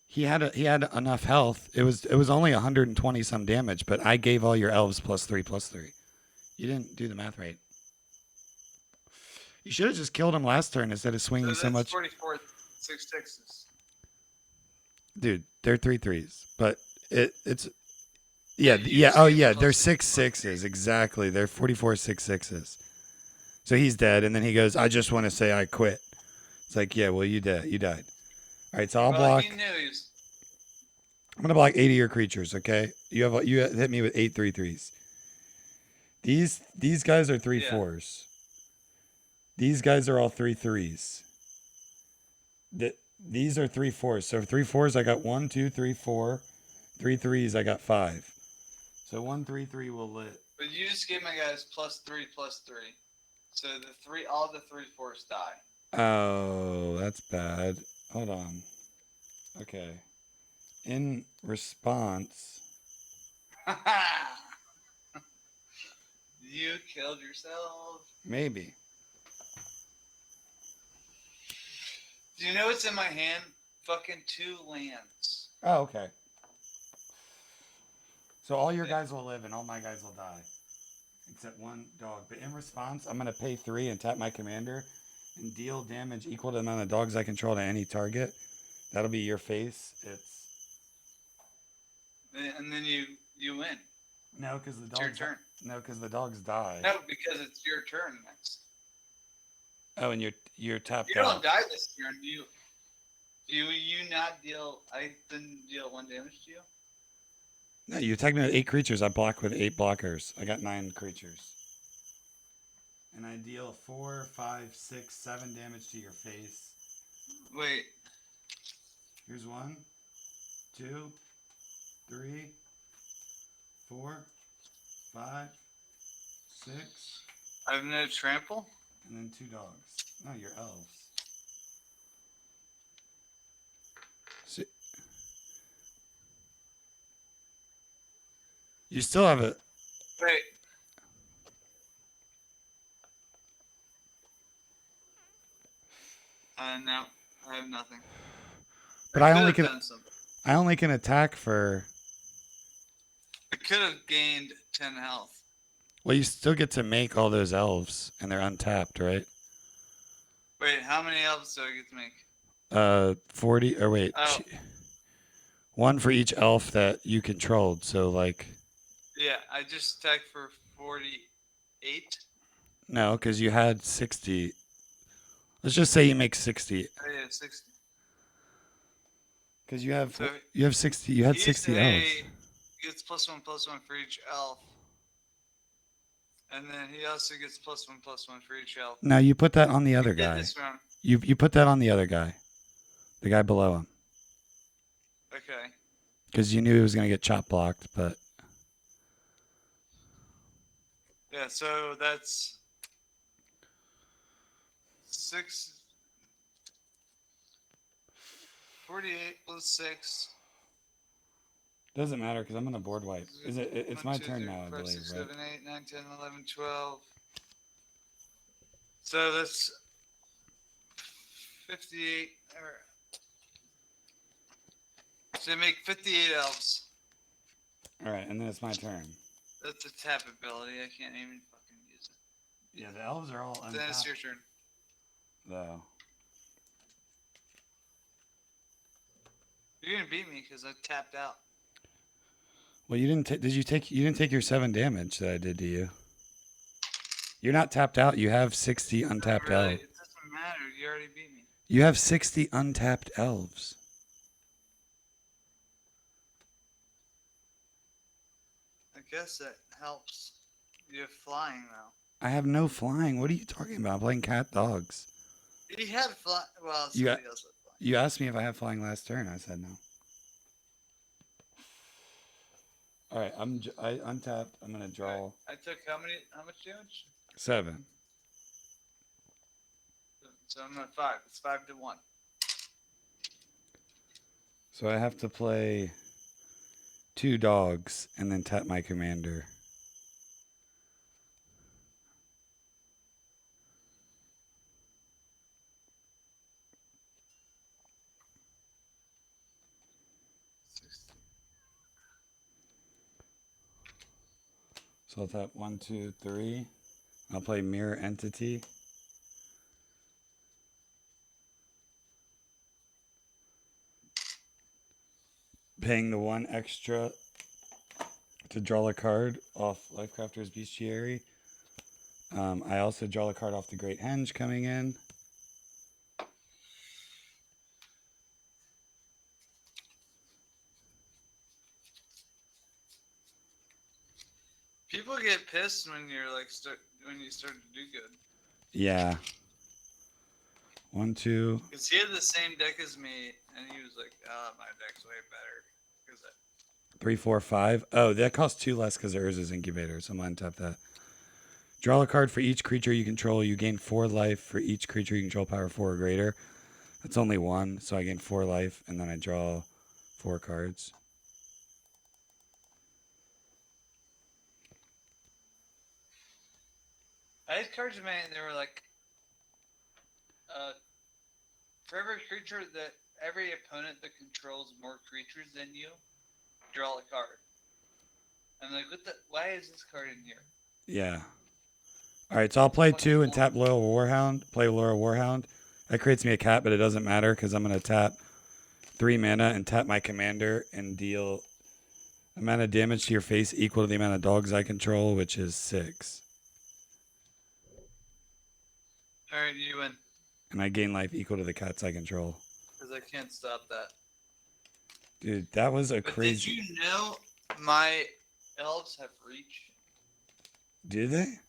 He had enough health. It was only 120 some damage, but I gave all your elves +3/+3. You didn't do the math right. You should have just killed him last turn instead of swinging so that's much. 44 6 6s. Dude, they're 3/3s, but it's yeah. Oh yeah, they're 6/6s exactly. They're 44 6/6s. So he's dead, and then he goes, "I just want to say I quit." It's like, yeah, well, you died. All right, so I'll block. He knew he was. I'm gonna block 80 of your creatures. Okay, you hit me with 8 3/3s. These guys are 3/4s. These guys are all 3/3s. These are 3/4s. So 3/4s, I got 1 2 3 4. 3/3s, I got 5. So 1 3/3 will lit. But you just gave my guys +3/+3. So all the 3/4s die. Oh, that's bad. Hold on. Okay. In response, You killed yourself. maybe. Do you know what's in my hand? Fucking 2 lands. Oh, okay. So all your guys will live and all my guys will die. Except 1 dog. But in response, I'm going to pay 3 and tap my commander and deal damage equal to the amount of dogs I control to any target. That'll be your face. And then you win. No, because the It's your dogs. turn. No, because the dogs die. No, because it's your turn next. Oh, and you're tapped You out. don't die this turn. Do you not deal? I didn't deal 1 damage to you. No, you attacked me with 8 creatures. I block with 8 blockers. I got 9 creatures. And I deal 4, 5, 6, 7 damage to your face. Wait. Here's 1, 2, 3, 4, 5, 6, I have no trample. and then 2 dogs. No, you're elves. So, you still have a. Wait. No, I have nothing. But I could only have can. done something. I only can attack for. I could have gained 10 health. Well, you still get to make all those elves, and they're untapped, right? Wait, how many elves do I get to make? 40. Or wait, Oh. 1 for each elf that you controlled. So like. Yeah, I just attacked for 48. No, because you had 60. Let's just say you make 60. Oh, yeah, 60. Because you have So 60. You had he's 60 elves. He gets +1/+1 for each elf. And then he also gets +1/+1 for each elf. Now you put that on the other We did guy. this round. You put that on the other guy, the guy below him, Okay. because you knew he was gonna get chop blocked. But Yeah, so that's 48 plus 6. doesn't matter because I'm gonna board wipe. Is it? It's my 1, 2, turn 3, now, I 4, believe, 6, right? 7, 8, 9, 10, 11, 12. So that's 58. So you make 58 elves. All right, and then it's my turn. That's a tap ability. I can't even fucking use it. Yeah, the elves are all Then it's your turn. though. You're gonna beat me because I tapped out. Well, you didn't. Did you take? You didn't take your 7 damage that I did to you. You're not tapped out. You have 60 untapped Really, elves. it doesn't matter. You already beat me. You have 60 untapped elves. I guess that helps. You have flying though. I have no flying. What are you talking about? I'm playing cat dogs. He had fly. Well, You somebody else had flying. You asked me if I have flying last turn. I said no. All right, I untapped. I'm gonna draw I took how much damage? 7. So I'm at 5. It's 5-1. So I have to play 2 dogs and then tap my commander. So I'll tap 1, 2, 3. I'll play Mirror Entity. Paying the 1 extra to draw a card off Lifecrafter's Bestiary. I also draw a card off the Great Henge coming in. People get pissed when you're like when you start to do good. Yeah. 1, 2. Because he had the same deck as me, and he was like, "Oh, my deck's way better." 3, 4, 5. Oh, that costs 2 less because Urza's is Incubator, so I'm going to tap that. Draw a card for each creature you control. You gain 4 life for each creature you control, power 4 or greater. That's only 1, so I gain 4 life, and then I draw 4 cards. I had cards in my hand. They were like, for every creature that every opponent that controls more creatures than you, draw a card. I'm like, what the? Why is this card in here? Yeah. All right, so I'll play 2 and tap Loyal Warhound. Play Loyal Warhound. That creates me a cat, but it doesn't matter because I'm going to tap 3 mana and tap my commander and deal amount of damage to your face equal to the amount of dogs I control, which is 6. All right, you win. And I gain life equal to the cats I control. Because I can't stop that. Dude, that was a But crazy... did you know my elves have reach? Did they?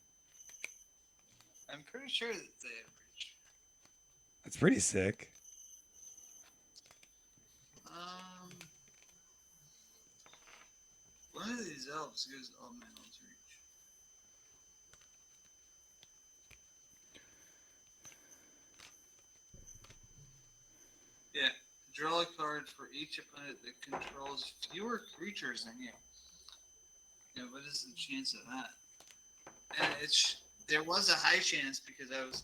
I'm pretty sure that they have reach. That's pretty sick. One of these elves gives all my elves reach. Yeah, draw a card for each opponent that controls fewer creatures than you. Yeah, what is the chance of that? And there was a high chance because I was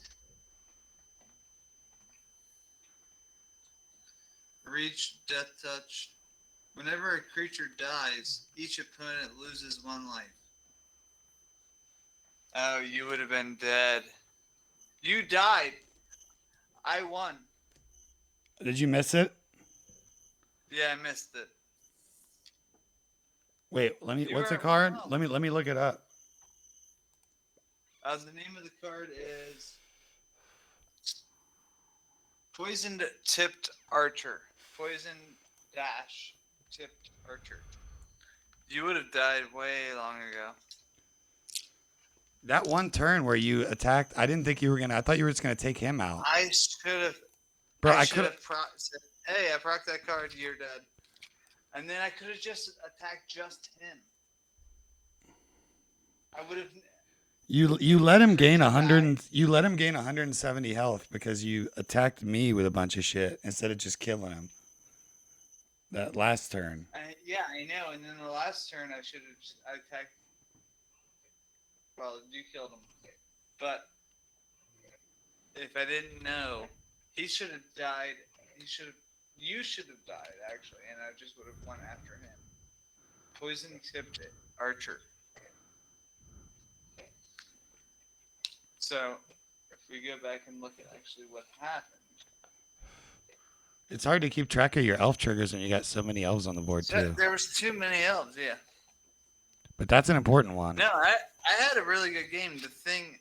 reach, death touch. Whenever a creature dies, each opponent loses 1 life. Oh, you would have been dead. You died. I won. Did you miss it? Yeah, I missed it. Wait, You what's the are card? wrong. Let me look it up. The name of the card is Poisoned tipped archer. Poison dash tipped archer. You would have died way long ago. That one turn where you attacked, I didn't think you were gonna. I thought you were just gonna take him out, I should have. bro. I I should could. have said, "Hey, I proc that card. You're dead." And then I could have just attacked just him. I would have. You let him gain 100. You let him gain 170 health because you attacked me with a bunch of shit instead of just killing him. That last turn. Yeah, I know. And then the last turn, I should have attacked. Well, you killed him. But if I didn't know, he should have died. You should have died, actually, and I just would have went after him. Poison tipped archer. So, if we go back and look at actually what happened. It's hard to keep track of your elf triggers when you got so many elves on the board too. There was too many elves, yeah. But that's an important one. No, I had a really good game. The thing